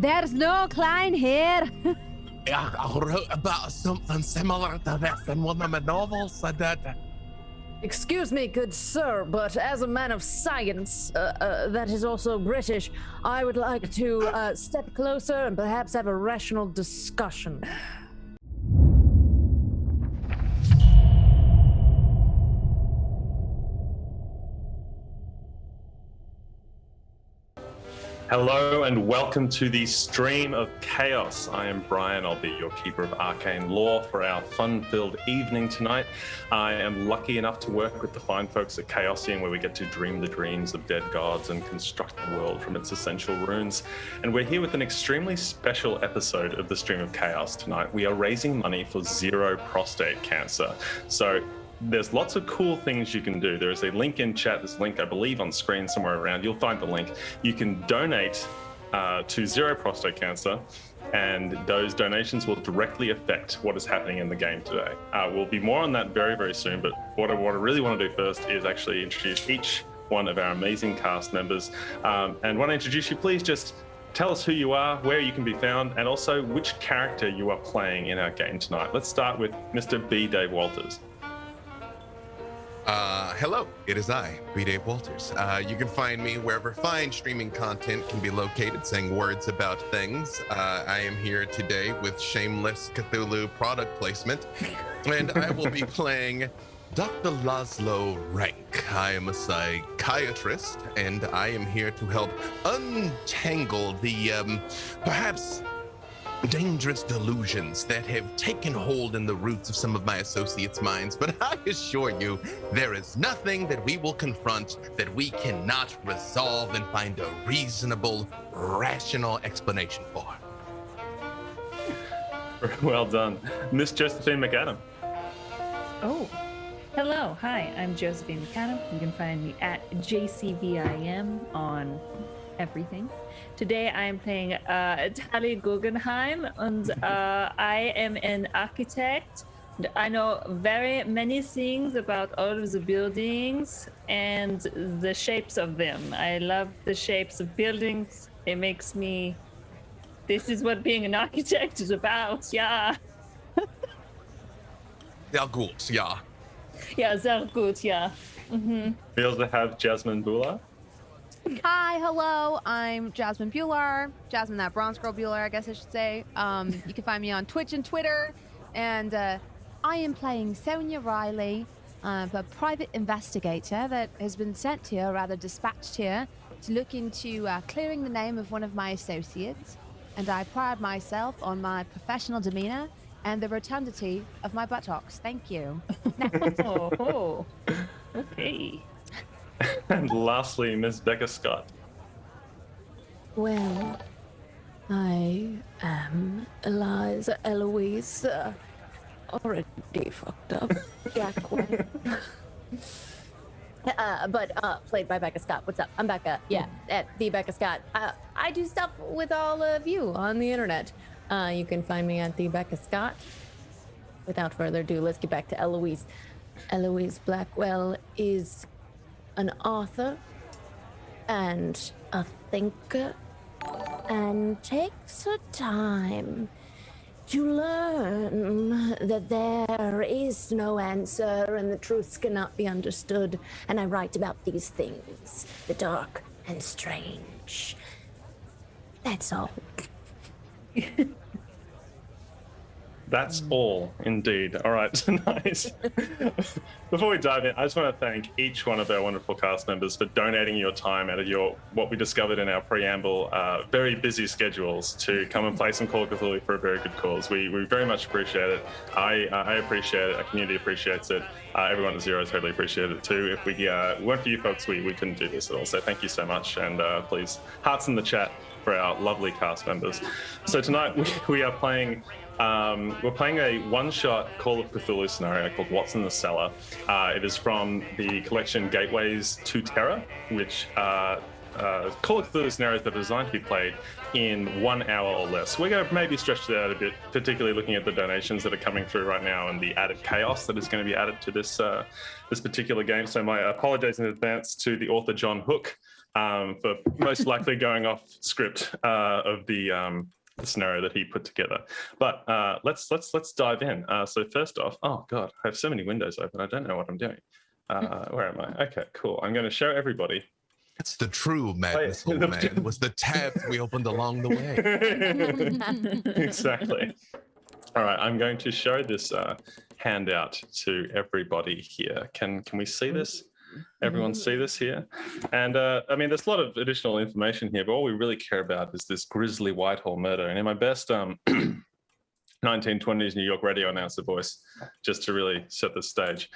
There's no Klein here. I wrote about something similar to this in one of my novels. I did. Excuse me, good sir, but as a man of science that is also British, I would like to step closer and perhaps have a rational discussion. Hello and welcome to the Stream of Chaos. I am Brian. I'll be your keeper of arcane lore for our fun-filled evening tonight. I am lucky enough to work with the fine folks at Chaosium, where we get to dream the dreams of dead gods and construct the world from its essential runes. And we're here with an extremely special episode of the Stream of Chaos tonight. We are raising money for Zero Prostate Cancer. So there's lots of cool things you can do. There is a link in chat. There's a link, I believe, on screen somewhere around. You'll find the link. You can donate to Zero Prostate Cancer, and those donations will directly affect what is happening in the game today. We'll be more on that very, very soon, but what I really want to do first is actually introduce each one of our amazing cast members. And when I introduce you, please just tell us who you are, where you can be found, and also which character you are playing in our game tonight. Let's start with Mr. B. Dave Walters. Hello, it is I, B. Dave Walters. You can find me wherever fine streaming content can be located, saying words about things. I am here today with shameless Cthulhu product placement, and I will be playing Dr. Laszlo Rank. I am a psychiatrist, and I am here to help untangle the, perhaps dangerous delusions that have taken hold in the roots of some of my associates' minds. But I assure you, there is nothing that we will confront that we cannot resolve and find a reasonable, rational explanation for. Well done. Miss Josephine McAdam. Oh, hello. Hi, I'm Josephine McAdam. You can find me at JCVIM on everything. Today I am playing Tali Guggenheim, and I am an architect. I know very many things about all of the buildings and the shapes of them. I love the shapes of buildings. It makes me... This is what being an architect is about, yeah. They're good, yeah. Yeah, they're good, yeah. Mm-hmm. We also have Jasmine Bhullar. Hi, hello. I'm Jasmine Bhullar. Jasmine, that bronze girl Bhullar, I guess I should say. You can find me on Twitch and Twitter. And I am playing Sonia Riley, a private investigator that has been sent here, rather dispatched here, to look into clearing the name of one of my associates. And I pride myself on my professional demeanor and the rotundity of my buttocks. Thank you. Oh, okay. And lastly, Miss Becca Scott. Well, I am Eliza Eloise, already fucked up. But played by Becca Scott. What's up? I'm Becca. Yeah, at the Becca Scott. I do stuff with all of you on the internet. You can find me at the Becca Scott. Without further ado, let's get back to Eloise. Eloise Blackwell is an author and a thinker, and takes her time to learn that there is no answer and the truths cannot be understood. And I write about these things, the dark and strange. That's all. That's all, indeed. All right, nice. Before we dive in, I just want to thank each one of our wonderful cast members for donating your time out of your, what we discovered in our preamble, very busy schedules to come and play some Call of Cthulhu for a very good cause. We very much appreciate it. I appreciate it. Our community appreciates it. Everyone at Zero totally appreciates it too. If we weren't for you folks, we couldn't do this at all. So thank you so much. And please, hearts in the chat for our lovely cast members. So tonight we are playing... we're playing a one-shot Call of Cthulhu scenario called What's in the Cellar. It is from the collection Gateways to Terror, which Call of Cthulhu scenarios that are designed to be played in 1 hour or less. We're going to maybe stretch it out a bit, particularly looking at the donations that are coming through right now and the added chaos that is going to be added to this particular game. So my apologies in advance to the author John Hook. for most likely going off script of the scenario that he put together. But let's dive in. So first off, oh god, I have so many windows open. I don't know what I'm doing. Where am I? Okay, cool. I'm going to show everybody. It's the true madness, old man. It was the tabs we opened along the way. Exactly. All right, I'm going to show this handout to everybody here. Can we see this? Everyone see this here? And I mean, there's a lot of additional information here, but all we really care about is this grisly Whitehall murder. And in my best 1920s New York radio announcer voice, just to really set the stage.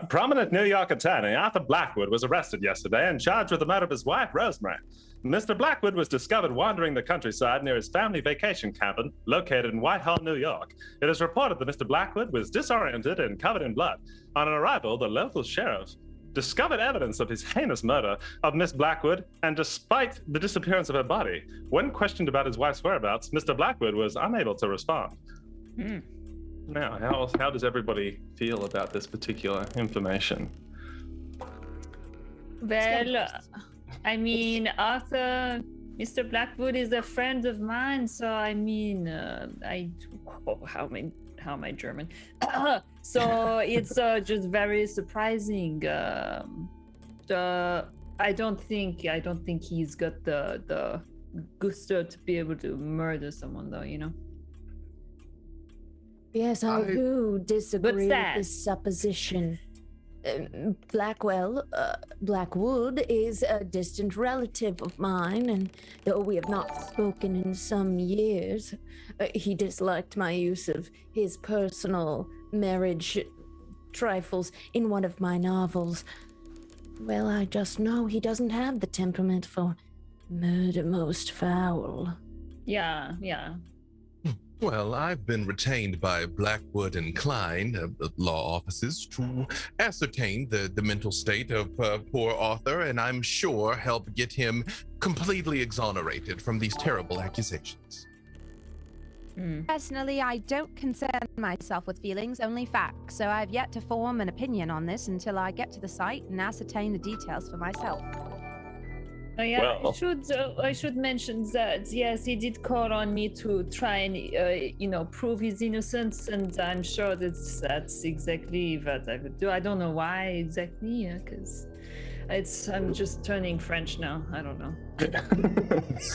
Prominent New York attorney Arthur Blackwood was arrested yesterday and charged with the murder of his wife, Rosemary. Mr. Blackwood was discovered wandering the countryside near his family vacation cabin located in Whitehall, New York. It is reported that Mr. Blackwood was disoriented and covered in blood. On arrival, the local sheriff discovered evidence of his heinous murder of Miss Blackwood, and despite the disappearance of her body, when questioned about his wife's whereabouts, Mr. Blackwood was unable to respond. Now, how does everybody feel about this particular information? Well, I mean, Arthur, Mr. Blackwood is a friend of mine, so I mean, how am I German? So it's just very surprising. I don't think he's got the gusto to be able to murder someone, though. You know. Yes, I do disagree with that? this supposition. Blackwood is a distant relative of mine, and though we have not spoken in some years, he disliked my use of his personal marriage trifles in one of my novels. Well, I just know he doesn't have the temperament for murder most foul. Yeah. Well, I've been retained by Blackwood and Klein, the law offices, to ascertain the mental state of poor Arthur, and I'm sure help get him completely exonerated from these terrible accusations. Personally, I don't concern myself with feelings, only facts, so I've yet to form an opinion on this until I get to the site and ascertain the details for myself. Oh yeah, Well- I should mention that yes, he did call on me to try and prove his innocence, and I'm sure that's exactly what I would do. I don't know why exactly, because I'm just turning French now. I don't know.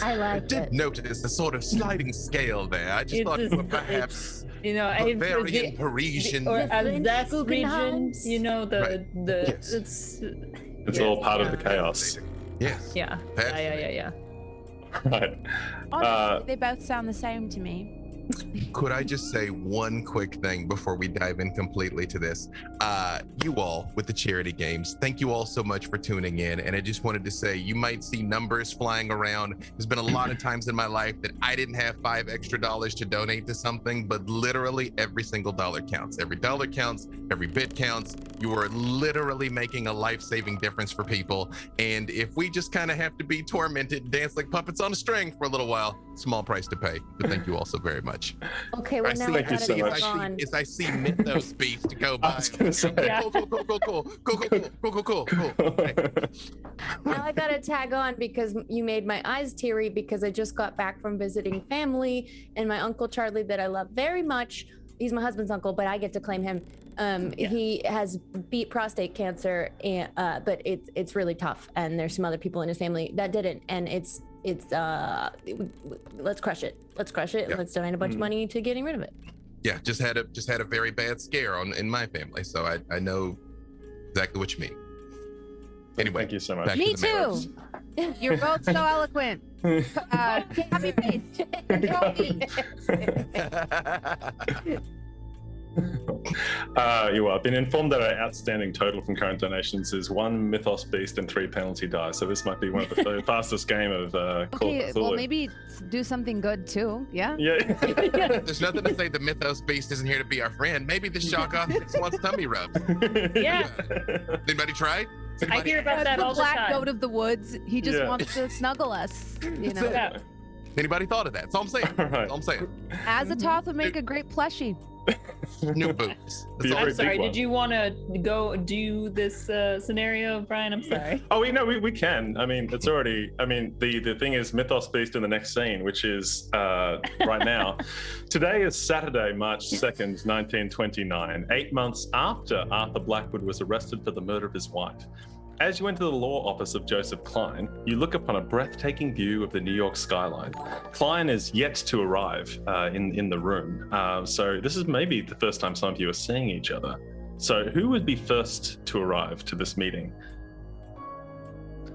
I like Did it. notice the sort of sliding scale there. I just thought you were perhaps Bavarian, Parisian. or French Alsace region. Guggenheims. Yes. It's all part of the chaos. Yes. Yeah. Right. Honestly, they both sound the same to me. Could I just say one quick thing before we dive in completely to this? You all with the charity games, thank you all so much for tuning in. And I just wanted to say, you might see numbers flying around. There's been a lot of times in my life that I didn't have $5 extra to donate to something, but literally every single dollar counts. Every dollar counts, every bit counts. You are literally making a life-saving difference for people. And if we just kind of have to be tormented, dance like puppets on a string for a little while, small price to pay. But thank you all so very much. Okay, well, now I Thank you so gotta much. move on. As I see Mythos Beast go I by. was gonna say. Cool. Now I gotta tag on because you made my eyes teary because I just got back from visiting family, and my Uncle Charlie that I love very much, he's my husband's uncle, but I get to claim him. He has beat prostate cancer, and but it's really tough, and there's some other people in his family that didn't, and it's let's crush it. Yeah. Let's donate a bunch of money to getting rid of it. Yeah, just had a very bad scare in my family, so I know exactly what you mean. Anyway, Thank you so much. back Me to the matters. too. You're both so eloquent. Happy face. Control me. I've been informed that our outstanding total from current donations is 1 Mythos Beast and 3 penalty die. So this might be one of the fastest game of Call of Okay, Cthulhu. well maybe do something good too. Yeah. Yeah. There's nothing to say the Mythos Beast isn't here to be our friend. Maybe the Shoggoth wants tummy rubs. Yeah. Anybody tried? I hear about that the all the black time. goat of the woods. He just Yeah. wants to snuggle us. You know. Yeah. Anybody thought of that? That's all I'm saying. Right. That's all I'm saying. Azathoth would make a great plushie. New boobs. Be a I'm very sorry. big one. Did you want to go do this scenario, Brian? I'm sorry. Oh, we can. I mean, it's already. I mean, the thing is, Mythos Beast in the next scene, which is right now. Today is Saturday, March 2nd, 1929. 8 months after Arthur Blackwood was arrested for the murder of his wife. As you enter the law office of Joseph Klein, you look upon a breathtaking view of the New York skyline. Klein is yet to arrive in the room, so this is maybe the first time some of you are seeing each other. So who would be first to arrive to this meeting?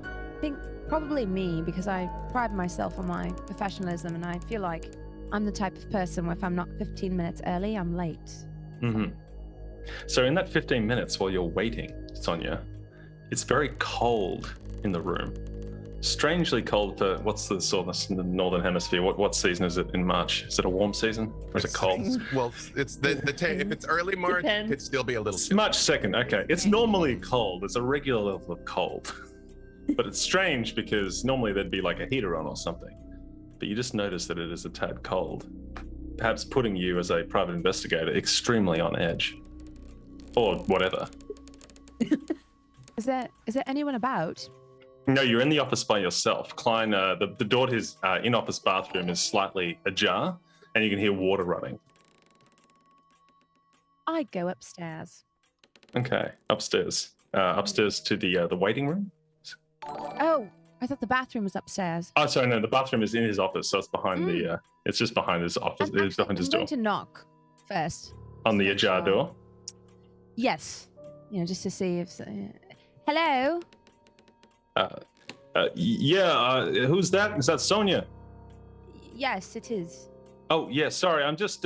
I think probably me, because I pride myself on my professionalism, and I feel like I'm the type of person where if I'm not 15 minutes early, I'm late. Mm-hmm. So in that 15 minutes while you're waiting, Sonia, it's very cold in the room. Strangely cold for what's the sort of in the northern hemisphere? What season is it in March? Is it a warm season or is it cold? Well, it's if it's early March, Depends. it'd still be a little. It's March 2nd. Okay, it's normally cold. It's a regular level of cold, but it's strange because normally there'd be like a heater on or something. But you just notice that it is a tad cold, perhaps putting you as a private investigator extremely on edge, or whatever. Is there anyone about? No, you're in the office by yourself. Klein, the door to his in-office bathroom is slightly ajar, and you can hear water running. I go upstairs. Okay, upstairs. Upstairs to the waiting room. Oh, I thought the bathroom was upstairs. Oh, sorry, no, the bathroom is in his office, so it's behind the. It's just behind his office. It's behind his I'm door. going to knock first. On the Make ajar sure. door. Yes. Just to see if. Hello. Who's that? Is that Sonia? Yes, it is. Oh, yeah. Sorry, I'm just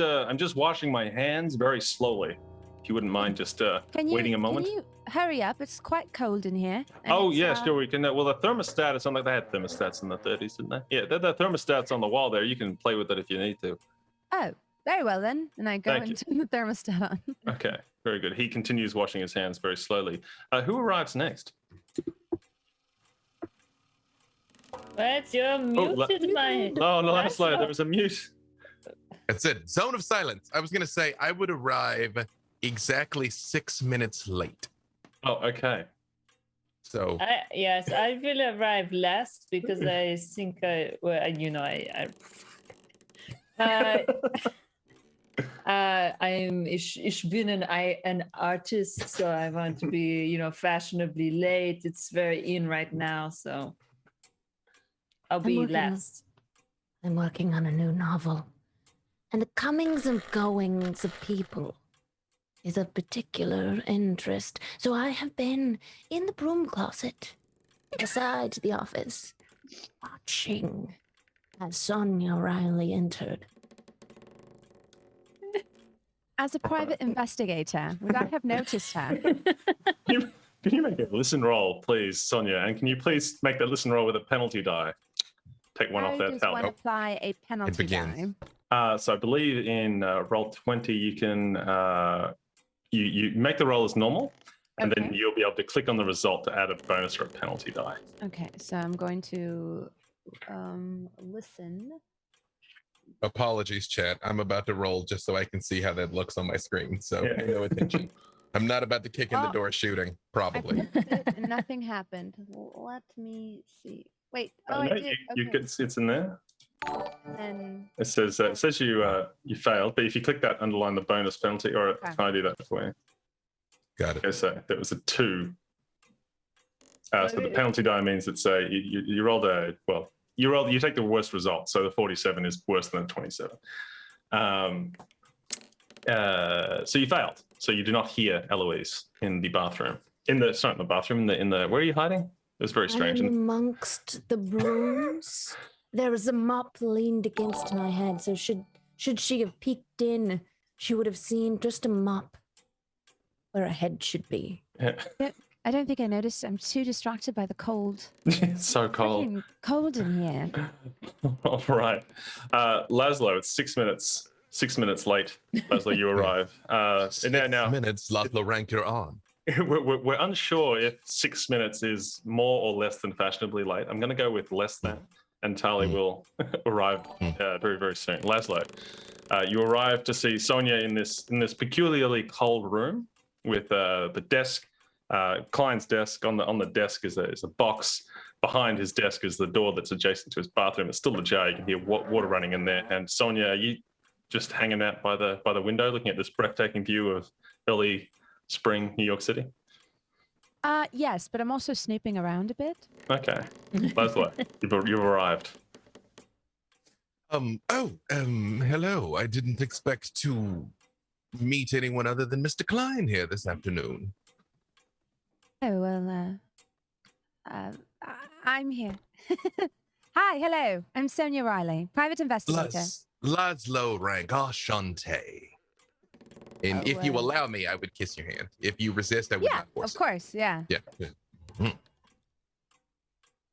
washing my hands very slowly. If you wouldn't mind just waiting a moment. Can you hurry up? It's quite cold in here. and Oh, it's, yeah, sure. We can. Well, the thermostat is on. They had thermostats in the 30s, didn't they? Yeah, the thermostat's on the wall there. You can play with it if you need to. Oh, very well then. And I go Thank you. and turn the thermostat on. Okay, very good. He continues washing his hands very slowly. Who arrives next? What? You're muted, my. Oh, no, that's like there was a mute. That's it. Zone of silence. I was gonna say I would arrive exactly 6 minutes late. Oh, okay. So Yes, I will arrive last because I think I ich bin an artist, so I want to be, fashionably late. It's very in right now, so I'll be working on- last. I'm working on a new novel, and the comings and goings of people is of particular interest. So I have been in the broom closet beside the office, watching as Sonia Riley entered. As a private investigator, would I have noticed her? Can you make a listen roll, please, Sonia? And can you please make that listen roll with a penalty die? Take one How off that does tally. one apply a penalty begins. die? So I believe in roll 20, you can you make the roll as normal, and then Okay. you'll be able to click on the result to add a bonus or a penalty die. Okay, so I'm going to listen. apologies, chat. I'm about to roll just so I can see how that looks on my screen. So Yeah. pay no attention. I'm not about to kick in the Oh. door shooting. Probably. I pressed it and nothing happened. Let me see. Wait. Oh, no, I did. you Okay. can, it's in there. And It says you failed, but if you click that, underline the bonus penalty, or Okay. can I do that for you? Got it. Okay, so that was a 2. So the penalty die means it's you rolled you take the worst result, so the 47 is worse than the 27. So you failed. So you do not hear Eloise in the bathroom. It's not in the bathroom. In the where are you hiding? It was very strange. I'm amongst the brooms. There was a mop leaned against my head, so should she have peeked in, she would have seen just a mop where a head should be. I don't think I noticed. I'm too distracted by the cold. It's so cold. Freaking cold in here. All right, Laszlo, it's 6 minutes. 6 minutes late, Laszlo. You arrive. And now Minutes, Laszlo rank, you're on. we're unsure if 6 minutes is more or less than fashionably late. I'm going to go with less than. and Tali will arrive very, very soon. Laszlo, you arrive to see Sonia in this peculiarly cold room with the desk, Klein's desk. On the desk is a box. Behind his desk is the door that's adjacent to his bathroom. It's still ajar. You can hear water running in there. And Sonia, are you just hanging out by the window, looking at this breathtaking view of early spring New York City? Yes, but I'm also snooping around a bit. Okay, Laszlo, you've arrived. Hello. I didn't expect to meet anyone other than Mr. Klein here this afternoon. Oh, well, I'm here. Hi, hello. I'm Sonia Riley, private investigator. Laszlo rank, Ashante. And if you allow me, I would kiss your hand. If you resist, I would not force it. Of course, yeah. Yeah.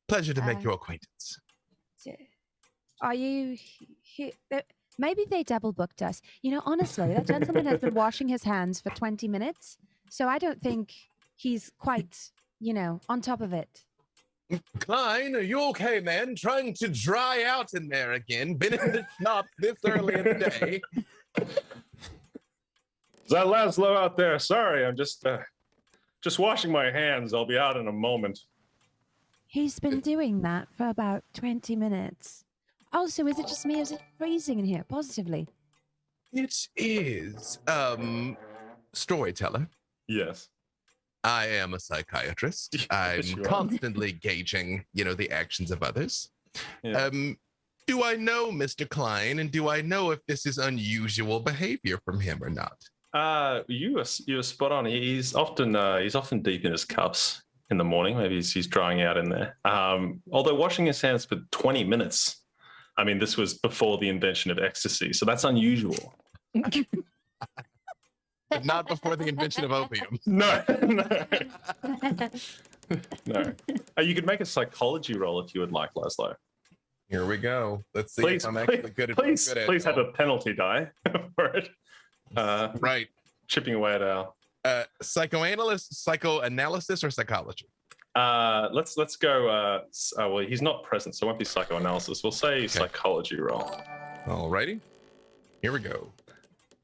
Pleasure to make your acquaintance. Are you here? Maybe they double booked us. You know, honestly, that gentleman has been washing his hands for 20 minutes, so I don't think he's quite, on top of it. Klein, are you okay, man? Trying to dry out in there again. Been in the shop this early in the day. Is that Laszlo out there? Sorry, I'm just washing my hands. I'll be out in a moment. He's been doing that for about 20 minutes. Also, is it just me or is it freezing in here, positively? It is, storyteller. Yes. I am a psychiatrist. I'm constantly gauging, the actions of others. Yeah. Do I know Mr. Klein, and do I know if this is unusual behavior from him or not? You are spot on. He's often deep in his cups in the morning. Maybe he's drying out in there. Although washing his hands for 20 minutes. I mean, this was before the invention of ecstasy, so that's unusual. But not before the invention of opium. No. You could make a psychology roll if you would like, Laszlo. Here we go. Let's see if I'm actually good at it. Please have a penalty die for it. Right. Chipping away at our psychoanalysis or psychology? Let's go. Well, he's not present, so it won't be psychoanalysis. We'll say psychology roll. Alrighty. Here we go.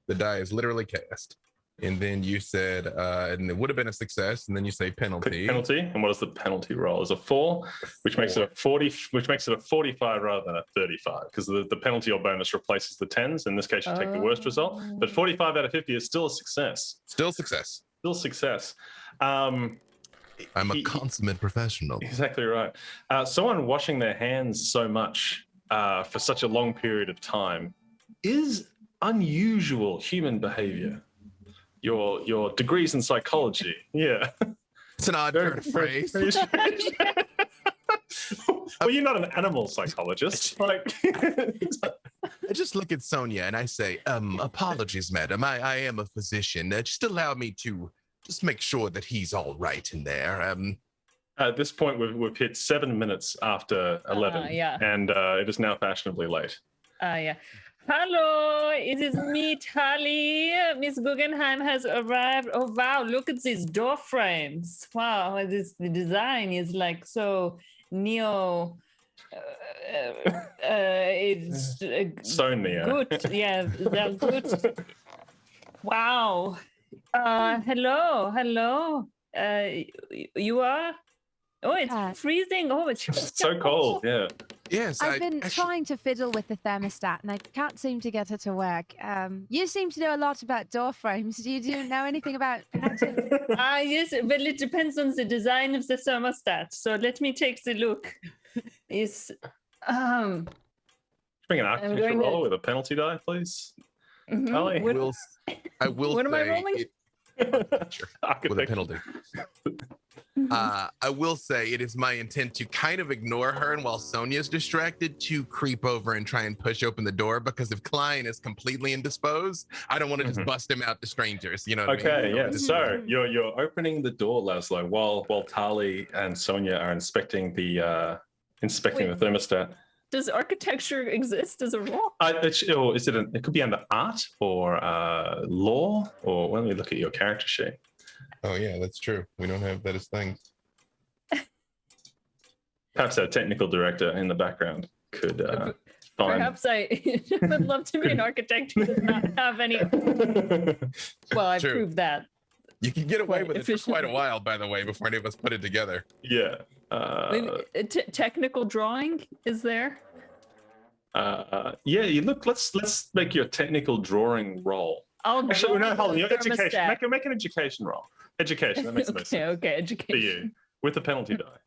The die is literally cast. And then you said, and it would have been a success, and then you say penalty. Penalty, and what is the penalty roll? Is a 4, which makes it a 40, which makes it a 45 rather than a 35, because the penalty or bonus replaces the 10s. In this case, you take the worst result. But 45 out of 50 is still a success. Still success. Still success. I'm a consummate professional. Exactly right. Someone washing their hands so much for such a long period of time is unusual human behavier. Your degrees in psychology, yeah. It's an odd turn of phrase. Well, you're not an animal psychologist. I just look at Sonia and I say, apologies, madam. I am a physician. Just allow me to just make sure that he's all right in there. At this point, we've hit 7 minutes after 11, and it is now fashionably late. Yeah. Hello, it is me, Tali. Miss Guggenheim has arrived. Oh, wow, look at these door frames. Wow, the design is like so neo. It's so neo. Good, yeah, they're good. Wow. Hello. You are? Oh, it's freezing. Oh, it's so cold, yeah. Yes, I've been trying to fiddle with the thermostat and I can't seem to get it to work. You seem to know a lot about door frames. Do you know anything about how to... Yes, but it depends on the design of the thermostat. So let me take the look. It's bring an architecture roll with a penalty die, please. Tali. I will what am I rolling? Sure, with a penalty. I will say it is my intent to kind of ignore her, and while Sonia's distracted, to creep over and try and push open the door, because if Klein is completely indisposed, I don't want to just bust him out to strangers. You know what I mean? Yeah. So you're opening the door, Laszlo, while Tali and Sonia are inspecting the thermostat. Does architecture exist as a role? It could be under art or law, or when we look at your character sheet. Oh yeah, that's true. We don't have that as things. Perhaps our technical director in the background could find. Perhaps I would love to be an architect who does not have any. Well, I True. proved that. You can get away Quite with it for quite a efficiently. while, by the way, before any of us put it together. Yeah. Technical drawing is there? Yeah. You look. Let's make your technical drawing roll. I'll Actually, draw no. Hold on. the Your education. thermostat. Make an education roll. Education. That makes the most sense Okay, for education. you with the penalty die.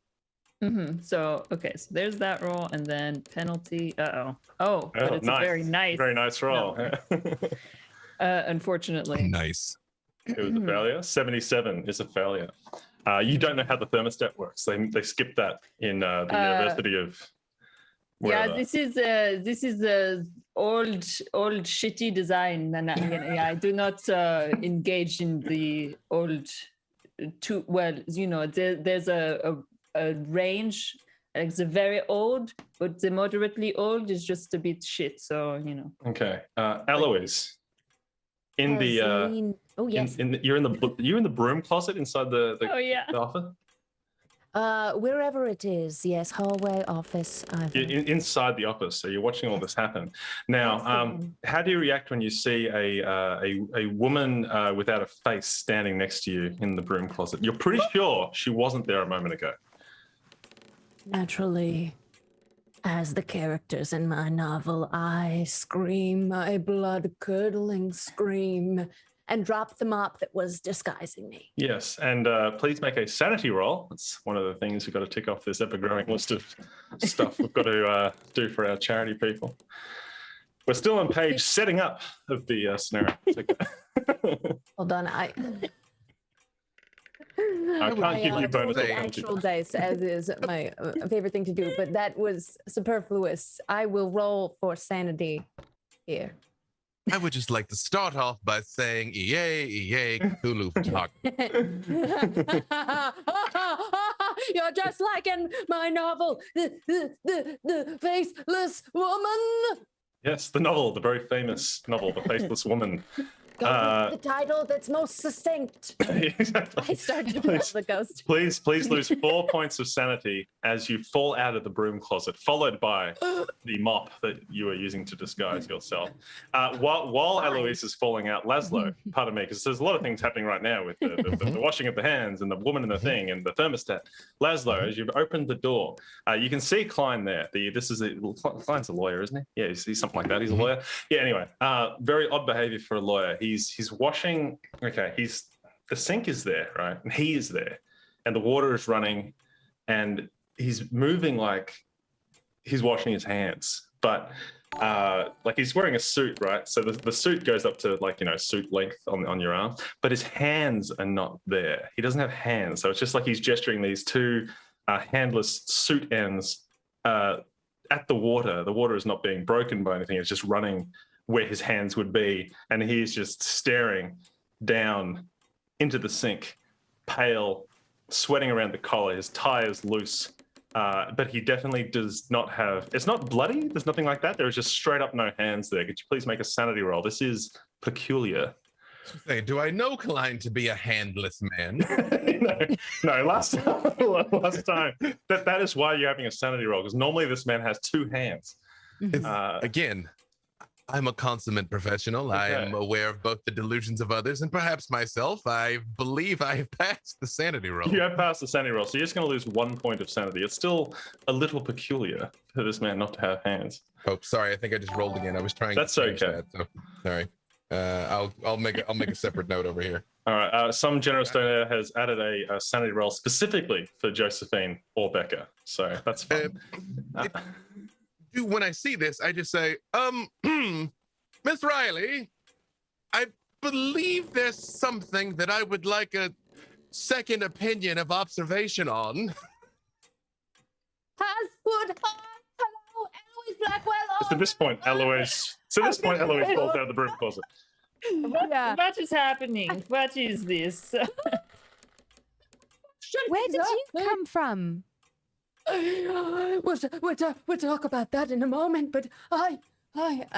So there's that roll, and then penalty. Oh, but it's nice. a very nice roll. unfortunately. Nice. It was a failure. 77 is a failure. You don't know how the thermostat works. They skipped that in the University of. Yeah, wherever. this is a old shitty design, and I do not engage in the old. Too well, there's a range. It's a very old, but the moderately old is just a bit shit. So Okay, Eloise. In the Oh yes. you're in the broom closet inside the Oh yeah. the office. Wherever it is, yes, hallway, office. Inside the office, so you're watching all this happen. Now, how do you react when you see a woman without a face standing next to you in the broom closet? You're pretty sure she wasn't there a moment ago. Naturally, as the characters in my novel, I scream my blood-curdling scream and drop the mop that was disguising me. Yes, and please make a sanity roll. That's one of the things we've got to tick off this ever-growing list of stuff we've got to do for our charity people. We're still on page setting up of the scenario. Hold on, I can't give you bonus. say- actual dice, as is my favorite thing to do, but that was superfluous. I will roll for sanity here. I would just like to start off by saying, EA, Cthulhu Talk. You're just like in my novel, the faceless woman. Yes, the novel, the very famous novel, The Faceless Woman. Go with the title that's most succinct. Exactly. I started with the ghost. Please lose 4 points of sanity as you fall out of the broom closet, followed by the mop that you are using to disguise yourself. While Eloise is falling out, Laszlo, pardon me, because there's a lot of things happening right now with the washing of the hands and the woman in the thing and the thermostat. Laszlo, as you've opened the door, you can see Klein there. Klein's a lawyer, isn't he? Yeah, he's something like that. He's a lawyer. Yeah, anyway, very odd behavior for a lawyer. He's washing. Okay, the sink is there, right? And he is there, and the water is running, and he's moving like he's washing his hands, but like he's wearing a suit, right? So the suit goes up to suit length on your arm, but his hands are not there. He doesn't have hands, so it's just like he's gesturing these two handless suit ends at the water. The water is not being broken by anything. It's just running where his hands would be, and he's just staring down into the sink, pale, sweating around the collar. His tie is loose, but he definitely does not have. It's not bloody. There's nothing like that. There is just straight up no hands there. Could you please make a sanity roll? This is peculiar. Say, do I know Klein to be a handless man? No. Last time. That is why you're having a sanity roll, because normally this man has two hands. Again, I'm a consummate professional. Okay. I am aware of both the delusions of others and perhaps myself. I believe I have passed the sanity roll. You have passed the sanity roll, so you're just going to lose 1 point of sanity. It's still a little peculiar for this man not to have hands. Oh, sorry. I think I just rolled again. I was trying. That's to change okay. That, so sorry. I'll make a separate note over here. All right. Some generous donor has added a sanity roll specifically for Josephine or Becca, so that's fine. When I see this, I just say, Miss Riley, I believe there's something that I would like a second opinion of observation on. Hello, Eloise Blackwell. To this point, Eloise falls out of the broom closet. What is happening? What is this? Where did you come from? We'll talk about that in a moment, but I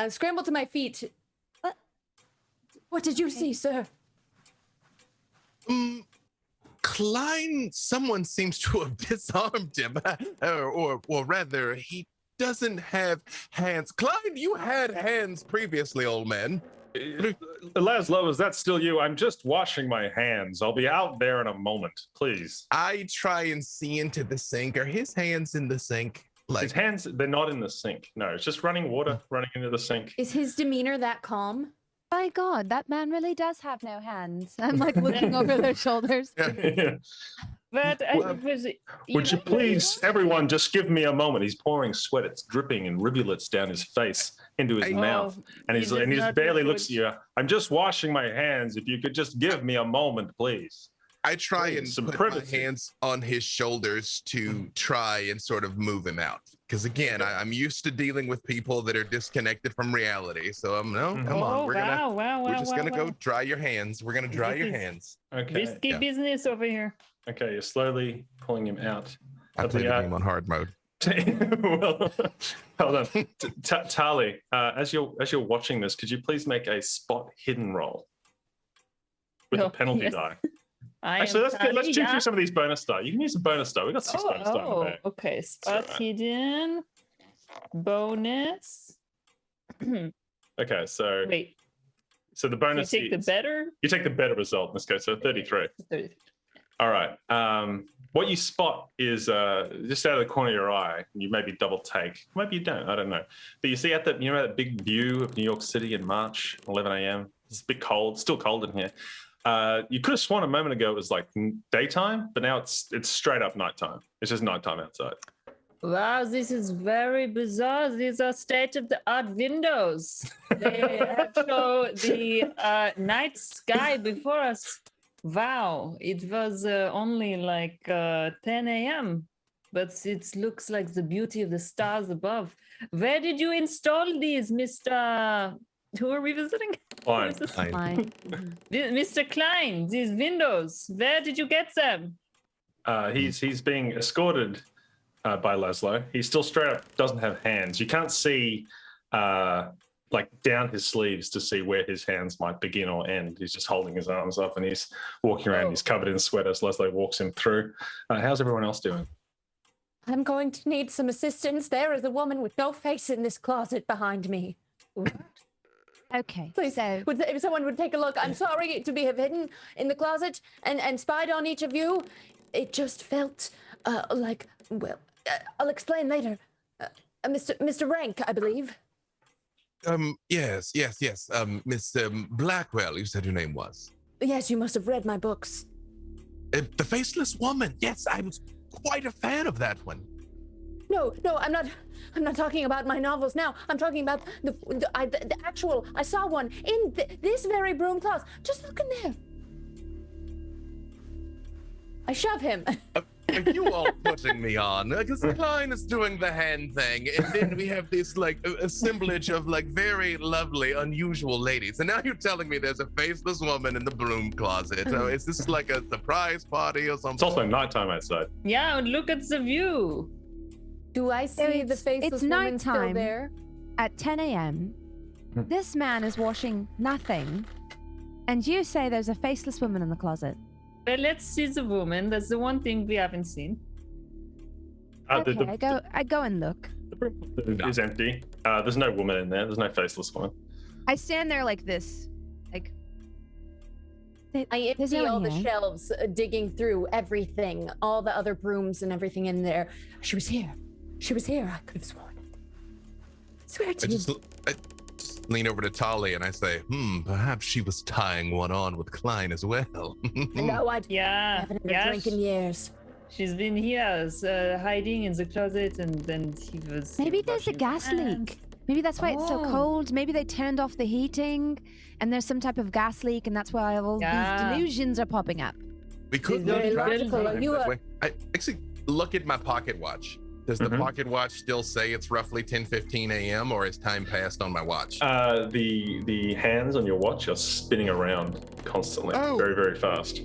scrambled to my feet. What did you see, sir? Klein, someone seems to have disarmed him, or rather, he doesn't have hands. Klein, you had hands previously, old man. Laszlo, is that still you? I'm just washing my hands. I'll be out there in a moment, please. I try and see into the sink. Are his hands in the sink? His hands, they're not in the sink. No, it's just running water running into the sink. Is his demeanor that calm? My God, that man really does have no hands. I'm like looking over their shoulders. Yeah. But Would you please, everyone, just give me a moment? He's pouring sweat. It's dripping in rivulets down his face into his mouth. And he just barely looks at you. I'm just washing my hands. If you could just give me a moment, please. I try and Some put privacy. my hands on his shoulders to try and sort of move him out. Because again, I'm used to dealing with people that are disconnected from reality. So I'm come on, we're just gonna go dry your hands. We're gonna dry your hands. Okay. Risky business over here. Okay, you're slowly pulling him out. I play the game on hard mode. Well, hold on. Tali, as you're watching this, could you please make a spot hidden roll with a penalty die? Actually, let's check through some of these bonus die. You can use a bonus die. We've got 6 bonus die in the bag. Okay. Spot hidden. Bonus. Okay, so Wait. So the bonus You take the is- better. You take the better result in this case, so 33. 33. All right. What you spot is just out of the corner of your eye. You maybe double take. Maybe you don't. I don't know. But you see at that, that big view of New York City in March, 11 a.m. It's a bit cold. Still cold in here. You could have sworn a moment ago it was like daytime, but now it's straight up nighttime. It's just nighttime outside. Wow, this is very bizarre. These are state-of-the-art windows. They show the night sky before us. Wow, it was only like 10 a.m., but it looks like the beauty of the stars above. Where did you install these, Mr. Who are we visiting? Fine. Who is this? Fine. Mr. Klein, these windows, where did you get them? He's being escorted by Laszlo. He still straight up doesn't have hands. You can't see like down his sleeves to see where his hands might begin or end. He's just holding his arms up and he's walking around. He's covered in sweat as Laszlo walks him through. How's everyone else doing? I'm going to need some assistance. There is a woman with no face in this closet behind me. Okay. Please, So if someone would take a look. I'm sorry to have hidden in the closet and spied on each of you. It just felt like, well, I'll explain later. Mr. Rank, I believe. Yes. Miss Blackwell, you said your name was. Yes, you must have read my books. The Faceless Woman. Yes, I was quite a fan of that one. No, I'm not talking about my novels now. I'm talking about the actual. I saw one in this very broom closet. Just look in there. I shove him. Are you all putting me on? Because Klein is doing the hand thing, and then we have this like assemblage of like very lovely, unusual ladies. And now you're telling me there's a faceless woman in the broom closet. So is this like a surprise party or something? It's also nighttime outside. Yeah, look at the view. Do I see the faceless woman still nighttime. there? at 10 a.m., this man is washing nothing, and you say there's a faceless woman in the closet. Well, let's see the woman. That's the one thing we haven't seen. Okay, I go and look. The room is empty. There's no woman in there. There's no faceless woman. I stand there like this, like. I There's empty no all one the here. shelves, digging through everything, all the other brooms and everything in there. She was here. She was here. I could have sworn it. Swear to I you. just lean over to Tali and I say, perhaps she was tying one on with Klein as well. No, I Yeah, haven't had a yeah. drink in years. She's been here, hiding in the closet, and then he was. Maybe there's a washing gas hands. leak. Maybe that's why it's so Oh. cold. Maybe they turned off the heating, and there's some type of gas leak, and that's why all Yeah. these delusions are popping up. We could She's very look logical. that way. I actually look at my pocket watch. Does the pocket watch still say it's roughly 10:15 a.m. or has time passed on my watch? The hands on your watch are spinning around constantly, Oh. very, very fast.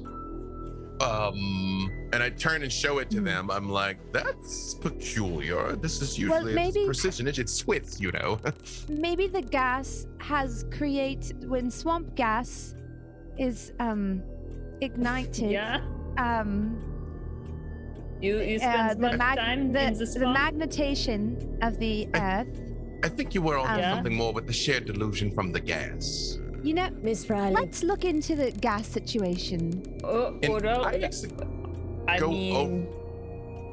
And I turn and show it to them. I'm like, that's peculiar. This is usually maybe- precision. It's Swiss, you know. Maybe the gas has when swamp gas is ignited. Yeah. You spend much time in the the swamp? magnetation of the earth. I think you were onto Yeah. something more with the shared delusion from the gas. You know, Miss Riley. let's look into the gas situation. Oh, And no. I actually I go mean,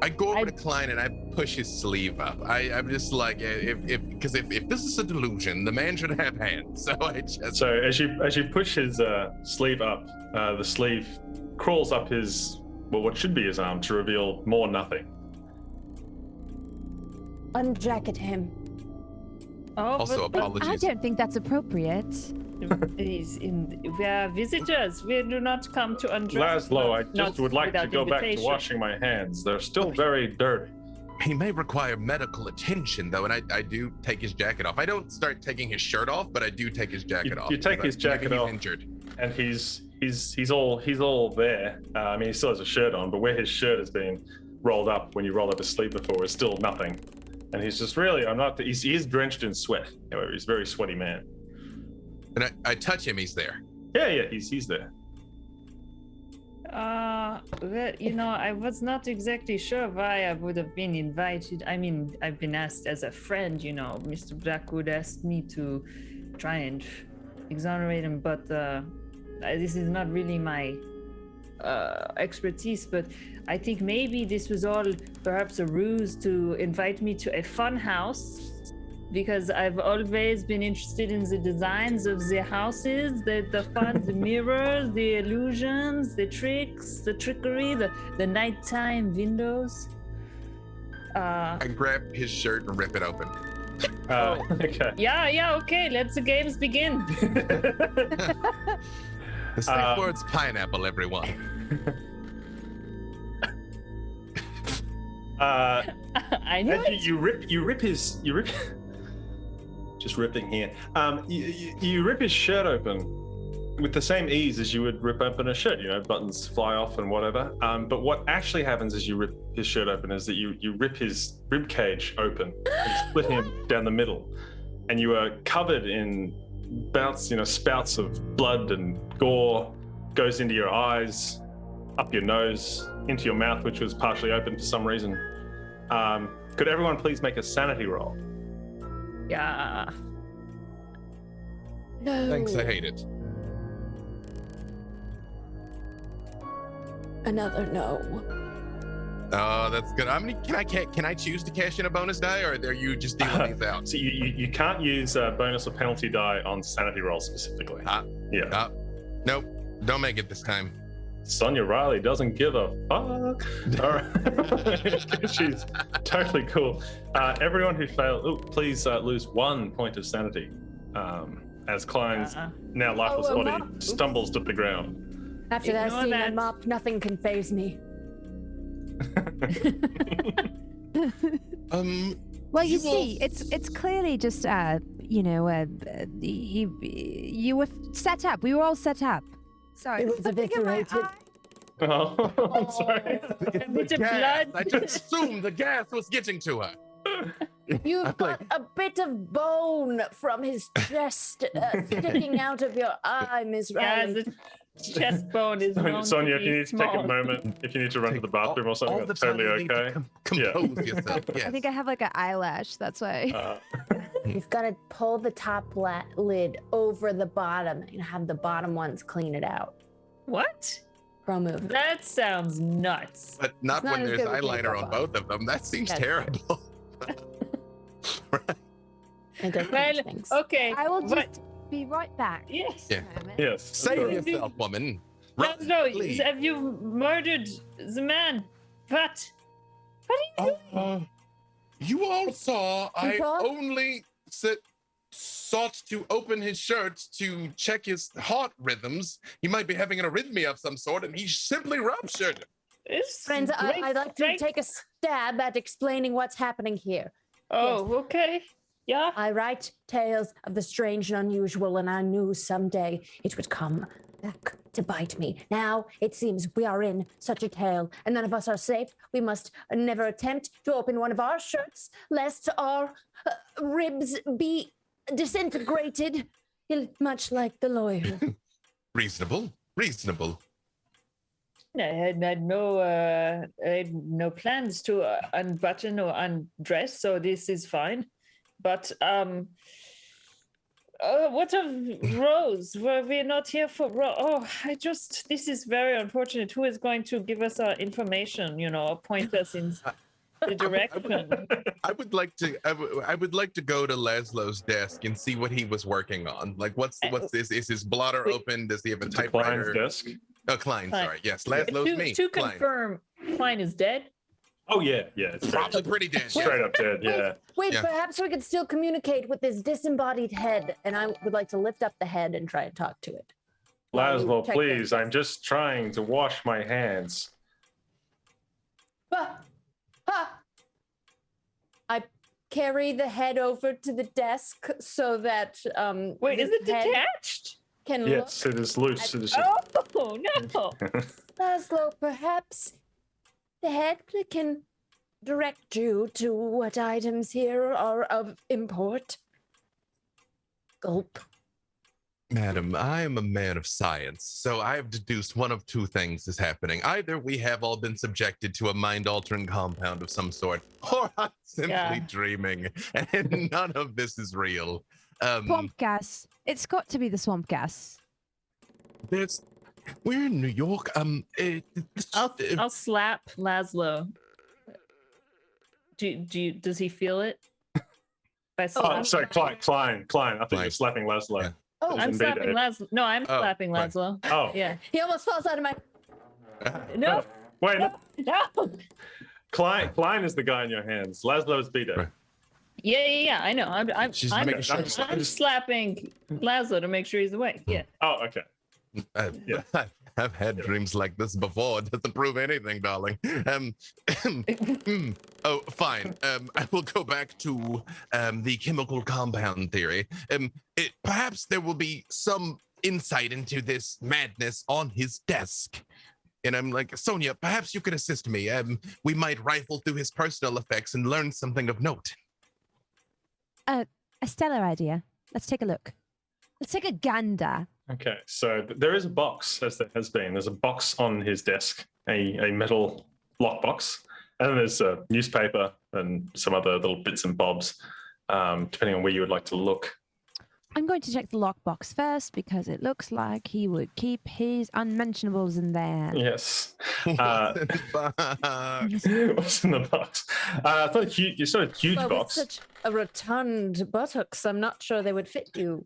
I go over I- to Klein and I push his sleeve up. I'm just like, because if this is a delusion, the man should have hands. So I just So as you push his sleeve up, the sleeve crawls up his what should be his arm to reveal more nothing. Unjacket him. also but I apologies. don't think that's appropriate. we are visitors. We do not come to undress. Laszlo, I not just would like to without go back to invitation. washing my hands. They're still very dirty. He may require medical attention though, and I do take his jacket off. I don't start taking his shirt off, but I do take his jacket off. You take his because jacket maybe off. he's injured. And he's all there. I mean, he still has a shirt on, but where his shirt has been rolled up when you rolled up his sleeve before is still nothing. And he's just really, he is drenched in sweat. However, he's a very sweaty man. And I touch him, he's there. Yeah, he's there. Well, I was not exactly sure why I would have been invited. I mean, I've been asked as a friend, Mr. Blackwood asked me to try and exonerate him, but this is not really my expertise, but I think maybe this was all perhaps a ruse to invite me to a fun house, because I've always been interested in the designs of the houses, the fun, the mirrors, the illusions, the tricks, the trickery, the nighttime windows. I grab his shirt and rip it open. Okay. Yeah, okay, let the games begin. The safe word's pineapple, everyone. I know. You rip just ripping here. You rip his shirt open with the same ease as you would rip open a shirt. Buttons fly off and whatever. But what actually happens as you rip his shirt open is that you rip his rib cage open and split him down the middle, and you are covered in spouts of blood and gore goes into your eyes, up your nose, into your mouth, which was partially open for some reason. Could everyone please make a sanity roll? Yeah. No. Thanks, I hate it. Another no. Oh, that's good. How many can I choose to cash in a bonus die, or are you just dealing these out? So you can't use bonus or penalty die on sanity rolls specifically. Yeah. Nope, don't make it this time. Sonia Riley doesn't give a fuck. All right. She's totally cool. Everyone who failed, please lose 1 point of sanity as Klein's now lifeless body stumbles to the ground. After that Ignore scene that. on Mop, nothing can faze me. Well, you You will- see, it's clearly just you were set up. We were all set up. Sorry, It was something in my eviscerated. eye. Oh, I'm sorry. Bit of blood. I just assumed the gas was getting to her. You've got a bit of bone from his chest sticking out of your eye, Miss Yeah, Riley. the chest bone is known Sonia, to if you be need to take a small. moment, if you need to run to the bathroom or something, All the that's time totally you need to okay. compose yourself. Yes. I think I have like an eyelash. That's why. You've got to pull the top lid over the bottom and have the bottom ones clean it out. What? Pro move. That sounds nuts. But not It's not when as there's good with eyeliner makeup on both of them. That seems That's terrible. It does Well, change things. okay. I will but- just be right back. Yes. Yeah. Moment. Yes. Save Sorry. yourself, woman. Laszlo, Please. have you murdered the man? What? What are you You all saw I saw? only sought to open his shirt to check his heart rhythms. He might be having an arrhythmia of some sort, and he simply ruptured. It's Friends, great, I'd like to great. take a stab at explaining what's happening here. Oh, okay. Yeah. I write tales of the strange and unusual, and I knew someday it would come back to bite me. Now it seems we are in such a tale, and none of us are safe. We must never attempt to open one of our shirts, lest our ribs be disintegrated, much like the lawyer. Reasonable. I had no plans to unbutton or undress, so this is fine. But what of Rose? Were we not here for Rose? Oh, this is very unfortunate. Who is going to give us our information, or point us in the direction? I would like to go to Laszlo's desk and see what he was working on. Like, what's this? Is his blotter open? Does he have a typewriter? Klein's desk. Oh, Klein, sorry. Yes, Laszlo's me. To Klein. confirm, Klein is dead. Oh yeah, it's Probably pretty dead. straight up dead. Yeah. Wait, Yeah. perhaps we could still communicate with this disembodied head, and I would like to lift up the head and try and talk to it. Laszlo, Check please. this. I'm just trying to wash my hands. I carry the head over to the desk so that Wait, is this it head detached? can Yes, it is loose. It is. Oh no! look. Laszlo, perhaps the head can direct you to what items here are of import. Gulp. Madam, I am a man of science, so I have deduced one of two things is happening. Either we have all been subjected to a mind-altering compound of some sort, or I'm simply dreaming, and none of this is real. Swamp gas. It's got to be the swamp gas. We're in New York. I'll slap Laszlo. Does he feel it? Sorry, Klein. I think you're slapping Laszlo. Yeah. Oh, I'm slapping Laszlo. No, I'm slapping right. Laszlo. Oh. Yeah. he almost falls out of my. No. Wait, No. Klein is the guy in your hands. Laszlo's Vito. Right. Yeah. I know. I'm She's I'm, making sure. I'm slapping Laszlo to make sure he's awake. Yeah. Oh, okay. Yeah. I've had dreams like this before. It doesn't prove anything, darling. Oh, fine. I will go back to the chemical compound theory. Perhaps there will be some insight into this madness on his desk. And I'm like, Sonia, perhaps you could assist me. We might rifle through his personal effects and learn something of note. A stellar idea. Let's take a look. Let's take a gander. Okay, so there is a box, as there has been. There's a box on his desk, a metal lockbox, and there's a newspaper and some other little bits and bobs, depending on where you would like to look. I'm going to check the lockbox first because it looks like he would keep his unmentionables in there. Yes. Fuck. What's in the box? It's not a huge, it's not a huge Well, box. with such a rotund buttocks, I'm not sure they would fit you.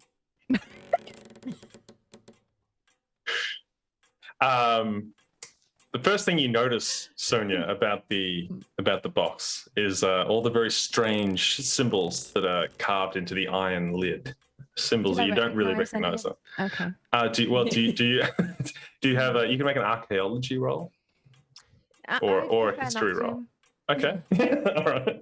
The first thing you notice, Sonia, about the box is all the very strange symbols that are carved into the iron lid. Symbols Did I that you don't really recognize recognize any them. Okay. Do you do you have you can make an archaeology roll or a history roll. Okay. All right.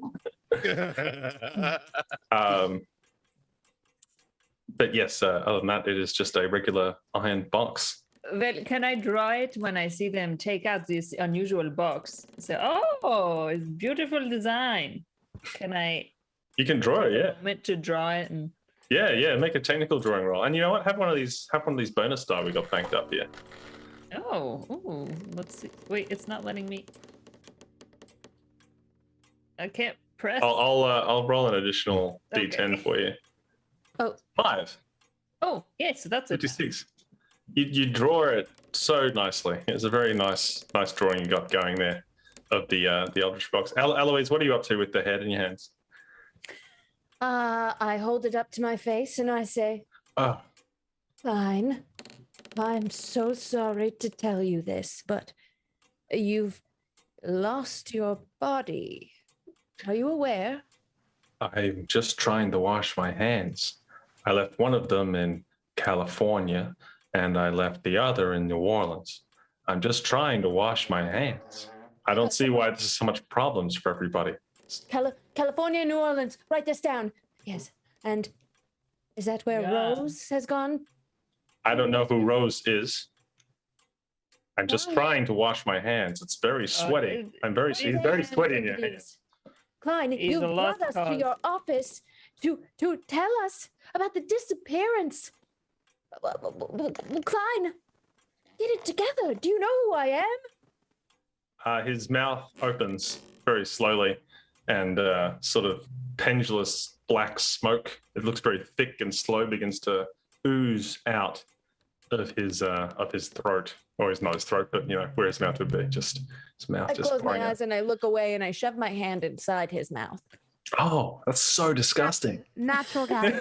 But yes, other than that, it is just a regular iron box. Well, can I draw it when I see them take out this unusual box? Say, oh, it's beautiful design. Can I? You can draw it, yeah. Meant to draw it and. Yeah. Make a technical drawing roll, and you know what? Have one of these bonus die we got banked up here. Oh, let's see. Wait, it's not letting me. I can't press. I'll roll an additional D10 for you. Oh. 5. Oh, yes, that's it. 56. You draw it so nicely. It's a very nice drawing you got going there of the Eldritch box. Eloise, what are you up to with the head in your hands? I hold it up to my face and I say, Oh, Fine. I'm so sorry to tell you this, but you've lost your body. Are you aware? I'm just trying to wash my hands. I left one of them in California, and I left the other in New Orleans. I'm just trying to wash my hands. I don't see why this is so much problems for everybody. California, New Orleans. Write this down. Yes. And is that where Yeah. Rose has gone? I don't know who Rose is. I'm just Why? trying to wash my hands. It's very sweaty. He's very sweaty in your hands. Klein, He's you a lost brought us to cause. your office to tell us about the disappearance. Klein, get it together. Do you know who I am? His mouth opens very slowly, and sort of pendulous black smoke. It looks very thick and slow, begins to ooze out of his throat, or his not his throat, but where his mouth would be. Just his mouth. I just close my pouring out. eyes and I look away and I shove my hand inside his mouth. Oh, that's so disgusting. Natural gas.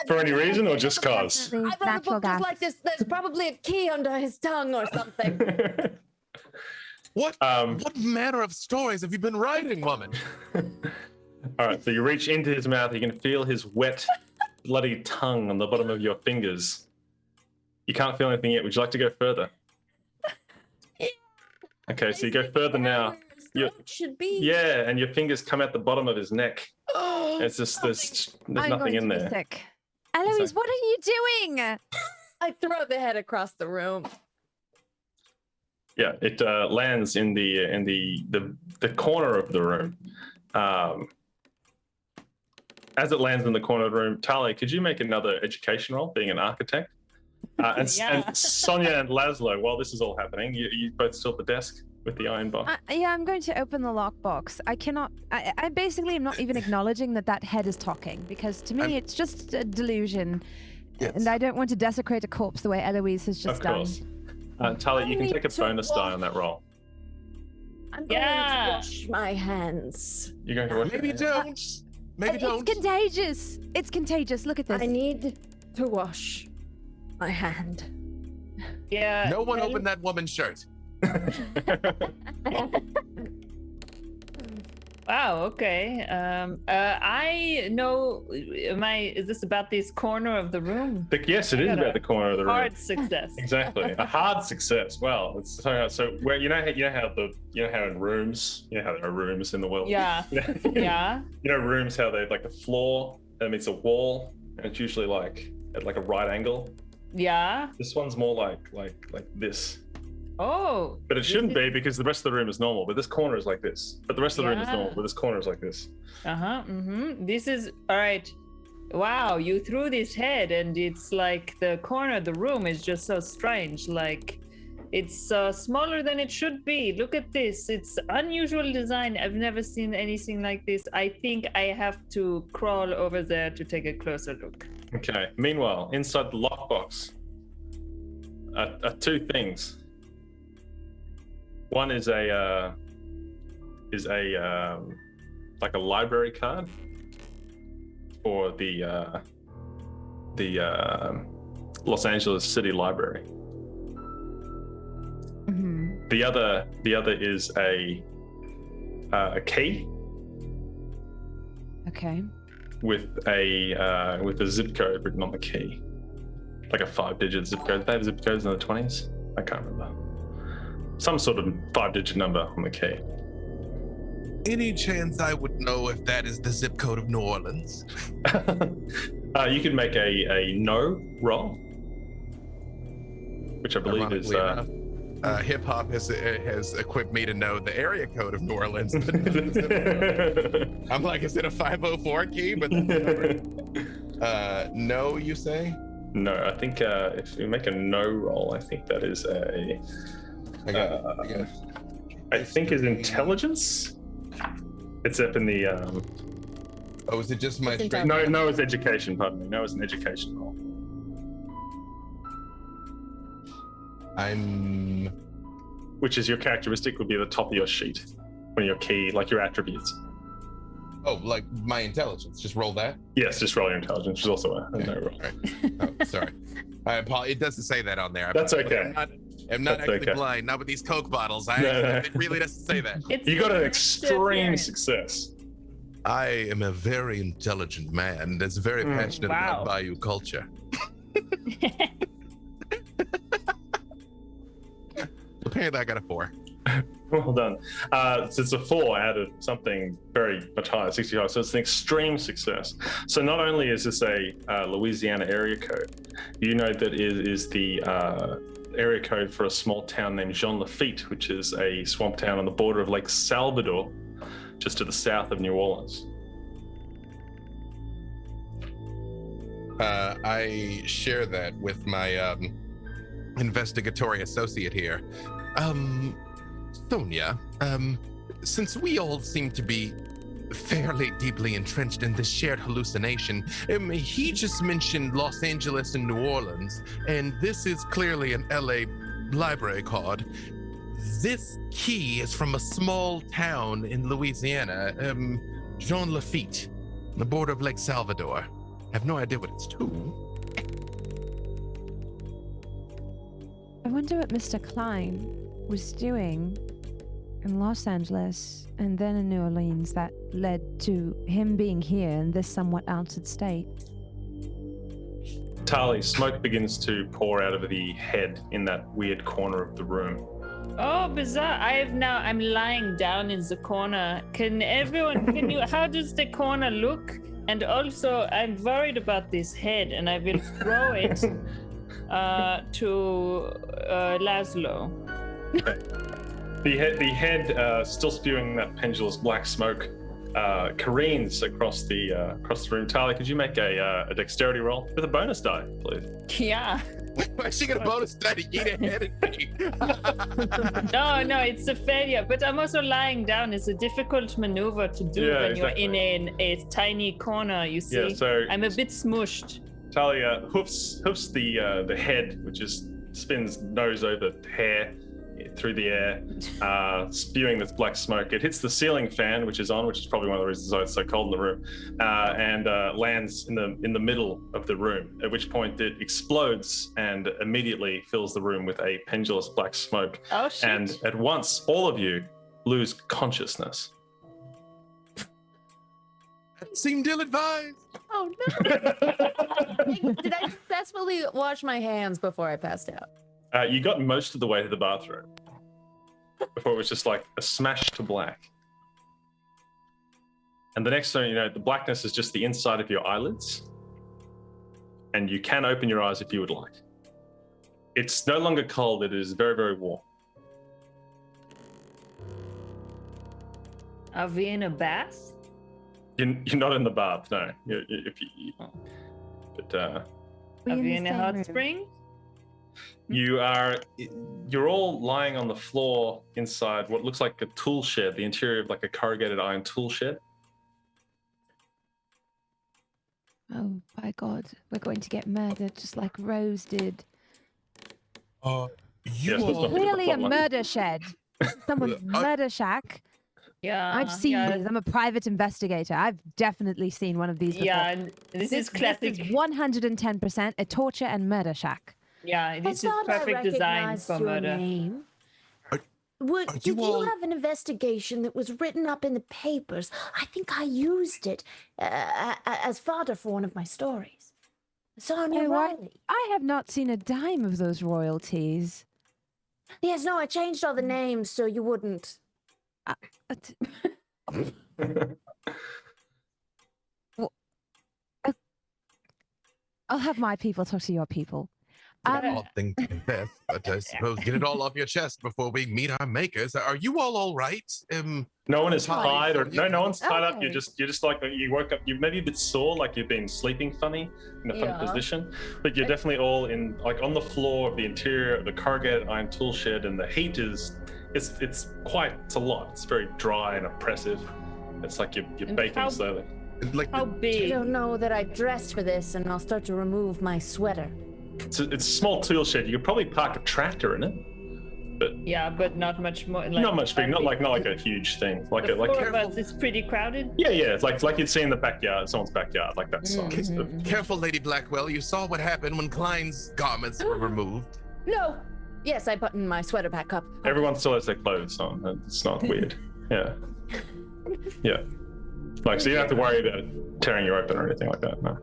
For any reason or just cause? Definitely I wrote a natural book just gas. like this. There's probably a key under his tongue or something. What manner of stories have you been writing, woman? All right, so you reach into his mouth. You can feel his wet, bloody tongue on the bottom of your fingers. You can't feel anything yet. Would you like to go further? Okay, so you go further now. Should be. Yeah, and your fingers come out the bottom of his neck. It's just there's I'm nothing going in to be there. sick. Eloise, what are you doing? I throw the head across the room. Yeah, it lands in the corner of the room. As it lands in the corner of the room, Tali, could you make another education roll, being an architect? And Sonia and Laszlo, while this is all happening, you both still at the desk with the iron bar. Yeah, I'm going to open the lockbox. I cannot. I basically am not even acknowledging that head is talking, because to me it's just a delusion, and I don't want to desecrate a corpse the way Eloise has just done. Of course. Tali, you can take a bonus die on that roll. I'm going to wash my hands. You're going to wash Maybe your hands? don't. Maybe don't. It's contagious. It's contagious. Look at this. I need to wash my hand. Yeah. No one opened that woman's shirt. Wow. Okay. I know. Is this about this corner of the room? Yes, it is about the corner of the room. Hard success. Exactly, a hard success. Well, it's so where how in rooms, how there are rooms in the world. Yeah. Yeah. Rooms how they like the floor and it's a wall and it's usually like at like a right angle. Yeah. This one's more like this. Oh. But it shouldn't be, because the rest of the room is normal. But this corner is like this. But the rest of the room is normal. But this corner is like this. This is all right. Wow, you threw this head, and it's like the corner of the room is just so strange. Like, it's smaller than it should be. Look at this. It's unusual design. I've never seen anything like this. I think I have to crawl over there to take a closer look. Okay. Meanwhile, inside the lockbox are two things. One is a like a library card for the Los Angeles City Library. Mm-hmm. The other is a key. Okay. With a zip code written on the key, like a 5-digit zip code. They have zip codes in the 20s. I can't remember. Some sort of 5-digit number on the key. Any chance I would know if that is the zip code of New Orleans? You can make a no roll, which I believe is. Hip hop has equipped me to know the area code of New Orleans. I'm like, is it a 504 key? But no, you say? No, I think if you make a no roll, I think that is a. I think is intelligence. It's up in the. Oh, is it just my straight? No, it's education. Pardon me. No, it's an education roll. Which is your characteristic would be at the top of your sheet, when your key, like your attributes. Oh, like my intelligence. Just roll that. Yes, just roll your intelligence, which is also a no roll. Right. Oh, sorry. I apologize. It doesn't say that on there. That's okay. I'm not That's actually okay. blind. Not with these Coke bottles. No. It really doesn't say that. You got an extreme success. I am a very intelligent man that's very passionate about Bayou culture. Apparently, I got a 4. Well done. So it's a 4 out of something very much higher, 65. So it's an extreme success. So not only is this a Louisiana area code, you know that it is the area code for a small town named Jean Lafitte, which is a swamp town on the border of Lake Salvador, just to the south of New Orleans. I share that with my investigatory associate here. Sonia, since we all seem to be fairly deeply entrenched in this shared hallucination, he just mentioned Los Angeles and New Orleans, and this is clearly an LA library card. This key is from a small town in Louisiana, Jean Lafitte, on the border of Lake Salvador. I have no idea what it's to. I wonder what Mr. Klein was doing in Los Angeles and then in New Orleans that led to him being here in this somewhat altered state. Tali, smoke begins to pour out of the head in that weird corner of the room. Oh, bizarre. I'm lying down in the corner. How does the corner look? And also, I'm worried about this head, and I will throw it to Laszlo. Okay. The head, still spewing that pendulous black smoke, careens across the room. Tali, could you make a dexterity roll with a bonus die, please? Yeah. Why is she gonna bonus die to eat a head at me? No, it's a failure. But I'm also lying down. It's a difficult maneuver to do when exactly. you're in a tiny corner, you see. Yeah, so I'm a bit smushed. Talia hoofs the head, which spins nose over hair through the air, spewing this black smoke. It hits the ceiling fan, which is on, which is probably one of the reasons why it's so cold in the room, and lands in the middle of the room. At which point it explodes and immediately fills the room with a pendulous black smoke. Oh shit! And at once, all of you lose consciousness. Seemed ill-advised. Oh no! Did I successfully wash my hands before I passed out? You got most of the way to the bathroom before it was just like a smash to black. And the next thing you know, the blackness is just the inside of your eyelids. And you can open your eyes if you would like. It's no longer cold, it is very, very warm. Are we in a bath? You're not in the bath, no. But Are we in a hot spring? you're all lying on the floor inside what looks like a tool shed, the interior of like a corrugated iron tool shed. Oh, by God, we're going to get murdered just like Rose did. Yes, all... Clearly a murder shed. Someone's murder shack. Yeah, I've seen these. I'm a private investigator. I've definitely seen one of these before. Yeah, and this is classic. This is 110% a torture and murder shack. Yeah, this is perfect design for murder. Name. Did you have an investigation that was written up in the papers? I think I used it as fodder for one of my stories. Sonia Riley. I have not seen a dime of those royalties. Yes, no, I changed all the names so you wouldn't. I'll have my people talk to your people. Odd thing to confess, but I suppose get it all off your chest before we meet our makers. Are you all right? No one is tied, or no one's tied up. Okay. You're just like you woke up. You maybe a bit sore, like you've been sleeping funny in a funny position. But you're definitely all in, like on the floor of the interior of the corrugated iron tool shed, and the heat is it's a lot. It's very dry and oppressive. It's like you're baking slowly. How big? I don't know that I dressed for this, and I'll start to remove my sweater. It's a small tool shed. You could probably park a tractor in it. But not much more. Like, not much big. Not like a huge thing. Like the four of careful. us, it's pretty crowded. Yeah. It's like you'd see in the backyard, someone's backyard, like that size. Careful, Lady Blackwell. You saw what happened when Klein's garments were removed. No. Yes, I buttoned my sweater back up. Everyone still has their clothes on. It's not weird. Yeah. Like, so you don't have to worry about tearing you open or anything like that. No.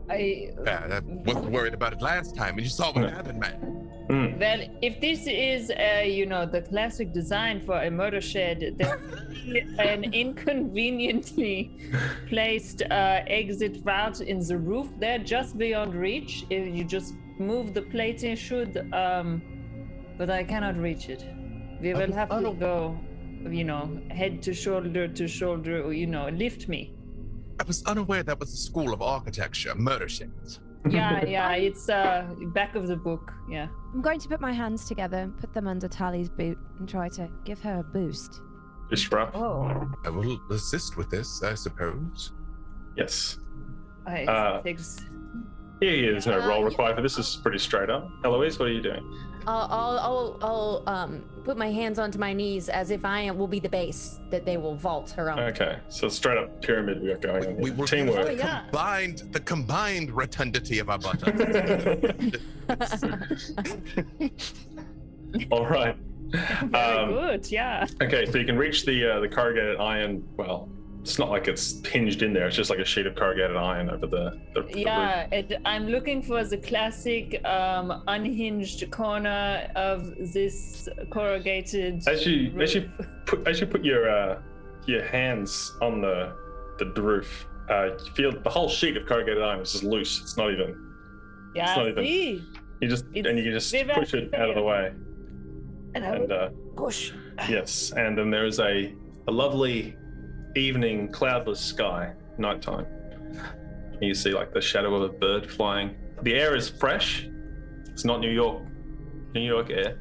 I wasn't worried about it last time, and you saw what happened, man. Well, if this is, the classic design for a murder shed, there's an inconveniently placed exit route in the roof there, just beyond reach. If you just move the plating, but I cannot reach it. We will have to go, head to shoulder, lift me. I was unaware that was the school of architecture, murder sheds. Yeah, it's back of the book. Yeah. I'm going to put my hands together and put them under Tali's boot and try to give her a boost. Just rough. Oh. I will assist with this, I suppose. Yes. It takes. Yeah, there's no roll required for this. This is pretty straight up. Eloise, what are you doing? I'll put my hands onto my knees as if I will be the base that they will vault around. Okay, so straight up pyramid we got going on We here. will Teamwork. Oh, yeah. the combined rotundity of our buttocks. All right. Very good. Yeah. Okay, so you can reach the corrugated iron. Well, it's not like it's hinged in there. It's just like a sheet of corrugated iron over the Yeah, I'm looking for the classic unhinged corner of this corrugated. roof. As you put your hands on the roof, you feel the whole sheet of corrugated iron is just loose. It's not even. Yeah, it's not even- see? You just It's and you just very push it out of the way. And I And will push. yes, and then there is a lovely evening, cloudless sky, nighttime. You see like the shadow of a bird flying. The air is fresh. It's not New York air.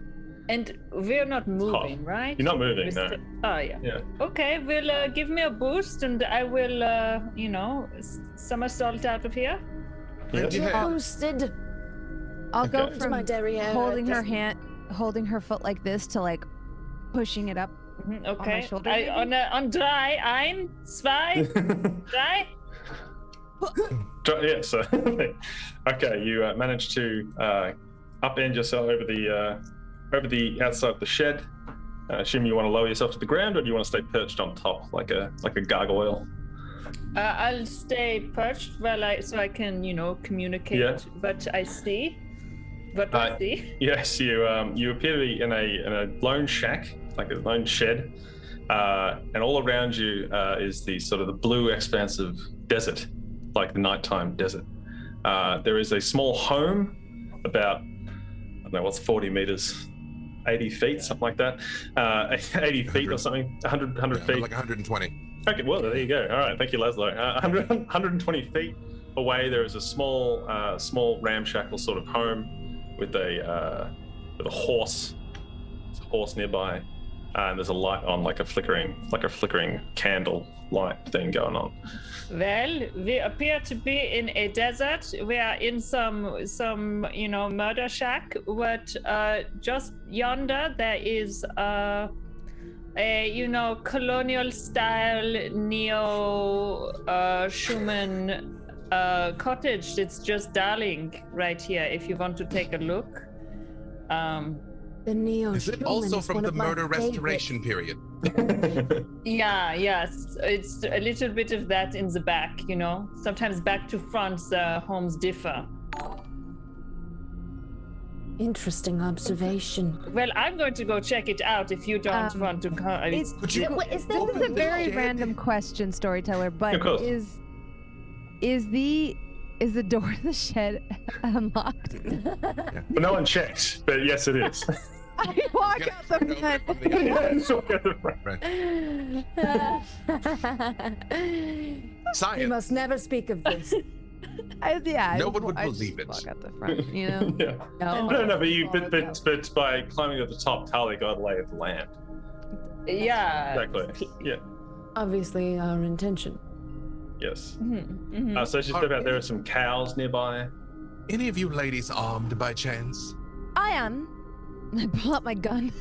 And we're not moving, right? You're not moving, no. Oh, yeah. Yeah. Okay, well, give me a boost and I will, somersault out of here. Yes. Yeah. Boosted I'll go Okay. to my from derriere. holding her foot like this to like pushing it up. Mhm, okay. shoulder, I, maybe? on drei, ein, zwei, drei. Yeah, so okay, you manage to upend yourself over the outside of the shed. Assume you want to lower yourself to the ground, or do you want to stay perched on top like a gargoyle? I'll stay perched so I can, communicate Yeah. what I see. What I see. Yes, you appear to be in a lone shack, like a lone shed, and all around you is the sort of the blue expanse of desert, like the nighttime desert. There is a small home, about I don't know what's 40 meters, 80 feet, something like that, 80 feet or something, 100 feet. Like 120. Okay, well, there you go. All right, thank you, Laszlo. 120 feet away, there is a small ramshackle sort of home with a horse. There's a horse nearby, and there's a light on, like a flickering candle light thing going on. Well, we appear to be in a desert. We are in some murder shack. But just yonder there is a colonial style neo Schumann cottage. It's just darling right here. If you want to take a look. The neo. Is it also from the murder restoration period? Yeah, yes. It's a little bit of that in the back, Sometimes back to front, the homes differ. Interesting observation. Well, I'm going to go check it out if you don't want to come. Is Could you this is a open the very shed? random question, storyteller, but Of course. is the door to the shed unlocked? But no one checks. But yes, it is. I walk out the front. We Science. must never speak of this. No one would I just believe it. Walk out the front, Yeah. No. But by climbing to the top, Tali got a lay of the land. Yeah. Exactly. Yeah. Obviously, our intention. Yes. Mhm. So as you step out, there are some cows nearby. Any of you ladies armed by chance? I am. I pull out my gun.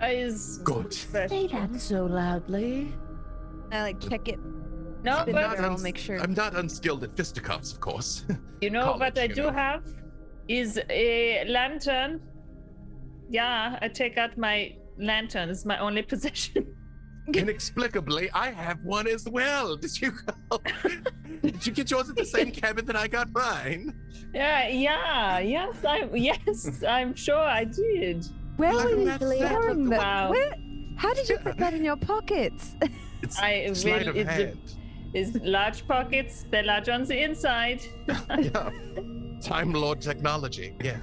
Is Good. Say that so loudly. I like check it. No, Spin but the barrel, make sure. I'm not unskilled at fisticuffs, of course. you know what college, I you do know. have is a lantern. Yeah, I take out my lantern. It's my only possession. Inexplicably, I have one as well. Did you get yours at the same cabin that I got mine? Yes, I'm sure I did. Where Like were you that sound storing of the that? Wow. How did you put that in your pockets? It's I sleight will- of it's a- hand. Is large pockets. They're large on the inside. Yeah. Time Lord technology. Yeah.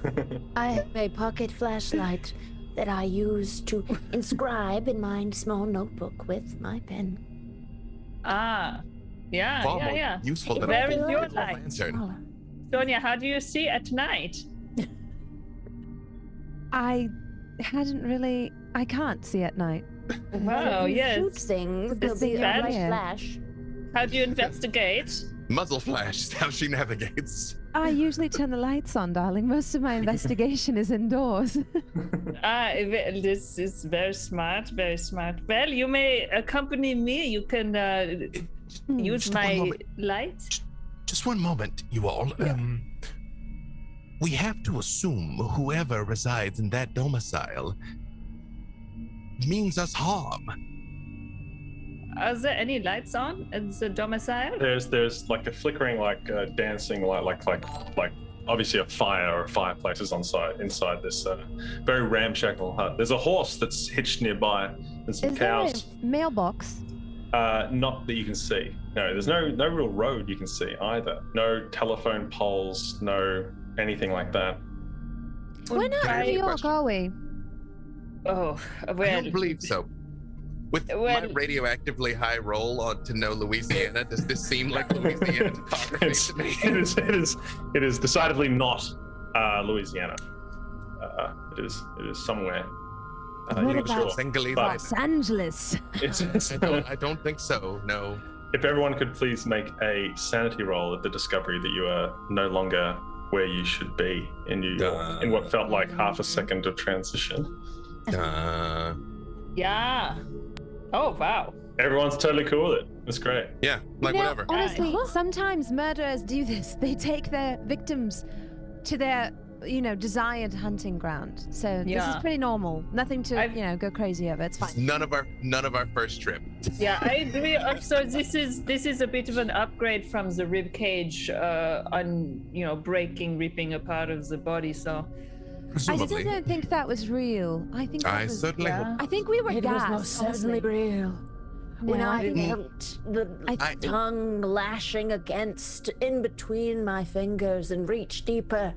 I have a pocket flashlight that I use to inscribe in my small notebook with my pen. Ah, yeah, Far yeah, more yeah. useful than Where a is full your lantern. light? Smaller. Sonia, how do you see at night? I can't see at night. Wow, yes. Shoot things. There'll be a bad. bright flash. How do you investigate? Muzzle flash is how she navigates. I usually turn the lights on, darling. Most of my investigation is indoors. This is very smart, very smart. Well, you may accompany me. You can use Just one my moment. light. Just one moment, you all. We have to assume whoever resides in that domicile means us harm. Are there any lights on at the domicile? There's like a flickering, dancing light, like obviously a fire or fireplace is inside this very ramshackle hut. There's a horse that's hitched nearby and some Is there cows. a mailbox? Not that you can see. No, there's no real road you can see either. No telephone poles, no anything like that. We're not Can I in ask New you a York, question? are we? Oh, I well. don't believe so. With my Well- radioactively high roll to know Louisiana, does this seem like Louisiana topography It's, to me? it is decidedly not Louisiana. It is somewhere. What You're not about sure. Singly But- Los Angeles. I don't think so. No. If everyone could please make a sanity roll at the discovery that you are no longer where you should be in what felt like half a second of transition. Yeah. Oh, wow. Everyone's totally cool with it. It's great. Yeah, like whatever. Honestly, sometimes murderers do this. They take their victims to their, desired hunting ground. So this is Yeah. pretty normal. Nothing to, go crazy over. It's fine. None of our first trip. Yeah, I agree. Also, this is a bit of an upgrade from the rib cage breaking, ripping apart of the body. So I still Presumably. don't think that was real. I think that I was, certainly hope. I think we were It was gassed. most certainly honestly. real. When No, I I didn't- felt the I- tongue lashing against in between my fingers and reached deeper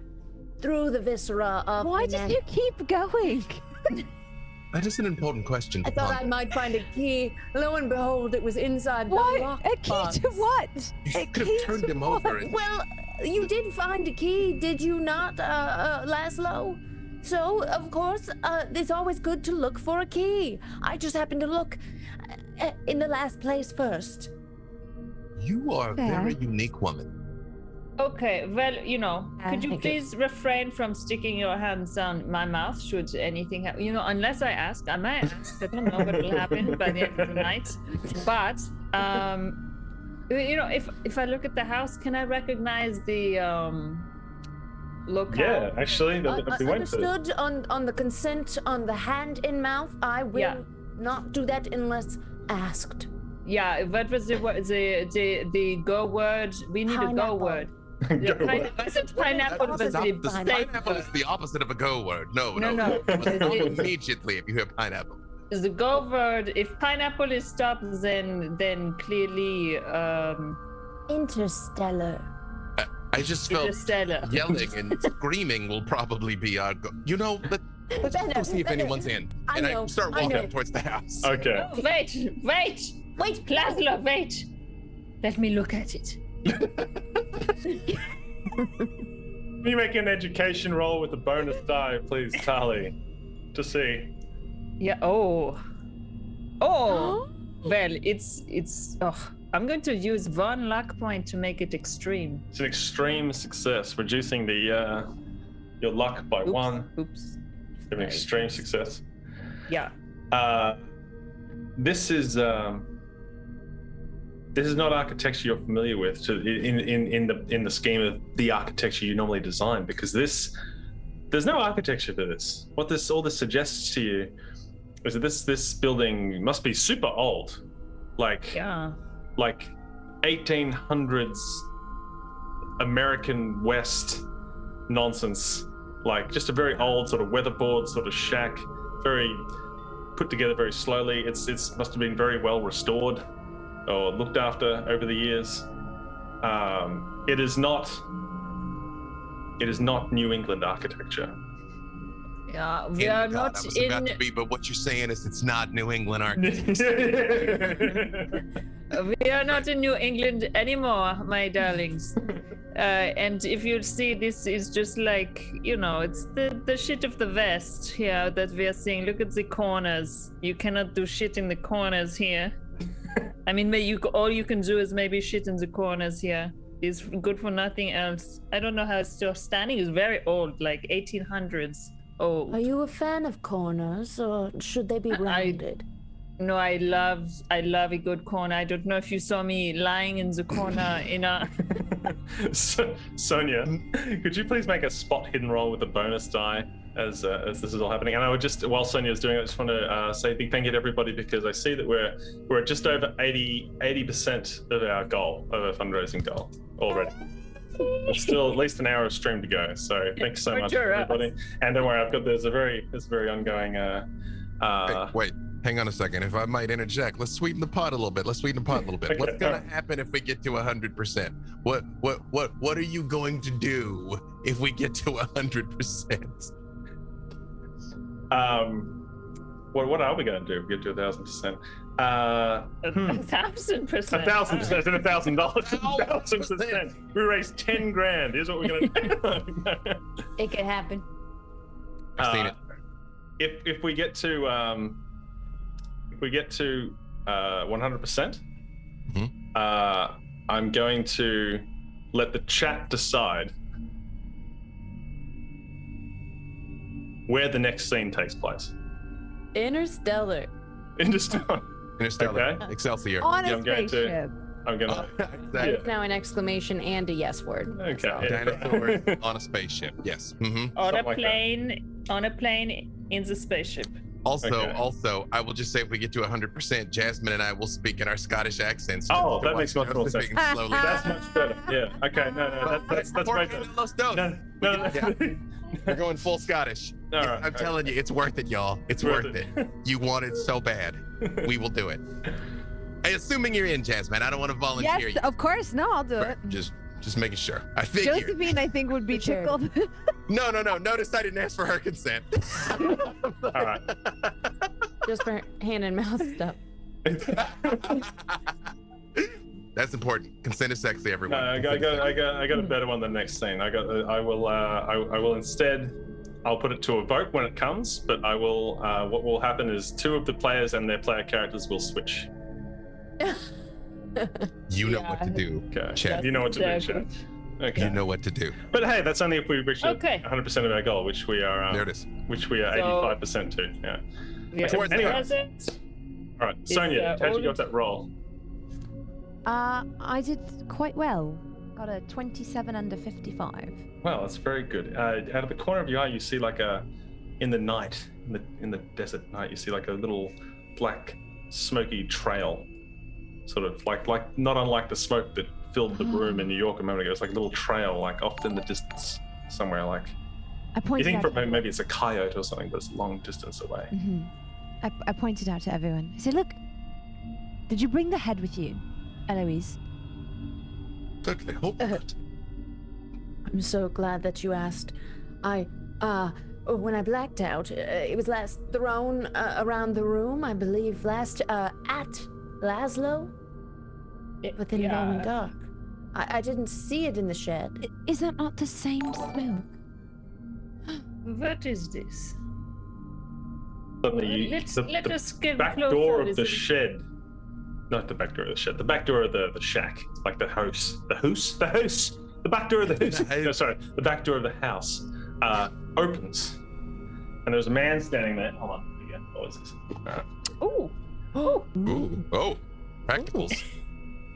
through the viscera of Why the did neck. you keep going? That is an important question I to thought I ponder. might find a key. Lo and behold, it was inside the What? lock A key box. to what? You A could key have turned to him what? over and Well, you did find a key, did you not, Laszlo? So, of course, it's always good to look for a key. I just happened to look in the last place first. you are a Fair. very unique woman. okay, well, could you Thank you. please refrain from sticking your hands on my mouth should anything happen? Unless I ask, I might ask. I don't know what will happen by the end of the night. But if I look at the house, can I recognize the locale? Yeah, actually, that'd be waiting for this. Understood on the consent on the hand in mouth. I will Yeah. not do that unless asked. Yeah, what was the go word? We need a go Pineapple. word. Go The word. I said pineapple was the The safe pineapple is word. the opposite of a go word. No. No. You must stop It- immediately if you hear pineapple. The go word. If pineapple is stopped, then clearly Interstellar. I just felt Interstellar. yelling and screaming will probably be our go. Let's go see if anyone's in. I And I know, start I walking know. up towards the house. Okay. Oh, wait! Wait, Laszlo, wait! Let me look at it. Can you make an education roll with a bonus die, please, Tali? To see. Yeah. Oh. Well, it's. Oh, I'm going to use one luck point to make it extreme. It's an extreme success, reducing the your luck by Oops. one. Oops. You have an extreme success. Yeah. This is not architecture you're familiar with in the scheme of the architecture you normally design, because there's no architecture for this. What all this suggests to you is that this building must be super old, like Yeah. 1800s American West nonsense, like just a very old sort of weatherboard sort of shack, very put together very slowly. It's must have been very well restored or looked after over the years. It is not New England architecture. Yeah. We In are God, not I was in. about to be, but what you're saying is it's not New England architecture. We are not in New England anymore, my darlings. And if you see, this is just like, it's the shit of the West here that we are seeing. Look at the corners. You cannot do shit in the corners here. I mean, all you can do is maybe shit in the corners here. It's good for nothing else. I don't know how it's still standing. It's very old, like 1800s old. Are you a fan of corners, or should they be rounded? No, I love a good corner. I don't know if you saw me lying in the corner in a... Sonia, could you please make a spot hidden roll with a bonus die as this is all happening? And I would just, while Sonia's doing it, I just want to say a big thank you to everybody, because I see that we're just over 80% of our goal, of our fundraising goal already. There's still at least an hour of stream to go, so thanks so much everybody. And don't worry, there's a very ongoing Hey, wait. Hang on a second. If I might interject, let's sweeten the pot a little bit. What's gonna happen if we get to 100%? What are you going to do if we get to 100%? What are we going to do if we get to 1,000%? 1,000%. 1,000% and $1,000. 1,000%. We raised 10 grand. Here's what we're going to do. It could happen. I've seen it. If we get to 100%, I'm going to let the chat decide where the next scene takes place. Interstellar. Interstellar. Okay. Excelsior. On a I'm going spaceship. to. Exactly. It's now an exclamation and a yes word. Okay. Dinosaur on a spaceship. Yes. Mm-hmm. On a like plane in the spaceship. Also, I will just say if we get to 100%, Jasmine and I will speak in our Scottish accents. Oh, that makes much more sense. Speaking slowly. That's much better. Yeah. Okay. No. That's great. No. We're going full Scottish. All right. I'm telling you, it's worth it, y'all. It's worth it. You want it so bad. We will do it. Hey, assuming you're in, Jasmine. I don't want to volunteer. Yes, of course. No, I'll do it. Just making sure. I figured. Josephine, I think, would be tickled. No. Notice I didn't ask for her consent. All right. Just for hand and mouth stuff. That's important. Consent is sexy, everyone. I got a better one than the next scene. I will instead. I'll put it to a vote when it comes, but I will. What will happen is two of the players and their player characters will switch. You know what to do. Okay. Chat. You know what to do, chat. Okay. You know what to do. But hey, that's only if we reach 100% of our goal, which we are. There it is. Which we are 85% to. Yeah. Anyway. All right, Sonia, how'd you go with that roll? I did quite well. Got a 27 under 55. Well, that's very good. Out of the corner of your eye, you see like in the night, in the desert night, you see like a little black, smoky trail, sort of like not unlike the smoke that filled the room in New York a moment ago. It's like a little trail, like off in the distance somewhere. Like I pointed you think out maybe it's a coyote or something, but it's a long distance away. Mm-hmm. I pointed out to everyone. I said, "Look, did you bring the head with you, Eloise?" Certainly hope not. I'm so glad that you asked. When I blacked out, it was last thrown around the room, I believe, last at Laszlo. But then it all went dark. I didn't see it in the shed. Is that not the same smoke? What is this? Suddenly, let us get back closer. door of the shed. Not the back door of the shed. The back door of the shack, like the house. The house. The back door of the house. No, sorry. The back door of the house opens, and there's a man standing there. Hold on. Again. What is this? Oh, practicals.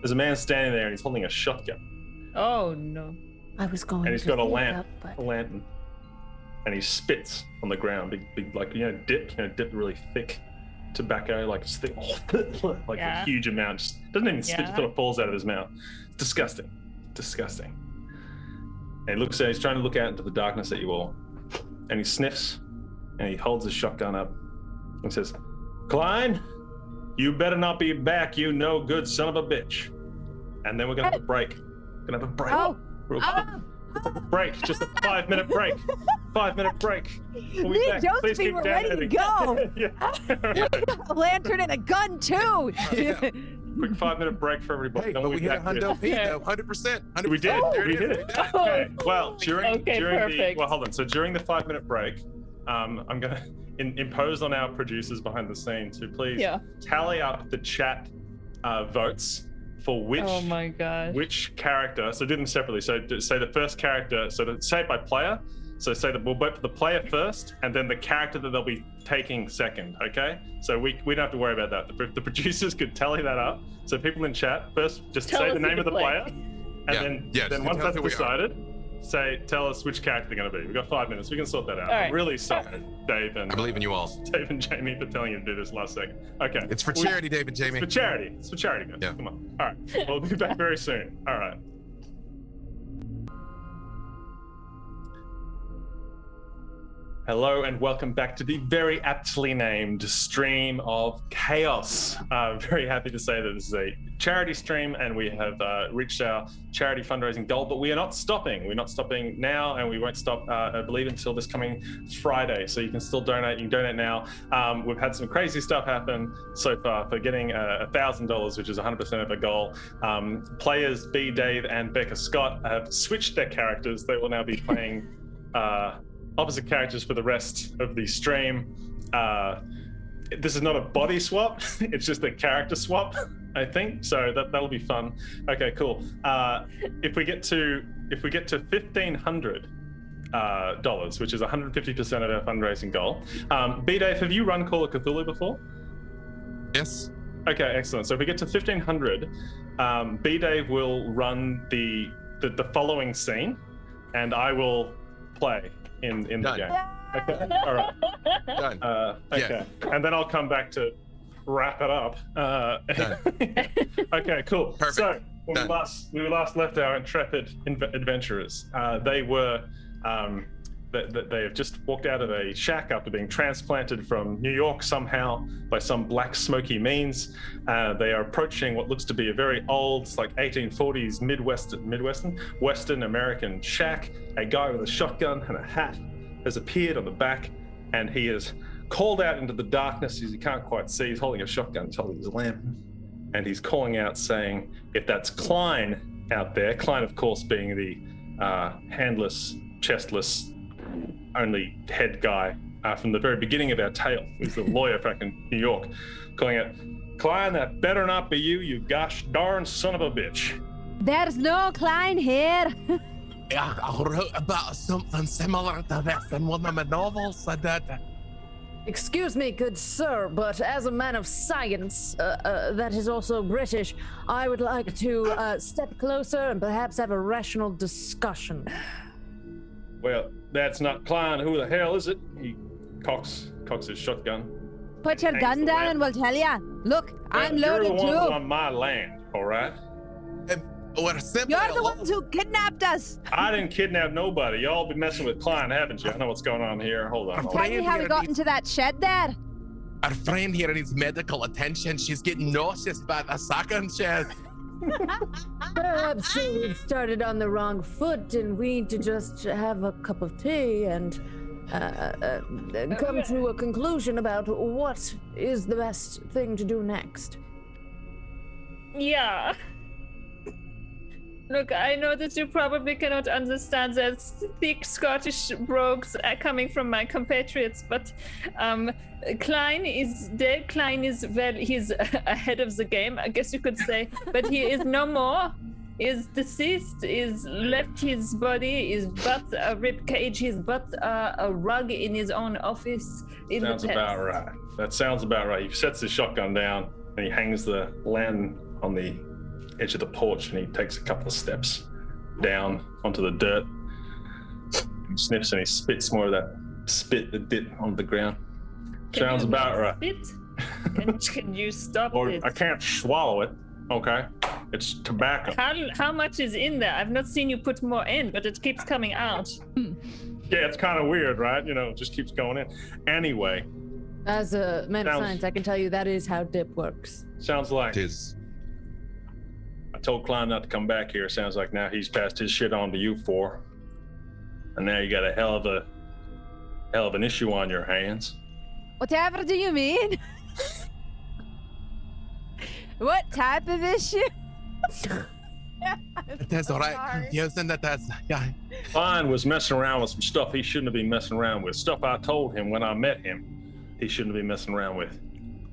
There's a man standing there, and he's holding a shotgun. Oh no. I was going. And he's to got a speak lamp, up, but... a lantern, and he spits on the ground, big, like dip really thick tobacco, like it's thick, like a huge amount. Just doesn't even spit; just sort of falls out of his mouth. It's disgusting. And he looks at, he's trying to look out into the darkness at you all, and he sniffs, and he holds his shotgun up, and says, "Klein, you better not be back, you no good son of a bitch." And then we're gonna have a break. Break, just a 5-minute break. 5-minute break. We'll be back. Please Josephine, keep we're ready to downloading. go. A lantern and a gun too. quick 5-minute break for everybody. Hey, Then but we'll we be hit a back to hundo it. P though, 100%. We did. We did it. Okay. Well, during perfect. hold on. So during the 5-minute break, I'm gonna impose on our producers behind the scene to please tally up the chat votes for which Oh my gosh. which character. So do them separately. So say the first character. So to say it by player. So say that we'll vote for the player first, and then the character that they'll be taking second. Okay. So we don't have to worry about that. The producers could tally that up. So people in chat first, just Tell say us the who name to of the play. player, and then once that's decided, tell us which character they're going to be. We've got 5 minutes. We can sort that out. All right. I'm really sorry, Dave and I believe in you all. Dave and Jamie for telling you to do this last second. Okay. It's for charity, David, Jamie. It's for charity. It's for charity, guys. Yeah. Come on. All right. We'll be back very soon. All right. Hello and welcome back to the very aptly named Stream of Chaos. Very happy to say that this is a charity stream and we have reached our charity fundraising goal, but we are not stopping. We're not stopping now, and we won't stop, I believe, until this coming Friday. So you can still donate. You can donate now. We've had some crazy stuff happen so far for getting $1,000, which is 100% of the goal. Players B, Dave, and Becca Scott have switched their characters. They will now be playing opposite characters for the rest of the stream. This is not a body swap, it's just a character swap, I think. So that'll be fun. Okay, cool. If we get to $1,500, which is 150% of our fundraising goal. B-Dave, have you run Call of Cthulhu before? Yes. Okay, excellent. So if we get to 1,500, B-Dave will run the following scene, and I will play in the Done. game. Okay. All right. Done. Okay. And then I'll come back to wrap it up. Okay, cool. Perfect. So when we last left our intrepid adventurers, they were they have just walked out of a shack after being transplanted from New York somehow by some black smoky means. They are approaching what looks to be a very old, it's like 1840s Western American shack. A guy with a shotgun and a hat has appeared on the back, and he is called out into the darkness. He can't quite see. He's holding a shotgun, he's holding his lamp, and he's calling out saying, if that's Klein out there, Klein of course being the handless, chestless, only head guy from the very beginning of our tale. He's the lawyer back in New York, calling out, Klein, that better not be you, you gosh darn son of a bitch. There's no Klein here. I wrote about something similar to this in one of my novels. Excuse me, good sir, but as a man of science that is also British, I would like to step closer and perhaps have a rational discussion. Well, that's not Klein. Who the hell is it? He cocks his shotgun. Put your Hangs gun the down lamp. and we'll tell ya. Look, I'm You're loaded the ones too. on my land, all right? We're simply You're the ones who kidnapped us. I didn't kidnap nobody. Y'all been messing with Klein, haven't you? I know what's going on here. Hold on. Tell me how we got into that shed there. Our friend here needs medical attention. She's getting nauseous by the second shed. Perhaps we started on the wrong foot and we need to just have a cup of tea and come to a conclusion about what is the best thing to do next. Yeah. Look, I know that you probably cannot understand the thick Scottish brogues coming from my compatriots, but Klein is dead. Klein is he's ahead of the game, I guess you could say, but he is no more. Is deceased, is left his body, his butt a rib cage, his butt a rug in his own office. Sounds about right. That sounds about right. He sets his shotgun down and he hangs the lantern on the edge of the porch, and he takes a couple of steps down onto the dirt. He sniffs and he spits more of that spit that bit on the ground. Sounds about right. Can you stop Or it? I can't swallow it. Okay, it's tobacco. How much is in there? I've not seen you put more in, but it keeps coming out. Yeah, it's kind of weird, right? You know, it just keeps going in. Anyway. As a man of science, I can tell you that is how dip works. Sounds like It is. I told Klein not to come back here. Sounds like now he's passed his shit on to you four, and now you got a hell of an issue on your hands. Whatever do you mean? What type of issue? That's all right. Yes, and that's yeah. Klein was messing around with some stuff he shouldn't have been messing around with. Stuff I told him when I met him he shouldn't have been messing around with.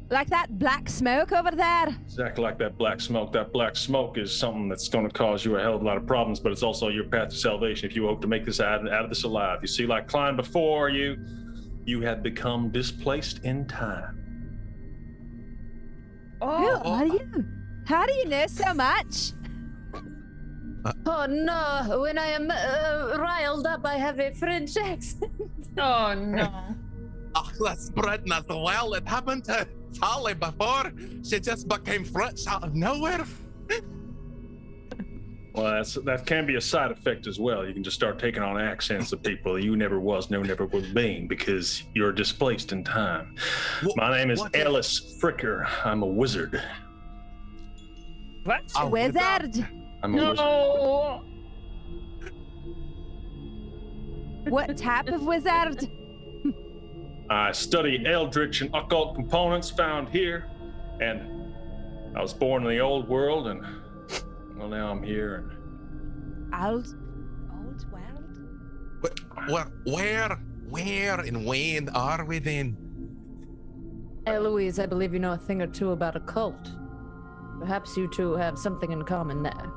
Like that black smoke over there? Exactly like that black smoke. That black smoke is something that's going to cause you a hell of a lot of problems, but it's also your path to salvation if you hope to make this out of this alive. You see, like Klein before you have become displaced in time. Oh, how do you know so much? Oh no, when I am riled up, I have a French accent. Oh no. Oh, that's spreading as well. It happened to Tali before. She just became French out of nowhere. Well, that can be a side effect as well. You can just start taking on accents of people you never was, never will be, because you're displaced in time. My name is Ellis Fricker. I'm a wizard. What? A wizard? I'm a wizard. No. What type of wizard? I study eldritch and occult components found here, and I was born in the old world, and well, now I'm here. And Old world? Where and when are we then? Eloise, I believe you know a thing or two about a cult. Perhaps you two have something in common there.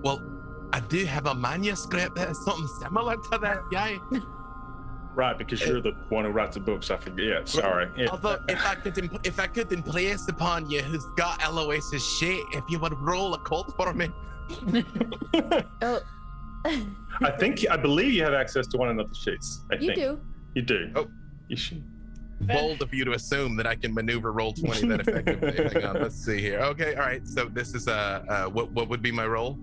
Well, I do have a manuscript that is something similar to that guy. right, because you're the one who writes the books. I forget. Yeah, sorry. Yeah. Although, if I could impress upon you who's got Eloise's shit, if you would roll a cult for me. Oh, I believe you have access to one another's sheets. you do. You do. Oh. You should. Bold of you to assume that I can maneuver roll 20 that effectively. Hang on, let's see here. Okay, all right. So this is what would be my roll?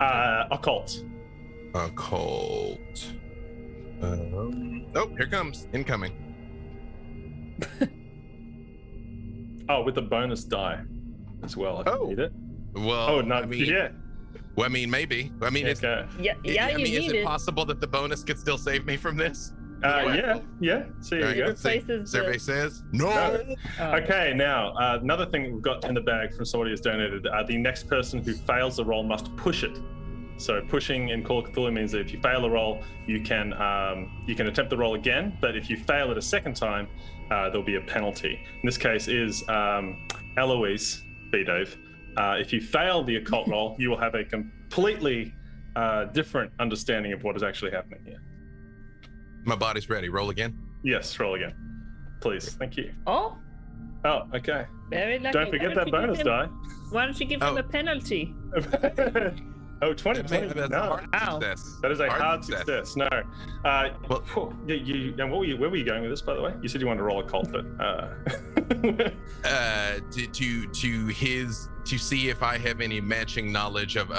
Occult. Occult. Oh, here comes incoming. Oh, with the bonus die as well. I need it. Well, Oh no! I mean, Yeah. Well, I mean, maybe. I mean, it's, Okay. Yeah, I you mean, is need it it. possible that the bonus could still save me from this? Yeah. So here All you go. let's see. Replaces Survey the- says no. No. Oh. Okay, now another thing that we've got in the bag from somebody who's donated. The next person who fails the roll must push it. So pushing in Call of Cthulhu means that if you fail a roll, you can attempt the roll again. But if you fail it a second time, there'll be a penalty. In this case, is Eloise B. Dave. If you fail the occult roll, you will have a completely different understanding of what is actually happening here. My body's ready. Roll again. Yes, roll again, please. Thank you. Oh, Oh, okay. very lucky. Don't forget that bonus die. Why don't you give him a penalty? Oh, 20. That's a No. hard Ow. success. That is a hard success. No. Well- And where were you going with this, by the way? You said you wanted to roll a cult, but To see if I have any matching knowledge of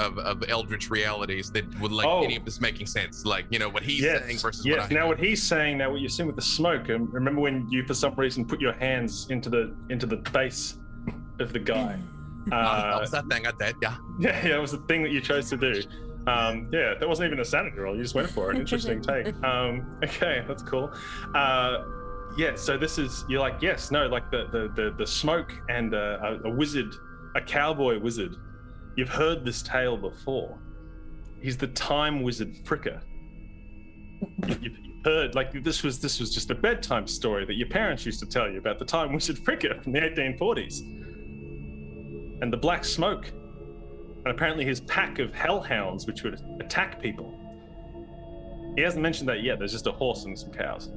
eldritch realities that would any of this making sense, like what he's saying versus what I now have. what he's saying, now what you're seeing with the smoke. Remember when you for some reason put your hands into the face of the guy? That was that thing I did, yeah. Yeah, that was the thing that you chose to do. Yeah, that wasn't even a sanity roll. You just went for it. Interesting take. Okay, that's cool. Yeah, so this is like the smoke and a wizard, a cowboy wizard. You've heard this tale before. He's the time wizard Fricker. You've heard this was just a bedtime story that your parents used to tell you about the time wizard Fricker from the 1840s. And the black smoke, and apparently his pack of hellhounds which would attack people. He hasn't mentioned that yet. There's just a horse and some cows.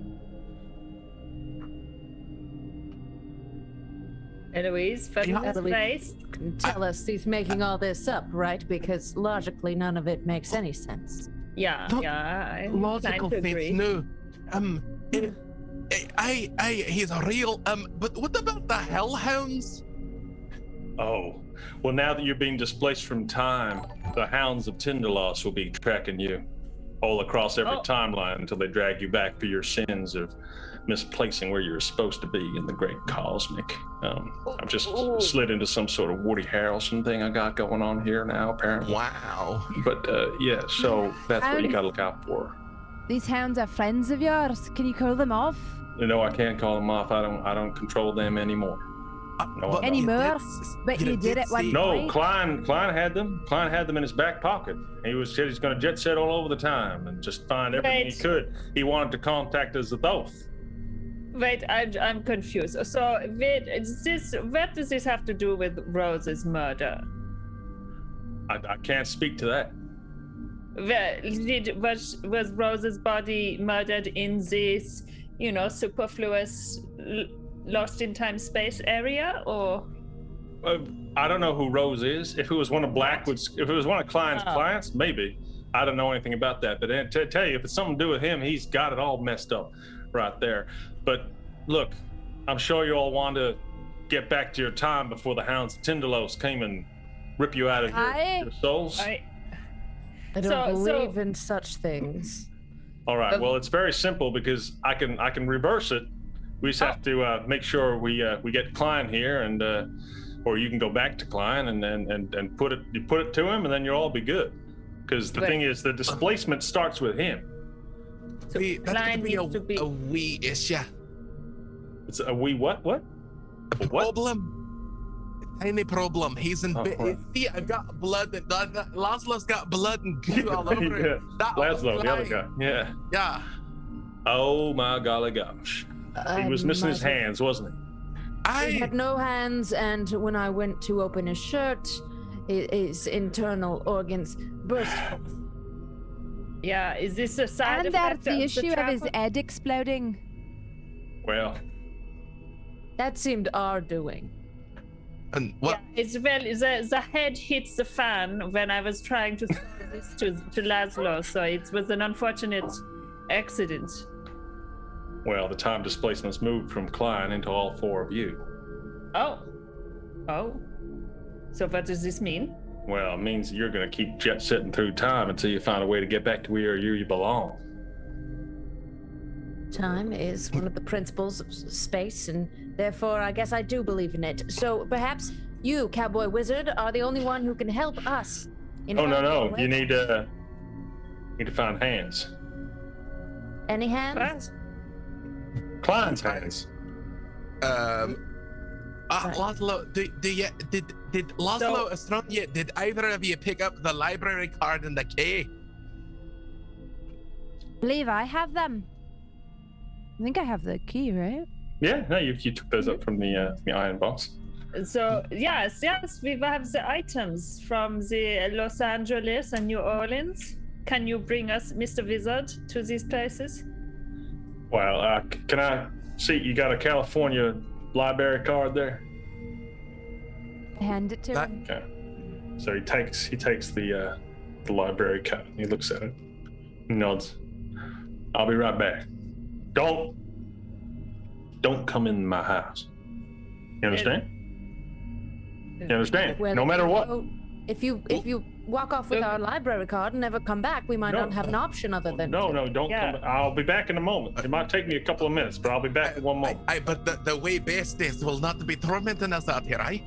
Eloise, first place. You can tell us he's making all this up, right? Because logically, none of it makes any sense. Yeah, Not I'm logical inclined to sense, agree. no. He's a real but what about the hellhounds? Oh, well, now that you're being displaced from time, the hounds of Tinderloss will be tracking you all across every timeline until they drag you back for your sins of misplacing where you're supposed to be in the great cosmic. I've just slid into some sort of Woody Harrelson thing I got going on here now, apparently. Wow. But yeah, so that's what you gotta look out for. These hounds are friends of yours. Can you call them off? No, I can't call them off. I don't control them anymore. No, but Any you did more? s- But you did it one No, point. Klein had them. Klein had them in his back pocket. Said he's going to jet set all over the time and just find everything he Right. could. He wanted to contact us both. Wait, I'm confused. So, what does this have to do with Rose's murder? I can't speak to that. Was Rose's body murdered in this, superfluous lost in time space area, or? I don't know who Rose is. If it was one of Klein's clients, maybe. I don't know anything about that. But to tell you, if it's something to do with him, he's got it all messed up right there. But look, I'm sure you all want to get back to your time before the Hounds of Tindalos came and rip you out of your souls. I don't believe in such things. All right. Well, it's very simple because I can reverse it. We just have to make sure we get Klein here, and or you can go back to Klein and put it to him, and then you'll all be good. Because the thing is, the displacement starts with him. So That's Klein gonna needs to be. a wee issue. It's a wee what? What? A problem. Tiny problem. He's in. right. See, I've got blood. Laszlo's got blood and goo all over Yeah. it. That was Laszlo, the other Klein. guy. Yeah. Yeah. Oh my golly gosh. He was missing his hands, wasn't he? He had no hands, and when I went to open his shirt, his internal organs burst forth. Yeah, is this a side And effect that's the of issue of his travel? head exploding. Well, That seemed our doing. And what? Yeah, it's the head hits the fan when I was trying to throw this to Laszlo, so it was an unfortunate accident. well, the time displacement's moved from Klein into all four of you. Oh. So what does this mean? Well, it means you're going to keep jet setting through time until you find a way to get back to where you belong. Time is one of the principles of space, and therefore I guess I do believe in it. So perhaps you, cowboy wizard, are the only one who can help us. Oh no! You need to find hands. Any hands? Klein's hands. Laszlo, did Laszlo Astronia, did either of you pick up the library card in the key? Believe I have them. I think I have the key, right? Yeah, no, you took those up from the iron box. So yes, we have the items from the Los Angeles and New Orleans. Can you bring us, Mr. Wizard, to these places? Well, can I see you got a California library card there? Hand it to That- him. Okay. So he takes the library card. He looks at it. He nods. I'll be right back. Don't come in my house. You understand? You understand? Well, No matter what. If you walk off with our library card and never come back, we might No. not have an option other than No, to. don't Yeah. come. I'll be back in a moment. It might take me a couple of minutes, but I'll be back in one moment. But the way best is will not be tormenting us out here, right?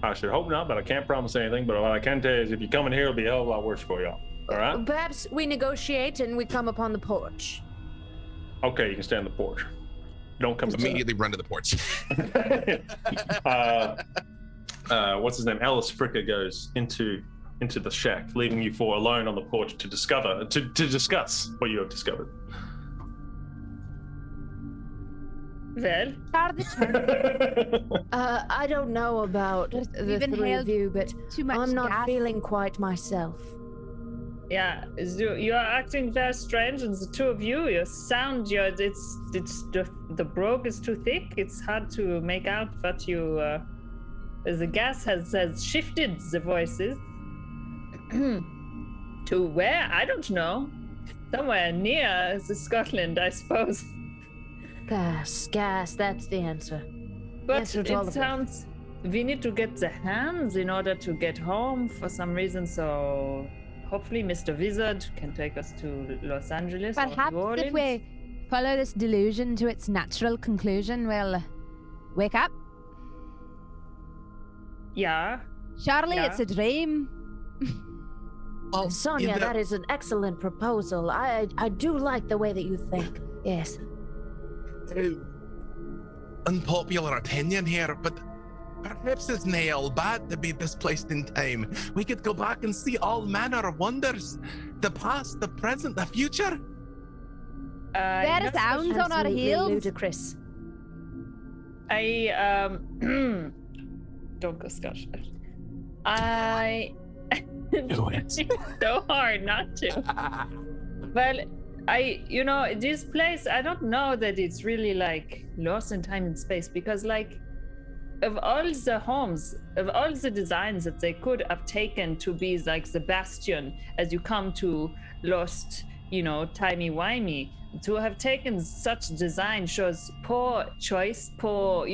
I should hope not, but I can't promise anything. But what I can tell you is if you come in here, it'll be a hell of a lot worse for y'all. All right? Perhaps we negotiate and we come upon the porch. Okay, you can stand on the porch. Don't come to me. Immediately run to the porch. What's his name? Alice Fricka goes into the shack, leaving you four alone on the porch to discuss what you have discovered. Well, I don't know about the We've three of inhaled you, but too much I'm not gas. feeling quite myself. yeah, you are acting very strange, and the two of you, your sound, it's the brogue is too thick. It's hard to make out what you. The gas has shifted the voices to where I don't know, somewhere near the Scotland, I suppose. Gas, that's the answer. But Answer to all it of it. sounds we need to get the hands in order to get home for some reason. So hopefully, Mr. Wizard can take us to Los Angeles or Perhaps New Orleans. if we follow this delusion to its natural conclusion, we'll wake up. Yeah. Surely Yeah. it's a dream. Sonia, that is an excellent proposal. I do like the way that you think. Yes. Unpopular opinion here, but perhaps it's not all bad to be displaced in time. We could go back and see all manner of wonders. The past, the present, the future. There That's sounds on our absolutely heels. ludicrous. I don't go Scotch. I Do it. it's so hard not to. Well, this place, I don't know that it's really like lost in time and space, because like of all the homes, of all the designs that they could have taken to be like the bastion as you come to lost, timey-wimey, to have taken such design shows poor choice, poor,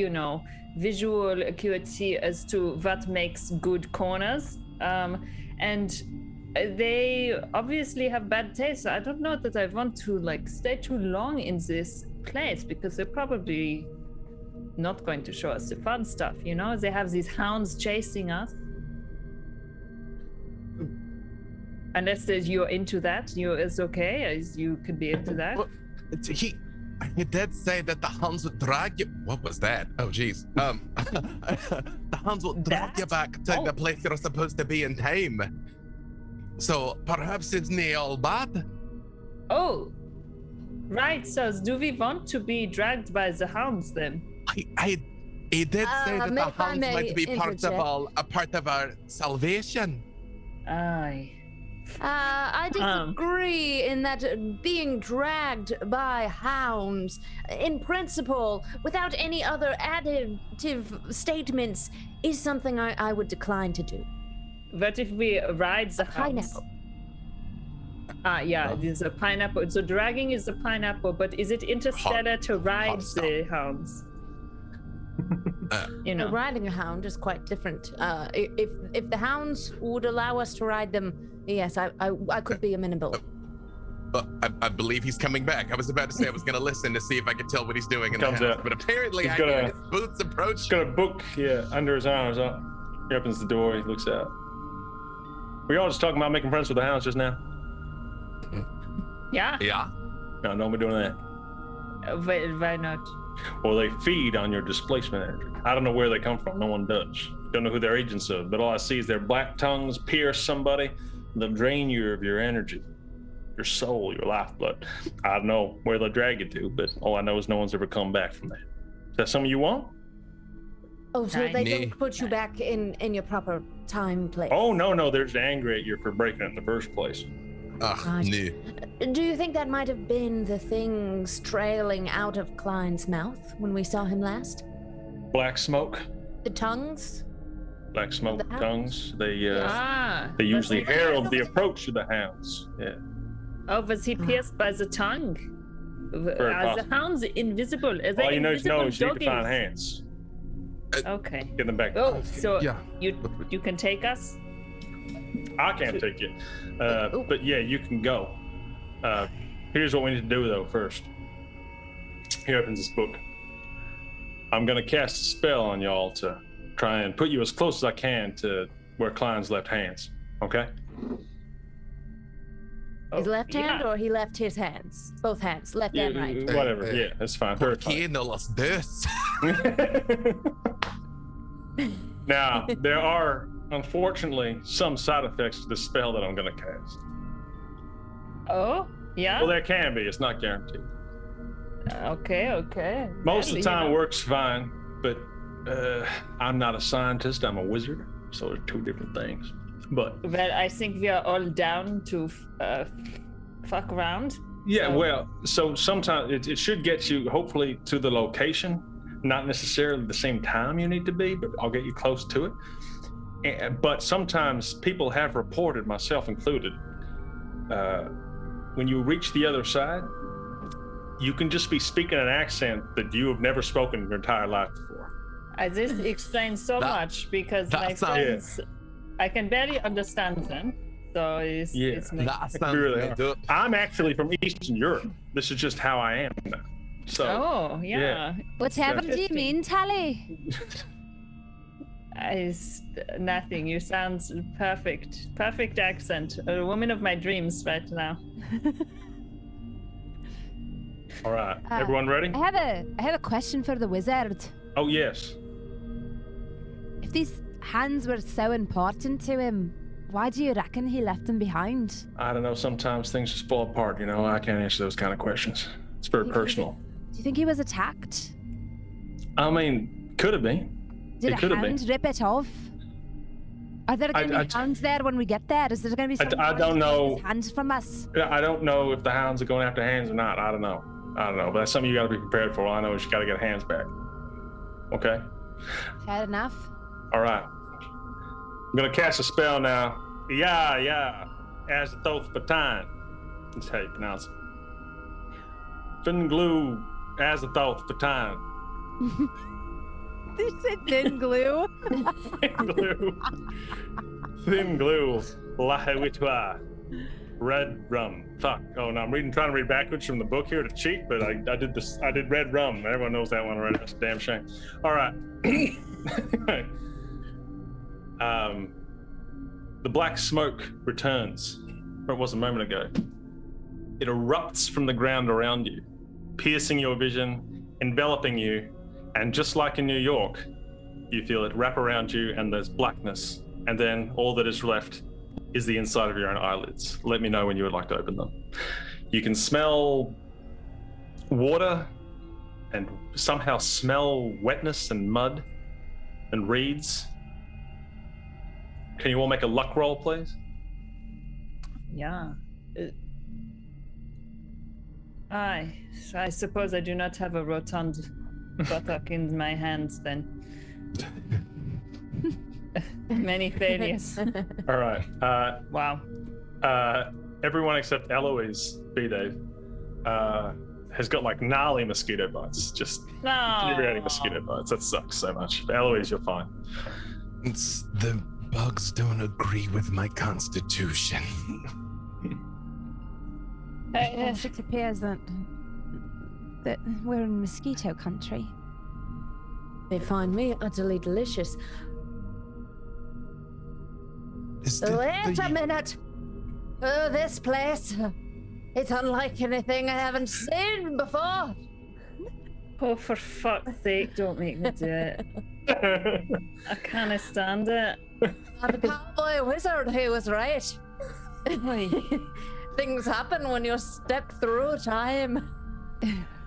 visual acuity as to what makes good corners. And they obviously have bad taste. I don't know that I want to like stay too long in this place, because they're probably not going to show us the fun stuff. They have these hounds chasing us. Unless you're into that, it's okay. You could be into that. Well, he did say that the hounds would drag you. What was that? Oh, geez. The hounds will drag you back to the place you're supposed to be in time. So perhaps it's not all bad. Oh, right. So do we want to be dragged by the hounds then? He did say that the if I hounds may might be part of our salvation. Aye. I disagree in that being dragged by hounds, in principle, without any other additive statements, is something I would decline to do. But if we ride the hounds? Pineapple. Yeah, it is a pineapple. So dragging is a pineapple, but is it interstellar to ride the hounds? Riding a hound is quite different. If the hounds would allow us to ride them, yes, I could be amenable. I believe he's coming back. I was about to say I was going to listen to see if I could tell what he's doing in the Comes house, out. but apparently He's I got hear a- his boots approach. He's got a book, under his arms. He opens the door. He looks out. We all just talking about making friends with the hounds just now. Yeah. Yeah. No, don't be doing that. Why not? Well, they feed on your displacement energy. I don't know where they come from. No one does. Don't know who they're agents of, but all I see is their black tongues pierce somebody. They'll drain you of your energy, your soul, your lifeblood. I don't know where they'll drag you to, but all I know is no one's ever come back from that. Is that something you want? Oh, so they Nay. don't put you back in your proper time place. Oh, no, they're just angry at you for breaking it in the first place. Ugh, Right. no. Do you think that might have been the things trailing out of Klein's mouth when we saw him last? Black smoke, The tongues? black smoke The hounds? tongues. They They usually herald the approach of the hounds. Yeah. Oh, was he pierced by the tongue? Very Are the possible. hounds invisible? Are they All you need to know invisible is you need to find doggies? hands. Okay. Get them back. Oh, so Yeah. you can take us? I can't take you. But yeah, you can go. Here's what we need to do though first. He opens this book. I'm gonna cast a spell on y'all to try and put you as close as I can to where Klein's left hands. Okay? His left hand yeah. or he left his hands? Both hands, left and right. Whatever. Yeah, that's fine. Por Third qué no los dos? Now, there are unfortunately some side effects to the spell that I'm gonna cast. Oh, yeah. Well, there can be. It's not guaranteed. Okay. Most of the Well, time you know. works fine, but I'm not a scientist. I'm a wizard, so they're two different things. But Well, I think we are all down to fuck around. yeah, So- well, so sometimes it should get you hopefully to the location, not necessarily the same time you need to be, but I'll get you close to it. But sometimes people have reported, myself included, when you reach the other side, you can just be speaking an accent that you have never spoken in your entire life before. This explains so That- much because that my sounds- friends, I can barely understand them. So it's me. That sounds really made up. I'm actually from Eastern Europe. This is just how I am now. So Oh, yeah. Whatever do you Interesting. mean, Tally? Nothing. You sound perfect. Perfect accent. A woman of my dreams right now. All right. Everyone ready? I have a question for the wizard. Oh, yes. If these hands were so important to him, why do you reckon he left them behind? I don't know. Sometimes things just fall apart, you know. I can't answer those kind of questions. It's very personal. Do you think he was attacked? I mean, could have been. Did It could a have been. hand rip it off? Are there going to be hands there when we get there? Is there going to be someone I don't know. hands from us? I don't know if the hounds are going after hands or not. I don't know. But that's something you got to be prepared for. All I know is you got to get hands back. Okay? Fair enough. All right. I'm going to cast a spell now. Yeah. Azathoth Batan. That's how you pronounce it. Finglu Azathoth Batan. Did you say thin glue? Thin glue. La Witwa. Red rum. Fuck. Oh no, I'm trying to read backwards from the book here to cheat, but I did this. I did red rum. Everyone knows that one already. That's a damn shame. All right. The black smoke returns, where it was a moment ago. It erupts from the ground around you, piercing your vision, enveloping you, and just like in New York, you feel it wrap around you and there's blackness, and then all that is left is the inside of your own eyelids. Let me know when you would like to open them. You can smell water and somehow smell wetness and mud and reeds. Can you all make a luck roll, please? Yeah. I suppose I do not have a rotund buttock in my hands then. Many failures. All right. Wow. Everyone except Eloise, B-Dave, has got like gnarly mosquito bites. Just infuriating mosquito bites. That sucks so much. But Eloise, you're fine. The bugs don't agree with my constitution. Yes, it appears that we're in mosquito country. They find me utterly delicious. Wait a minute! Oh, this place. It's unlike anything I haven't seen before. Oh, for fuck's sake, don't make me do it. I can't stand it. And the cowboy wizard, he was right. Things happen when you step through time.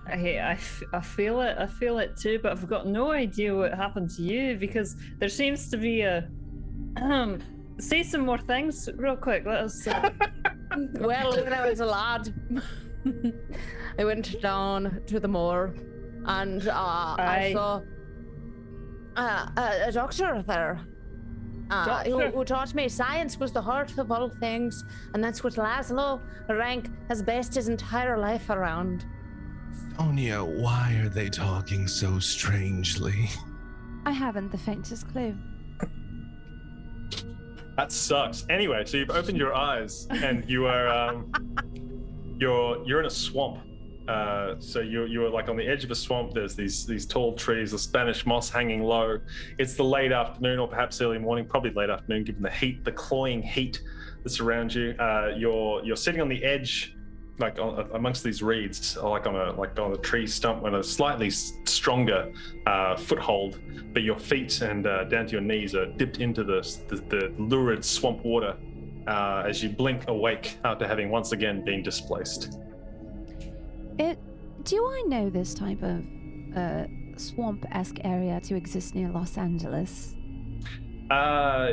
I feel it. I feel it too, but I've got no idea what happened to you because there seems to be a. Say some more things real quick. Let us. Well, when I was a lad, I went down to the moor, and I saw a doctor there. Who taught me science was the heart of all things, and that's what Laszlo Rank has based his entire life around. Sonia, why are they talking so strangely? I haven't the faintest clue. That sucks. Anyway, so you've opened your eyes and you are you're in a swamp. So you're like on the edge of a swamp. There's these tall trees, the Spanish moss hanging low. It's the late afternoon or perhaps early morning, probably late afternoon, given the heat, the cloying heat that's around you. You're sitting on the edge, like amongst these reeds, or like on a tree stump with a slightly stronger foothold, but your feet and down to your knees are dipped into the lurid swamp water as you blink awake after having once again been displaced. Do I know this type of swamp-esque area to exist near Los Angeles?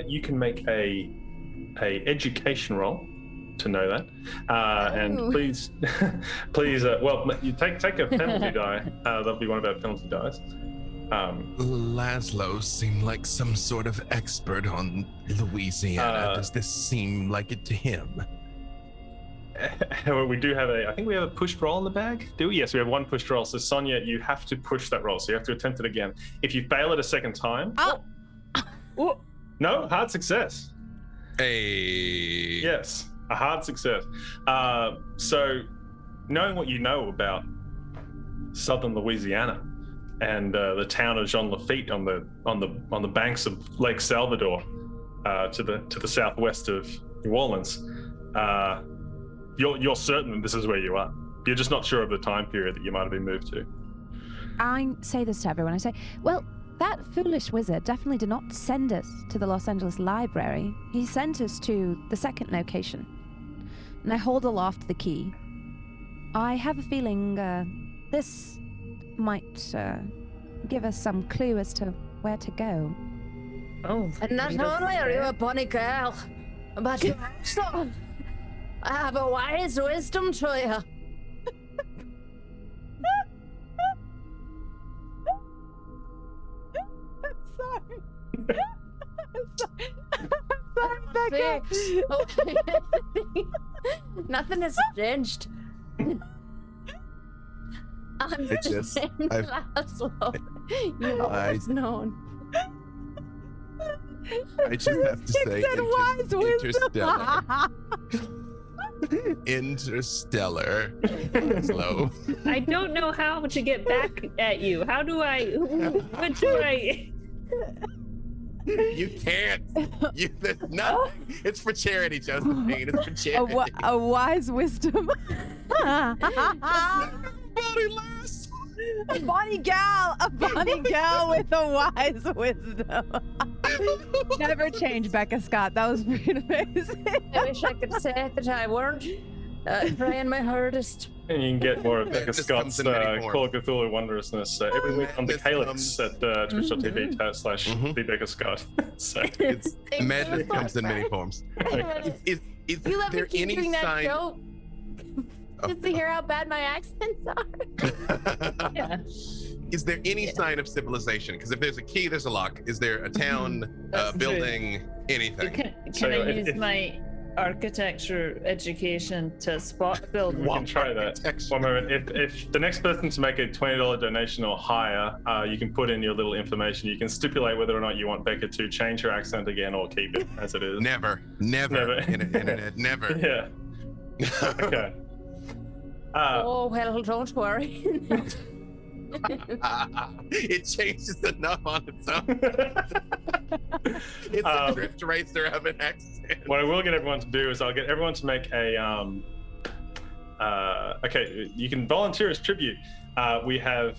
You can make a education roll to know that, and please, well, you take a penalty die. That'll be one of our penalty dice. Laszlo seemed like some sort of expert on Louisiana. Does this seem like it to him? We do have I think we have a pushed roll in the bag. Do we? Yes, we have one pushed roll. So Sonia, you have to push that roll. So you have to attempt it again. If you fail it a second time, no, hard success. Hey. Yes, a hard success. So knowing what you know about southern Louisiana and the town of Jean Lafitte on the banks of Lake Salvador, to the southwest of New Orleans, you're certain that this is where you are. You're just not sure of the time period that you might have been moved to. I say this to everyone. I say, well, that foolish wizard definitely did not send us to the Los Angeles Library. He sent us to the second location. And I hold aloft the key. I have a feeling this might give us some clue as to where to go. Oh. And not only are you a bunny girl, but you also have a wise wisdom to you. Becca. Nothing has changed. I'm It's the just- same household you've always known. I just have to say, Interstellar. Interstellar. Slow. I don't know how to get back at you. How do I? What do I? You can't. There's nothing. It's for charity, Josephine. It's for charity. A wise wisdom. Body last. A bonny gal with a wise wisdom. Never change, Becca Scott. That was pretty amazing. I wish I could say that I weren't trying my hardest. And you can get more of Becca Madness Scott's comes in many Call of Cthulhu Wondrousness every week on the Madness Calyx comes- at twitch.tv/the Becca Scott. So, It's Thank madness you. comes in many forms. Is You love there to keep any doing that sign? joke just to hear how bad my accents are. Yeah. Is there any sign of civilization? Because if there's a key, there's a lock. Is there a town, That's true. building, anything? Can So I if- use if- my architecture education to spot building? We can try that. Architecture. One moment. If the next person to make a $20 donation or higher, you can put in your little information. You can stipulate whether or not you want Becca to change her accent again or keep it as it is. Never. Internet, never. Yeah. Okay. Oh, well, don't worry. It changes enough on its own. It's a drift racer of an accent. What I will get everyone to do is I'll get everyone to make a okay, you can volunteer as tribute. We have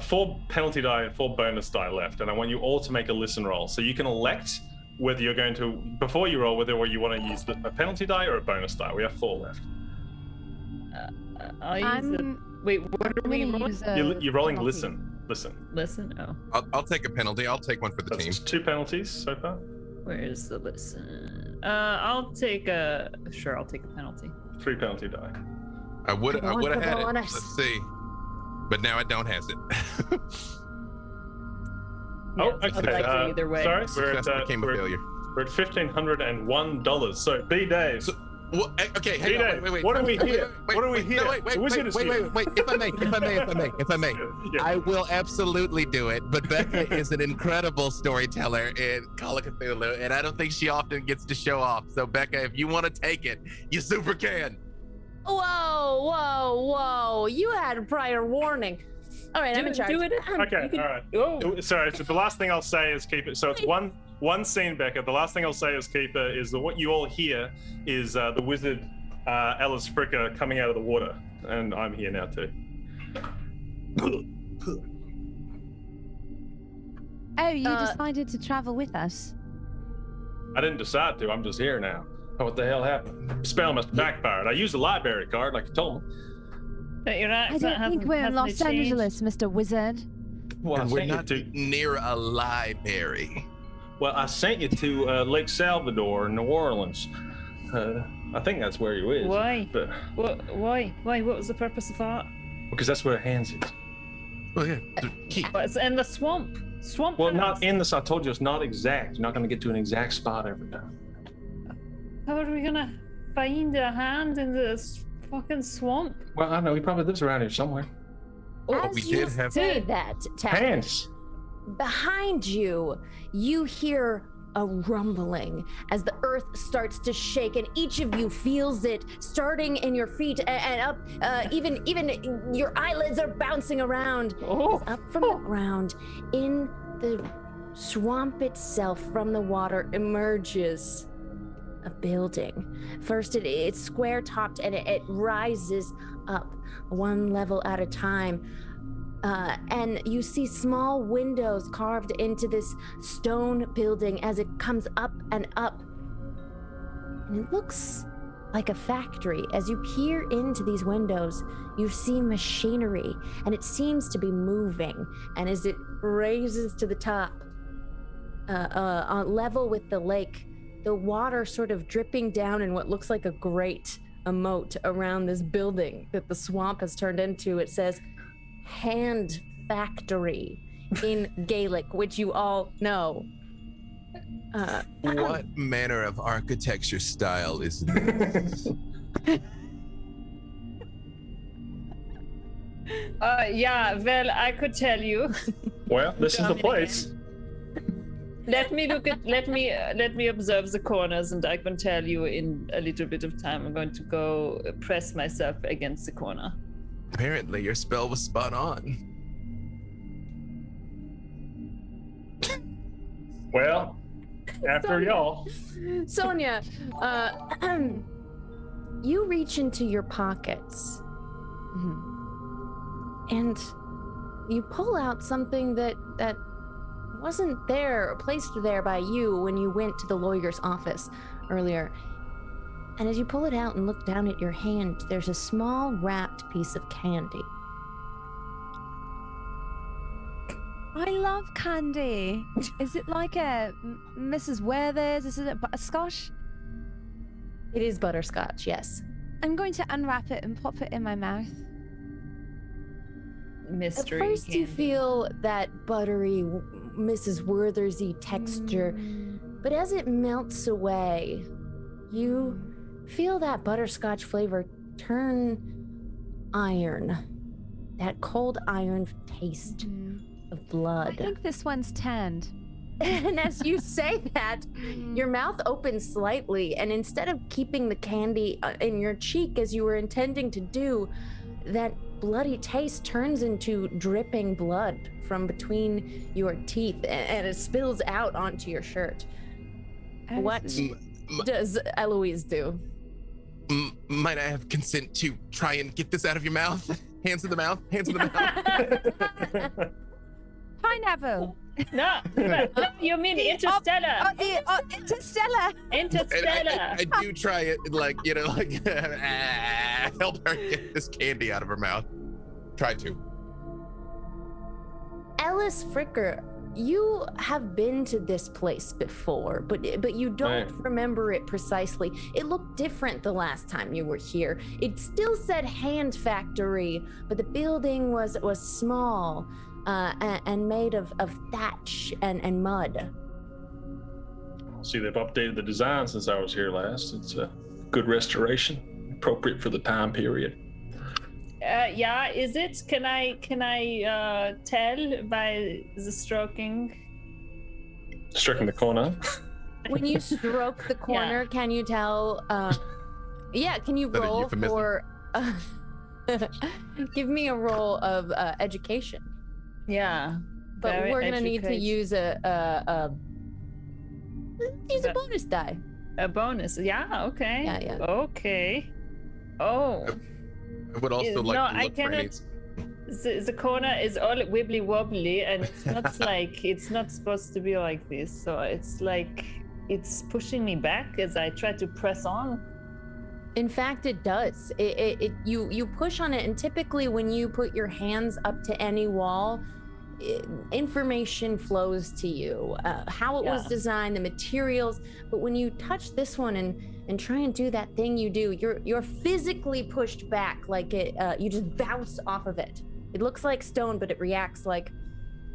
4 penalty die and 4 bonus die left, and I want you all to make a listen roll. So you can elect whether you're going to, before you roll, whether you want to use a penalty die or a bonus die. We have 4 left. I'll use the. I'm Wait, what are we gonna rolling? use You're rolling penalty. listen. Listen. Oh, I'll take a penalty. I'll take one for the team. That's 2 penalties so far. where's the listen? I'll take a. Sure, I'll take a penalty. 3 penalty die. I would have want the had it. bonus. Let's see. But now I don't has it. Oh, Yeah, I'd okay. like it either way. Sorry, Success became a failure. we're at $1,501. So B Dave. So- Well, okay, hang Hey, on, wait. what do we hear? Wait, What do we wait, hear? No, wait, The wizard is here. wait. If I may. Yeah. I will absolutely do it. But Becca is an incredible storyteller in Call of Cthulhu, and I don't think she often gets to show off. So Becca, if you want to take it, you super can. Whoa. You had a prior warning. All right, I'm in charge. Do it. Okay, You can- all right. Oh, Sorry, so the last thing I'll say is keep it. So it's one scene, Becca. The last thing I'll say is keep it. Is that what you all hear is the wizard Ellis Fricker coming out of the water, and I'm here now too. Oh, you decided to travel with us. I didn't decide to. I'm just here now. Oh, what the hell happened? Spell must have backfired. I used a library card, like you told me. but your I accent don't think hasn't- we're in hasn't Los it changed? Angeles, Mr. Wizard. Well, And I we're sent you not to. near a library. Well, I sent you to Lake Salvador, New Orleans. I think that's where you is. Why? But What? Why? What was the purpose of that? because that's where Hands is. Oh yeah, the key. But it's in the swamp. Swamp. Well, house. not in this. I told you it's not exact. You're not going to get to an exact spot every time. How are we gonna find a hand in this fucking swamp? Well, I don't know. He probably lives around here somewhere. As we you did have- say that, Ted, Hands. behind you, you hear a rumbling as the earth starts to shake, and each of you feels it starting in your feet and up. Even your eyelids are bouncing around. Oh. Up from the ground, in the swamp itself, from the water emerges a building. First, it's square topped and it rises up one level at a time. And you see small windows carved into this stone building as it comes up and up. And it looks like a factory. As you peer into these windows, you see machinery, and it seems to be moving. And as it raises to the top, on level with the lake, the water sort of dripping down in what looks like a grate, a moat around this building that the swamp has turned into. It says Hand Factory in Gaelic, which you all know. What manner of architecture style is this? Yeah, well, I could tell you. Well, this is the place. Let me observe the corners, and I can tell you in a little bit of time. I'm going to go press myself against the corner. Apparently, your spell was spot on. Well, after y'all. Sonia, you reach into your pockets and you pull out something that wasn't there, placed there by you when you went to the lawyer's office earlier. And as you pull it out and look down at your hand, there's a small wrapped piece of candy. I love candy. Is it like a Mrs. Werther's? Is it butterscotch? It is butterscotch, yes. I'm going to unwrap it and pop it in my mouth. Mystery. At first you candy. feel that buttery Mrs. Werther's-y texture, but as it melts away, you feel that butterscotch flavor turn iron. That cold iron taste of I blood. think this one's tanned. And as you say that, your mouth opens slightly, and instead of keeping the candy in your cheek as you were intending to do, that bloody taste turns into dripping blood from between your teeth, and it spills out onto your shirt. What does Eloise do? Might I have consent to try and get this out of your mouth? Hands in the mouth, hands in the mouth. Pineapple. No, you mean Interstellar. Interstellar. Interstellar. I do try it, help her get this candy out of her mouth. Try to. Ellis Fricker, you have been to this place before, but you don't remember it precisely. It looked different the last time you were here. It still said Hand Factory, but the building was small and made of thatch and mud. See, they've updated the design since I was here last. It's a good restoration, appropriate for the time period. Yeah, is it? Can I tell by the stroking? Stroking the corner. When you stroke the corner, can you tell? Can you that a roll euphemism? for? Give me a roll of education. Yeah. But very we're gonna need to educated. use a bonus die. A bonus. Yeah. Okay. Yeah. Okay. Oh. I would also like to I look for any. cannot. The corner is all wibbly wobbly, and it's not like it's not supposed to be like this. So it's like it's pushing me back as I try to press on. In fact, it does. You push on it, and typically when you put your hands up to any wall, information flows to you. How it was designed, the materials. But when you touch this one and try and do that thing you do, you're physically pushed back, like you just bounce off of it. It looks like stone, but it reacts like,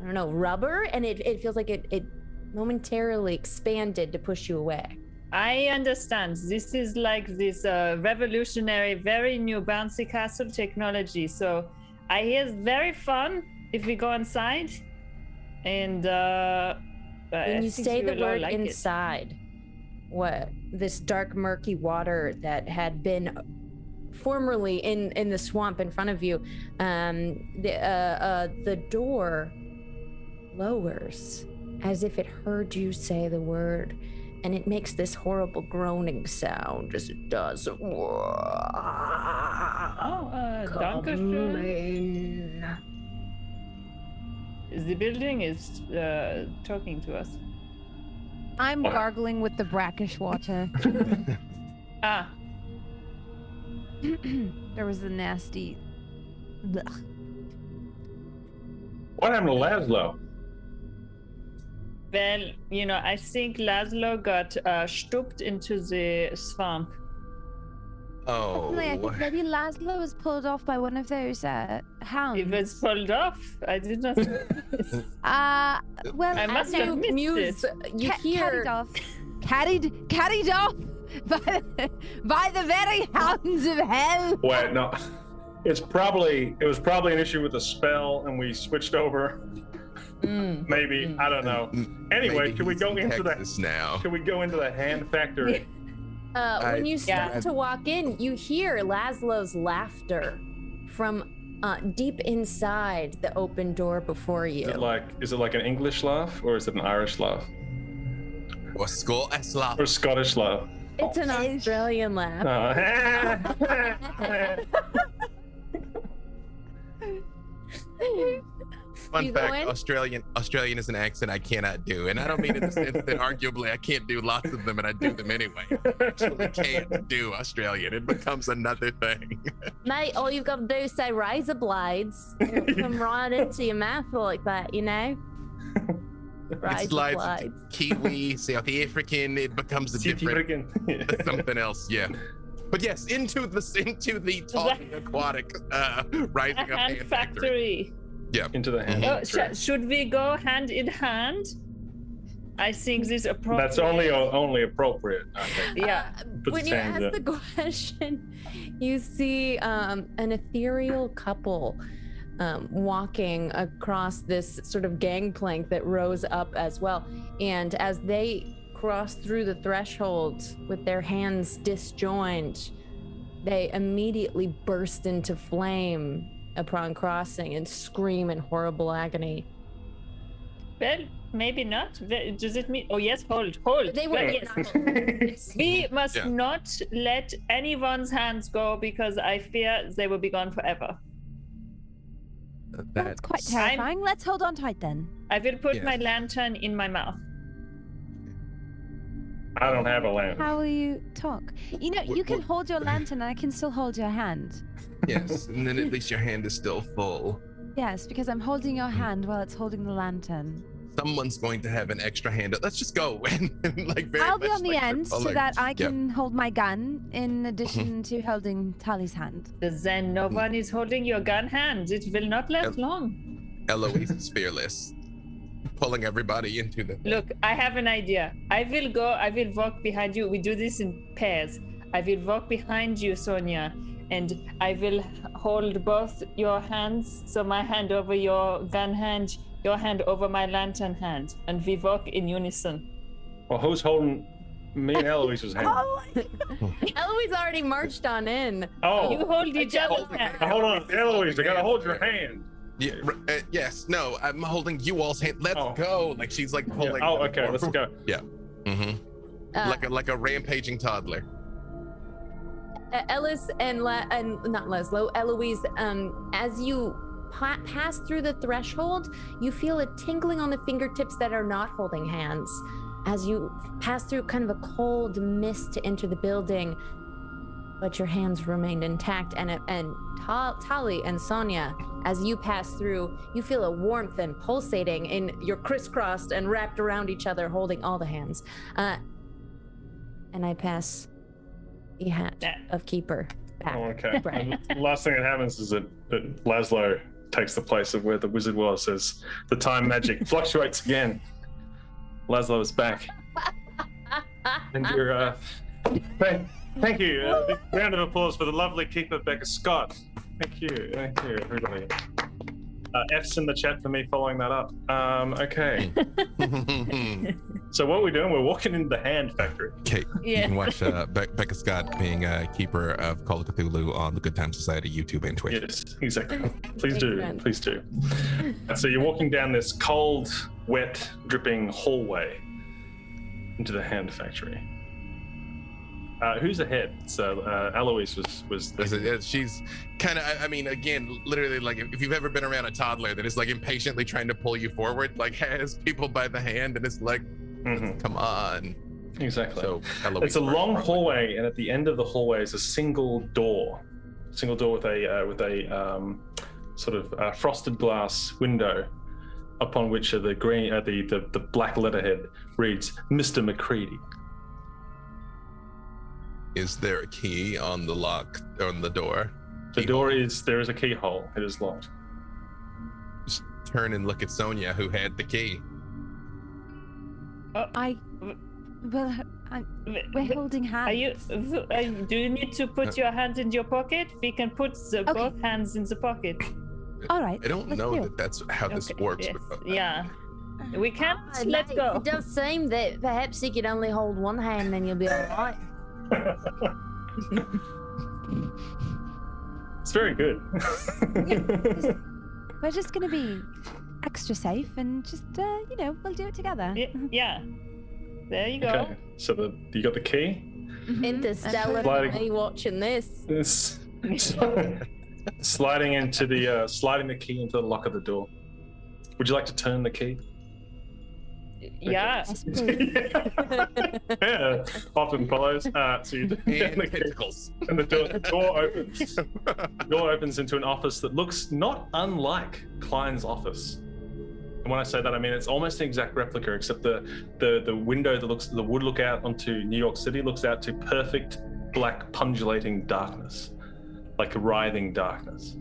I don't know, rubber, and it feels like it momentarily expanded to push you away. I understand. This is like this revolutionary, very new bouncy castle technology. So I hear it's very fun if we go inside. And when you say the word inside, what this dark, murky water that had been formerly in the swamp in front of you, the door lowers as if it heard you say the word. and it makes this horrible groaning sound as it does. Oh, danke Come schön. in. The building is talking to us. I'm gargling with the brackish water. Ah, There was a nasty. Blech. What happened to Laszlo? well, I think Laszlo got stooped into the swamp. Oh, I think maybe Laszlo was pulled off by one of those hounds. It was pulled off. I did not. Well, I must As have you missed muse, it. you hear carried off by the very hounds of hell. Wait, no. It was probably an issue with the spell, and we switched over. Maybe I don't know. Anyway, maybe can we he's go in into Texas now? Can we go into the hand factory? when you start Yeah. to walk in, you hear Laszlo's laughter from deep inside the open door before you. Is it like an English laugh, or is it an Irish laugh, Or Scottish laugh. or Scottish laugh? It's an Australian laugh. Fun You go fact: in? Australian is an accent I cannot do, and I don't mean in the sense that arguably I can't do lots of them, and I do them anyway. I actually can't do Australian. It becomes another thing. Mate, all you've got to do is say razor blades. It'll come right into your mouth like that, you know? It Razor slides blades. into Kiwi, South African. It becomes a different something else. Yeah. But yes, into the talking aquatic rising up hand hand factory. Yeah. Into the hand. Oh, factory. should we go hand in hand? I think this appropriate. That's only appropriate, I think. Yeah. Put When the you hands ask up. the question, you see an ethereal couple walking across this sort of gangplank that rose up as well. And as they cross through the threshold with their hands disjoined, they immediately burst into flame upon crossing and scream in horrible agony. Well, maybe not. Does it mean? Oh yes, hold. They were Yes. We must Yeah. not let anyone's hands go because I fear they will be gone forever. That's quite terrifying. Let's hold on tight then. I will put Yes. my lantern in my mouth. I don't have a lamp. How will you talk? You can hold your lantern and I can still hold your hand. Yes, and then at least your hand is still full. Yes, because I'm holding your hand while it's holding the lantern. Someone's going to have an extra hand. Let's just go and like very I'll be much on the like end so like- that I yeah. can hold my gun in addition to holding Tali's hand. Then no one is holding your gun hand. It will not last long. Eloise is fearless, pulling everybody into the. Look, I have an idea. I will walk behind you. We do this in pairs. I will walk behind you, Sonia, and I will hold both your hands. So my hand over your gun hand, your hand over my lantern hand, and we walk in unison. Well, who's holding me and Eloise's hand? Eloise already marched on in. Oh, You hold each other's hand. hold on, Eloise. I gotta hold your hand. Yeah, yes, no, I'm holding you all's hand. Let's Oh. go. Like she's like pulling. Oh, okay. Let's go. Yeah. Mm-hmm. Uh, Like a rampaging toddler. Ellis and not Laszlo, Eloise, as you pass through the threshold, you feel a tingling on the fingertips that are not holding hands. As you pass through kind of a cold mist to enter the building, but your hands remained intact. And Tali and Sonia, as you pass through, you feel a warmth and pulsating in you're crisscrossed and wrapped around each other, holding all the hands. And I pass the hat of Keeper back. Oh, okay. Right. And the last thing that happens is that Laszlo takes the place of where the wizard was as the time magic fluctuates again. Laszlo is back. And you're, thank you. Big round of applause for the lovely keeper, Becca Scott. Thank you, everybody. F's in the chat for me following that up. Okay. So what we're doing, we're walking into the hand factory. Okay, you Yeah. can watch Becca Scott being a keeper of Call of Cthulhu on the Good Time Society YouTube and Twitch. Yes, exactly. Please do, Amen. please do. And so you're walking down this cold, wet, dripping hallway. into the hand factory. Who's ahead? So Eloise was She's kind of, I mean, again, literally, like if you've ever been around a toddler that is like impatiently trying to pull you forward, like has people by the hand and it's like, come on. Exactly. So Eloise it's a long probably. hallway, and at the end of the hallway is a single door with a sort of frosted glass window, upon which the green the black letterhead reads Mr. McCready. Is there a key on the lock on the door? There is a keyhole. It is locked. Just turn and look at Sonia, who had the key. We're holding hands. Do you need to put your hands in your pocket? We can put both hands in the pocket. All right. I don't let's know do it. that that's how this works. Yes, But, yeah. We can't let go. It does seem that perhaps you could only hold one hand, then you'll be all right. It's very good. We're just gonna be extra safe and just, we'll do it together. Yeah. There you go. Okay, so you got the key. Interstellar for me watching this. It's sliding the key into the lock of the door. Would you like to turn the key? Yeah. Yeah, often follows. So you turn the key, and the door opens. The door opens into an office that looks not unlike Klein's office. And when I say that, I mean it's almost an exact replica, except the window that would look out onto New York City looks out to perfect black pundulating darkness, like writhing darkness.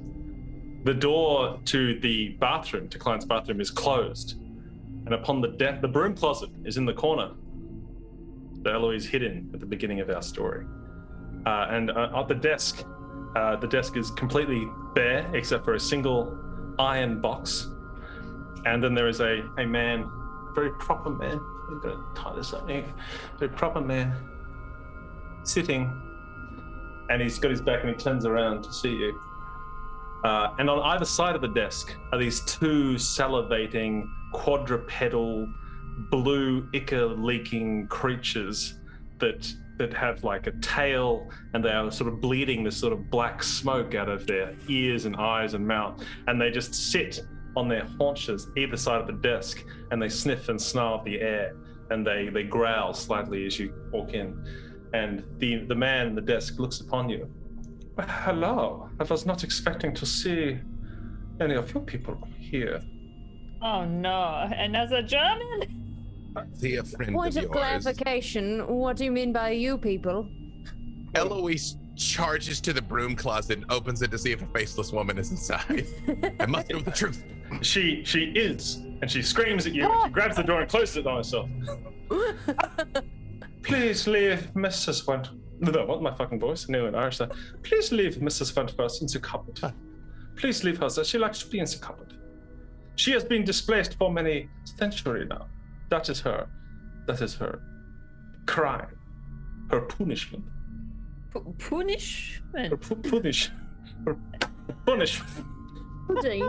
The door to the bathroom, to Klein's bathroom, is closed, and upon the broom closet is in the corner that Eloise hid in at the beginning of our story. And at the desk is completely bare except for a single iron box. And then there is a man, a very proper man. I'm going to tie this up here. Very proper man, sitting, and he's got his back and he turns around to see you. And on either side of the desk are these two salivating, quadrupedal, blue ichor-leaking creatures that have like a tail, and they are sort of bleeding this sort of black smoke out of their ears and eyes and mouth, and they just sit on their haunches either side of the desk, and they sniff and snarl at the air, and they growl slightly as you walk in. And the man at the desk looks upon you. Hello, I was not expecting to see any of you people here. Oh no, another German? See a friend Point of of yours. clarification, what do you mean by you people? Eloise charges to the broom closet and opens it to see if a faceless woman is inside. I must know the truth. She is, and she screams at you, and she grabs the door and closes it on herself. Please leave Mrs. No, what my fucking voice? I knew in Irish there. Please leave Mrs. Wentworth in the cupboard. Please leave her there. She likes to be in the cupboard. She has been displaced for many centuries now. That is her crime, her punishment. Punishment? Her punishment. Pudding.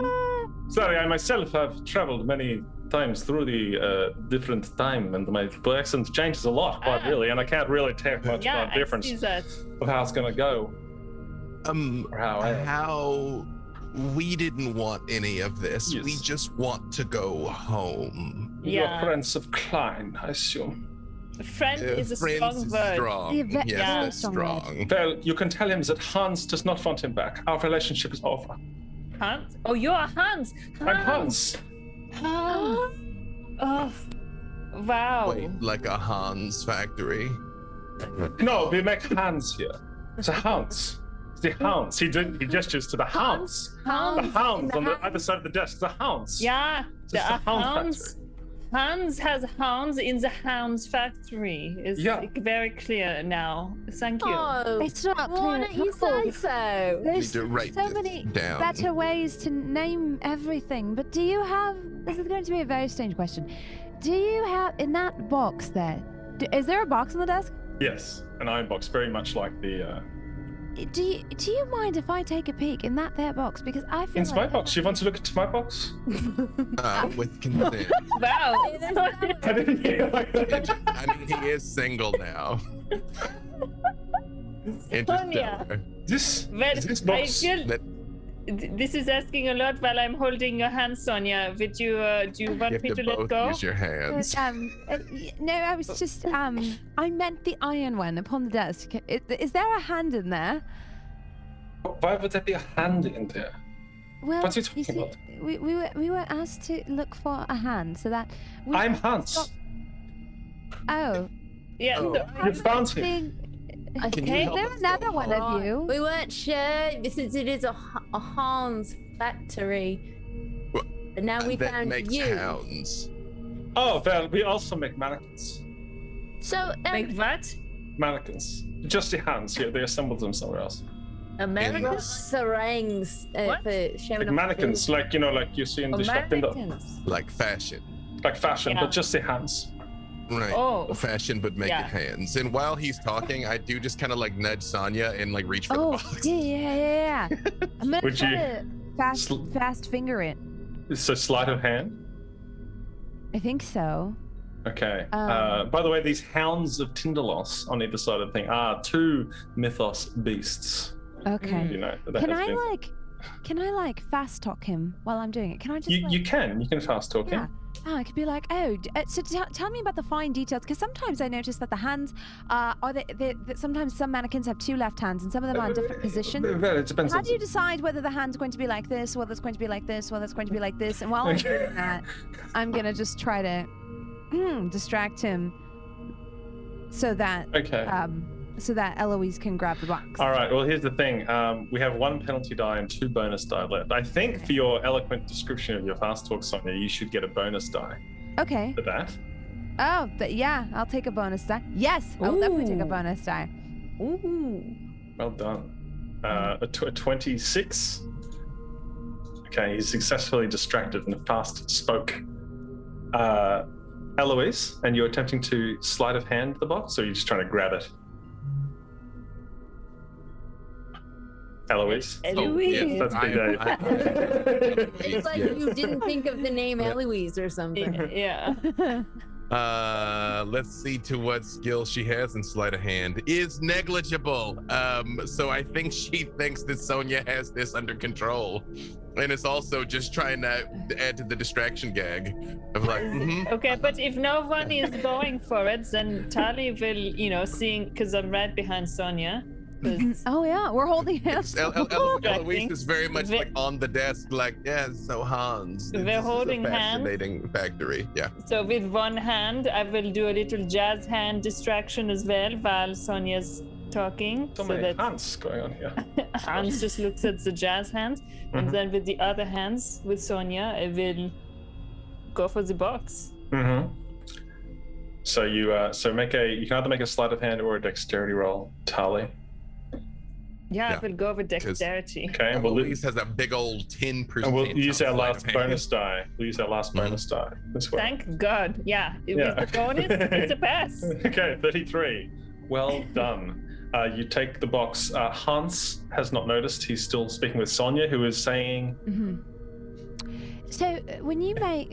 Sorry, I myself have traveled many times through the different time, and my accent changes a lot, quite really, and I can't really tell much about the difference of how it's going to go. Or How we didn't want any of this. Yes. We just want to go home. You're friends of Klein, I assume. Friend is a Friends strong is word. strong. Yeah, Yes, very that's strong strong. Well, you can tell him that Hans does not want him back. Our relationship is over. Hans? Oh, you are Hans. I'm Hans. Hans. Oh, wow. Wait, like a Hans factory? No, we make Hans here. The Hans. The hounds. He gestures to the hounds. Hounds. The hounds on the hounds. other side of the desk. The hounds. Yeah, This is the hound hounds. Hans has hounds in the hounds factory. It's very clear now. Thank you. Oh, It's not why clear don't you at all. say so? There's Need to write so this many down. better ways to name everything, but do you have... This is going to be a very strange question. Do you have, in that box there, is there a box on the desk? Yes, an iron box, very much like the do you mind if I take a peek in that there box? Because I feel Into my box. You want to look into my box? With consent. Wow. I didn't hear like that. I mean, he is single now. Sonia. This Well, box. I feel That this is asking a lot while I'm holding your hand, Sonia. Would you do you you want have me to to let both go? use your hands. No, I was just I meant the iron one upon the desk. Is there a hand in there? Why would there be a hand in there? Well, What are you talking about? We were asked to look for a hand so that we I'm Hans. Oh, Yeah. Oh. so- You found him. Can you okay, help there's us another go one home? of you. We weren't sure since it is a Hans factory. Well, But now we that found makes you. hounds. Oh, well, we also make mannequins. So, Like what? Mannequins. Just the hands. Yeah, they assembled them somewhere else. American sarangs What? for showing Like off mannequins, like like you see in the shop window. Americans. Like fashion. Like fashion, Yeah. but just the hands. Right. Oh. Fashion, but make Yeah. it hands. And while he's talking, I do just kind of like nudge Sonya and like reach for Oh, the box. yeah. I'm gonna Would try you to fast finger it. It's a sleight of hand. I think so. Okay. Um, By the way, these hounds of Tindalos on either side of the thing are two mythos beasts. Okay. You know. that Can has I been- like fast talk him while I'm doing it? Can I just You can fast talk yeah. him. Oh, I could be like, oh, so tell me about the fine details, because sometimes I notice that the hands sometimes some mannequins have two left hands and some of them are in different positions. Well, it depends. How on do you decide whether the hand's going to be like this, whether it's going to be like this, whether it's going to be like this? And while I'm doing that, I'm gonna just try to distract him so that Okay. Eloise can grab the box. All right. Well, here's the thing. We have one penalty die and 2 bonus die left. I think for your eloquent description of your fast talk, Sonia, you should get a bonus die Okay. for that. Oh, yeah, I'll take a bonus die. Yes, I'll definitely take a Ooh. bonus die. Ooh. Well done. A 26. Okay, he's successfully distracted and fast spoke. Eloise, and you're attempting to sleight of hand the box, or are you just trying to grab it? Eloise. Eloise. yes, That's big I- day. It's like Yes. you didn't think of the name Eloise or something. Yeah. Let's see to what skill she has in sleight of hand is negligible. So I think she thinks that Sonya has this under control, and is also just trying to add to the distraction gag of like, Okay, but if no one is going for it, then Tali will, seeing, because I'm right behind Sonia. 'cause- Oh yeah, we're holding hands. Eloise is very much like on the desk, like, yeah, so Hans. We're this is a holding hands. fascinating factory. Yeah. So with one hand, I will do a little jazz hand distraction as well while Sonia's talking. So many hands going on here. Hans just looks at the jazz hands, and Mhm. then with the other hands, with Sonia, I will go for the box. Mm-hmm. So you you can either make a sleight of hand or a dexterity roll, Tali. Yeah, Yeah, I will go with dexterity. Okay, and we'll Eloise has a big old 10%. and we'll use our sleight last of hand. bonus die. We'll use our last Mhm. bonus die as well. Thank God. Yeah, Yeah. with the bonus, it's a pass. Okay, 33. Well done. You take the box. Hans has not noticed. He's still speaking with Sonia, who is saying, So when you make,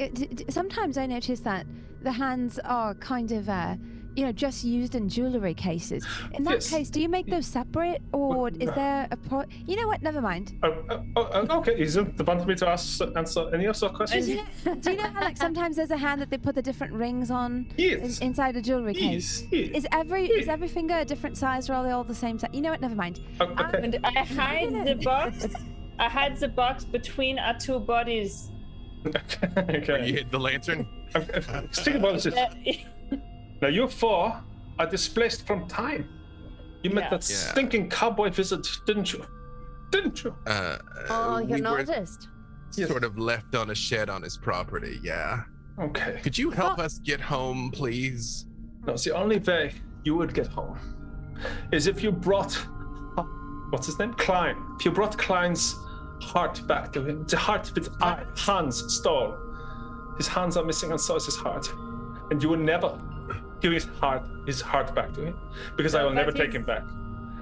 sometimes I notice that the hands are kind of, just used in jewelry cases. In that Yes. case, do you make those separate, or is there a You know what? Never mind. okay, isn't the button for me to answer any of your questions? Do you know how like sometimes there's a hand that they put the different rings on Yes. inside a jewelry case? Yes. Is every finger a different size, or are they all the same size? You know what? Never mind. Okay. And I hide the box. I hide the box between our two bodies. Where you Okay. hit the lantern. Think about this. Now you 4 are displaced from time. You met Yeah. that Yeah. stinking cowboy visit, didn't you? Didn't you? Oh, We you were noticed. sort of left on a shed on his property. Yeah. Okay. Could you help us get home, please? No, it's the only way you would get home is if you brought what's his name? Klein. If you brought Klein's heart back to him, the heart that Hans stole. His hands are missing, and so is his heart. And you will never give his heart back to him, because I will But never take he's- him back.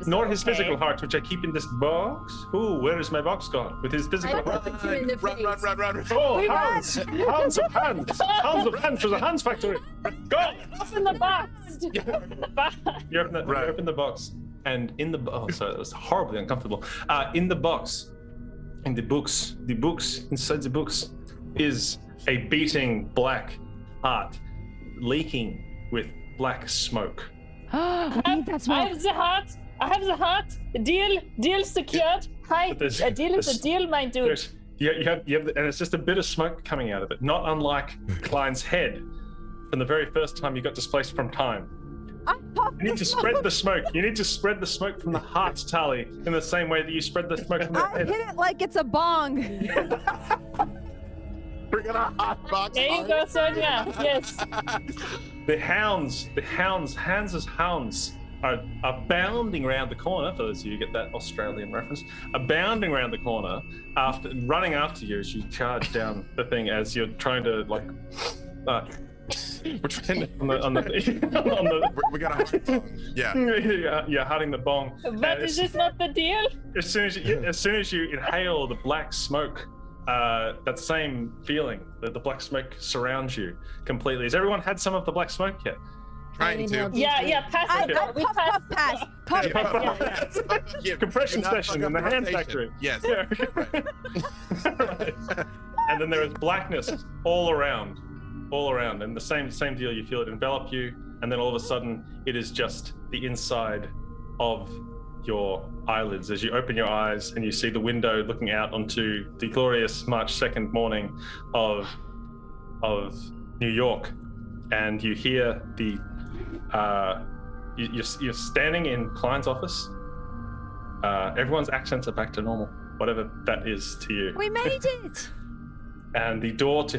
nor his Okay. physical heart, which I keep in this box. Ooh, where is my box gone? With his physical I heart. punch you in the face. Run. Oh, We hands! Hands of hands! Hands of hands for the hands factory! Go! Open the box. You open the box, and in the sorry, that was horribly uncomfortable. In the box, in the books, inside the books, is a beating black heart, leaking with black smoke. I need that I smoke. have the heart. I have the heart. Deal secured. Hi. But there's- A deal is a there's- deal, my dude. You have, and it's just a bit of smoke coming out of it, not unlike Klein's head from the very first time you got displaced from time. I popped You need to spread the smoke. You need to spread the smoke from the heart tally in the same way that you spread the smoke from the I head. hit it like it's a bong. Bring it a hot box. There you go, Sonia. Yes. The hounds, Hans's hounds are bounding around the corner. For those of you who get that Australian reference, are bounding around the corner, running after you as you charge down the thing as you're trying to We're trying to. on the We got a hot song. Yeah. you're hunting the bong. But is this not the deal? As soon as you inhale the black smoke, that same feeling that the black smoke surrounds you completely. Has everyone had some of the black smoke yet? Trying to. Yeah. Pass I it. got We puff, passed. puff, pass. Puff, Yeah, pass. Yeah, Compression do not session fuck in the up hand rotation. factory. Yes. Yeah. Right. And then there is blackness all around, and the same deal. You feel it envelop you, and then all of a sudden, it is just the inside of your eyelids as you open your eyes and you see the window looking out onto the glorious March 2nd morning of New York, and you hear the you're standing in Klein's office. Everyone's accents are back to normal, whatever that is to you. We made it. And the door to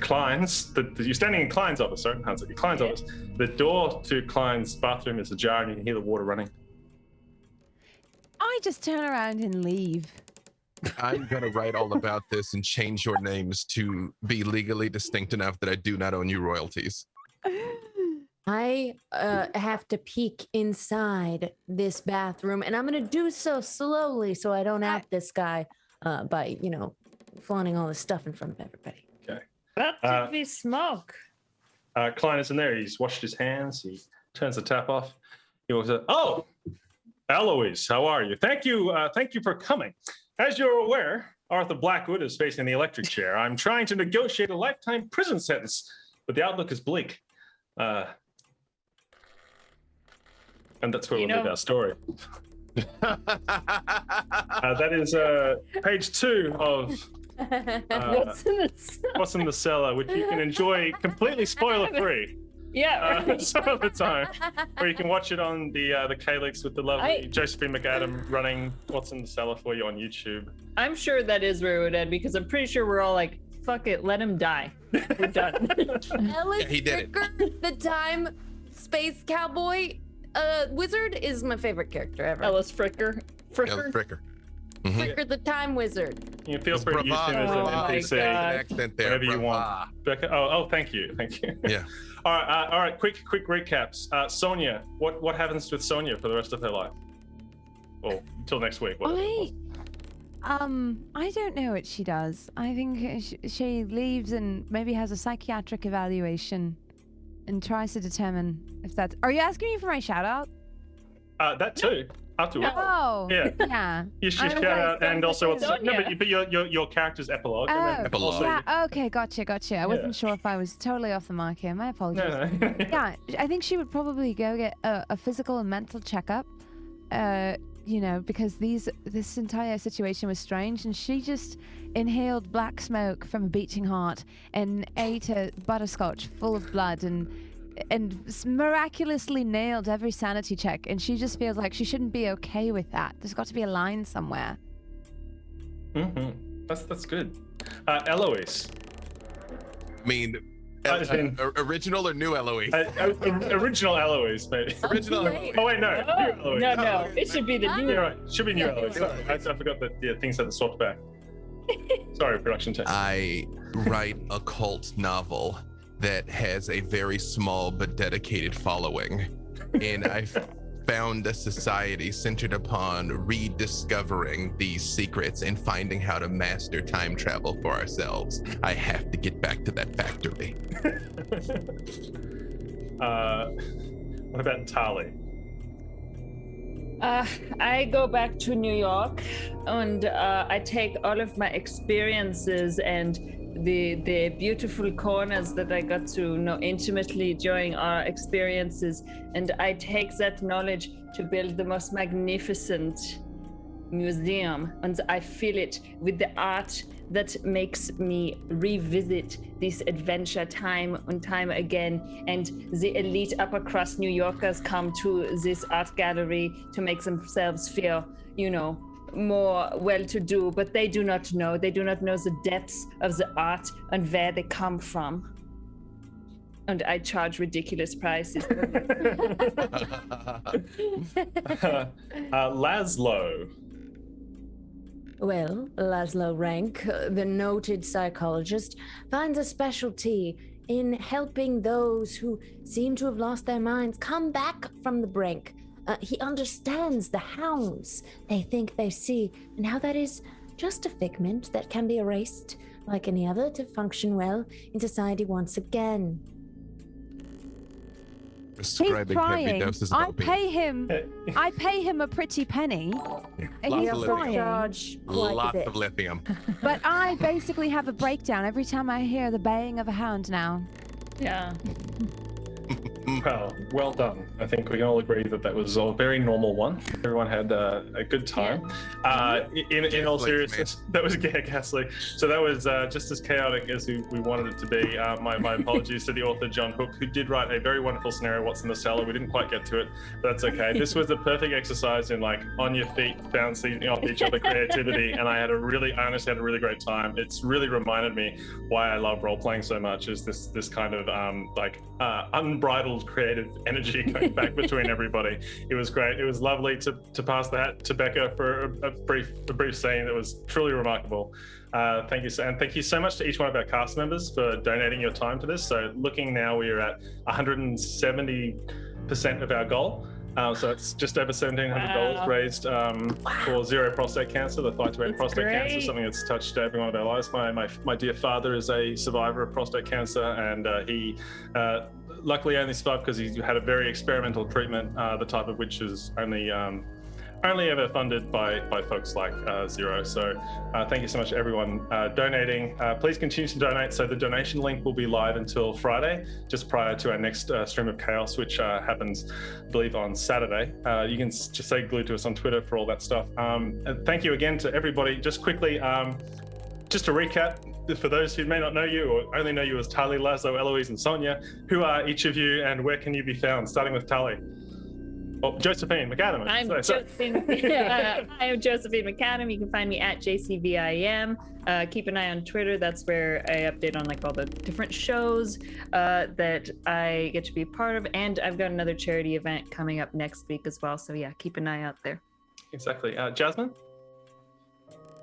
Klein's, you're standing in Klein's office, sorry, Klein's office. The door to Klein's bathroom is ajar, and you can hear the water running. I just turn around and leave. I'm gonna write all about this and change your names to be legally distinct enough that I do not own you royalties. I have to peek inside this bathroom, and I'm gonna do so slowly so I don't out this guy by, flaunting all this stuff in front of everybody. Okay. That did we smoke? Klein is in there. He's washed his hands. He turns the tap off. He walks up. Oh, Eloise, how are you? Thank you for coming. As you're aware, Arthur Blackwood is facing the electric chair. I'm trying to negotiate a lifetime prison sentence, but the outlook is bleak. And that's where we'll leave our story. That is page 2 of What's in this? What's in the Cellar, which you can enjoy completely spoiler-free Yeah. some of the time, or you can watch it on the K-Leaks with the lovely Josephine McAdam running What's in the Cellar for you on YouTube. I'm sure that is where it would end because I'm pretty sure we're all like, fuck it, let him die. We're done. Ellis he did it. Fricker, the time space cowboy wizard, is my favorite character ever. Ellis Fricker. Fricker. Fricker the time wizard. You feel It's free to use him as an bravado. Oh my NPC. God. Accent there. Whatever you want. brava. Becca, oh, thank you. Yeah. All right. Quick recaps. Sonia, what happens with Sonia for the rest of her life? Well, until next week. Whatever. I don't know what she does. I think she leaves and maybe has a psychiatric evaluation and tries to determine if that's... Are you asking me for my shout out? That too. Afterwards. Oh. Yeah. Yeah. You should I'm shout out, and also what's Sonia. but your character's epilogue. Oh, and then Epilogue. also yeah, okay, gotcha. I wasn't sure if I was totally off the mark here. My apologies. No. Yeah, I think she would probably go get a physical and mental checkup, because this entire situation was strange, and she just inhaled black smoke from a beating heart and ate a butterscotch full of blood and miraculously nailed every sanity check, and she just feels like she shouldn't be okay with that. There's got to be a line somewhere. That's good. Eloise. I mean, As in- original or new Eloise? Original Eloise, maybe. Original. wait. Oh wait, no. New Eloise. No. It should be the new. You're right. Should be new Eloise. Sorry, I forgot that things had to swap back. Sorry, production tech. I write a cult novel that has a very small but dedicated following, and I found a society centered upon rediscovering these secrets and finding how to master time travel for ourselves. I have to get back to that factory. What about Tali? I go back to New York and I take all of my experiences and the beautiful corners that I got to know intimately during our experiences, and I take that knowledge to build the most magnificent museum, and I fill it with the art that makes me revisit this adventure time and time again. And the elite upper crust New Yorkers come to this art gallery to make themselves feel, more well-to-do, but they do not know. They do not know the depths of the art and where they come from. And I charge ridiculous prices. Laszlo. Well, Laszlo Rank, the noted psychologist, finds a specialty in helping those who seem to have lost their minds come back from the brink. He understands the hounds they think they see, and how that is just a figment that can be erased like any other to function well in society once again. He's Prescribing heavy trying. doses of I opium. pay him a pretty penny. And Lots he's of lithium. trying. Charge quite a Lots bit. of lithium. But I basically have a breakdown every time I hear the baying of a hound now. Yeah. Well done. I think we can all agree that was a very normal one. Everyone had a good time. In all seriousness, that was ghastly. So that was just as chaotic as we wanted it to be. My apologies to the author, John Hook, who did write a very wonderful scenario, What's in the Cellar. We didn't quite get to it, but that's okay. This was the perfect exercise in on your feet, bouncing off each other creativity, and I honestly had a really great time. It's really reminded me why I love role-playing so much, is this kind of unbridled creative energy going back between everybody. It was great. It was lovely to pass the hat to Becca for a brief scene that was truly remarkable. Thank you, and thank you so much to each one of our cast members for donating your time to this. So looking now, we are at 170% of our goal. So it's just over $1,700 raised for Zero Prostate Cancer, the fight to end prostate cancer, something that's touched every one of our lives. My dear father is a survivor of prostate cancer, and he luckily only survived because he had a very experimental treatment, the type of which is only ever funded by folks like Zero. So thank you so much, everyone donating. Please continue to donate. So the donation link will be live until Friday, just prior to our next stream of Chaos, which happens, I believe, on Saturday. You can just stay glued to us on Twitter for all that stuff. And thank you again to everybody. Just quickly, just to recap, for those who may not know you or only know you as Tali, Laszlo, Eloise, and Sonia, who are each of you and where can you be found? Starting with Tali. Oh, Josephine McAdam. I'm Josephine McAdam. You can find me at JCVIM. Keep an eye on Twitter. That's where I update on all the different shows that I get to be a part of. And I've got another charity event coming up next week as well. So yeah, keep an eye out there. Exactly. Jasmine?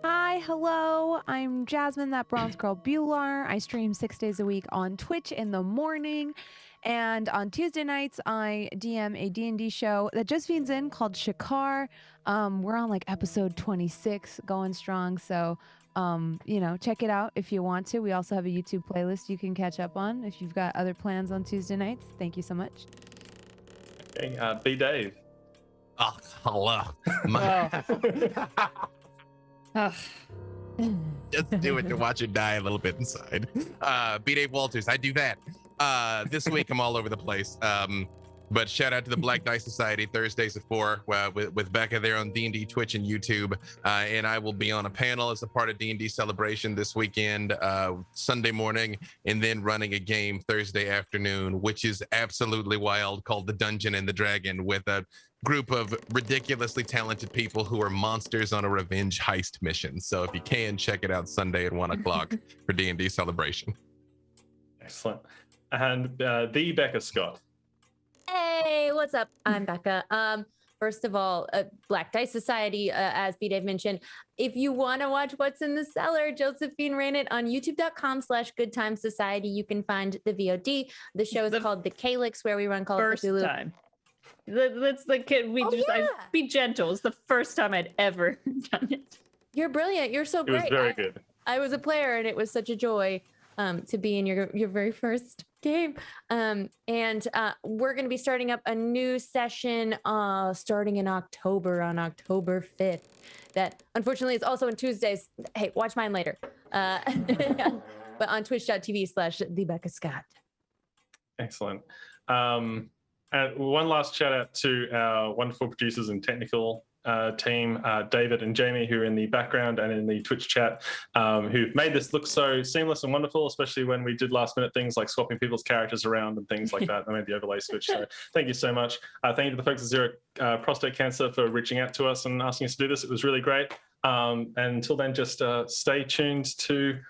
Hi, hello. I'm Jasmine, that bronze girl Bhullar. I stream 6 days a week on Twitch in the morning. And on Tuesday nights, I DM a D&D show that Josephine's in called Shakar. We're on episode 26, going strong. So, check it out if you want to. We also have a YouTube playlist you can catch up on if you've got other plans on Tuesday nights. Thank you so much. Okay, B. Dave. Oh, hello. Just do it to watch it die a little bit inside. B. Dave Walters, I do that. This week I'm all over the place. But shout out to the Black Dice Society, Thursdays at 4 with Becca there on D&D Twitch and YouTube. And I will be on a panel as a part of D&D Celebration this weekend, Sunday morning, and then running a game Thursday afternoon, which is absolutely wild, called The Dungeon and the Dragon, with a group of ridiculously talented people who are monsters on a revenge heist mission. So if you can, check it out Sunday at 1 o'clock for D&D Celebration. Excellent. And the Becca Scott. Hey, what's up? I'm Becca. First of all, Black Dice Society, as B-Dave mentioned, if you want to watch What's in the Cellar, Josephine ran it on youtube.com/goodtimesociety. You can find the VOD. The show is called The Calyx, where we run Call of Cthulhu. First time. Let's the kid. We just be gentle. It's the first time I'd ever done it. You're brilliant. You're so It great. was very good. I was a player, and it was such a joy to be in your very first game. And we're going to be starting up a new session starting in October, on October 5th. That unfortunately is also on Tuesdays. Hey, watch mine later. But on twitch.tv/the Becca Scott. Excellent. And one last shout out to our wonderful producers and technical team, David and Jamie, who are in the background and in the Twitch chat, who've made this look so seamless and wonderful, especially when we did last minute things like swapping people's characters around and things like that. I made the overlay switch. So thank you so much. Thank you to the folks at Zero Prostate Cancer for reaching out to us and asking us to do this. It was really great. And until then, just stay tuned to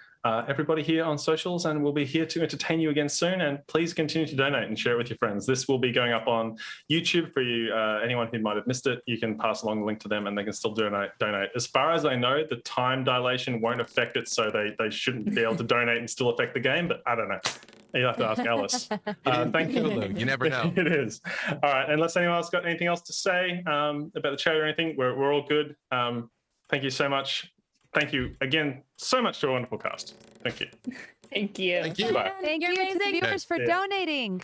everybody here on socials, and we'll be here to entertain you again soon. And please continue to donate and share it with your friends. This will be going up on YouTube for you. Anyone who might have missed it, you can pass along the link to them and they can still donate. As far as I know, the time dilation won't affect it, so they shouldn't be able to donate and still affect the game, but I don't know. You'll have to ask Alice. Thank you. You never know. It is. All right. Unless anyone else got anything else to say about the chat or anything, we're all good. Thank you so much. Thank you again so much to a wonderful cast. Thank you. Thank you. Thank you. Bye. Thank you to the viewers for donating.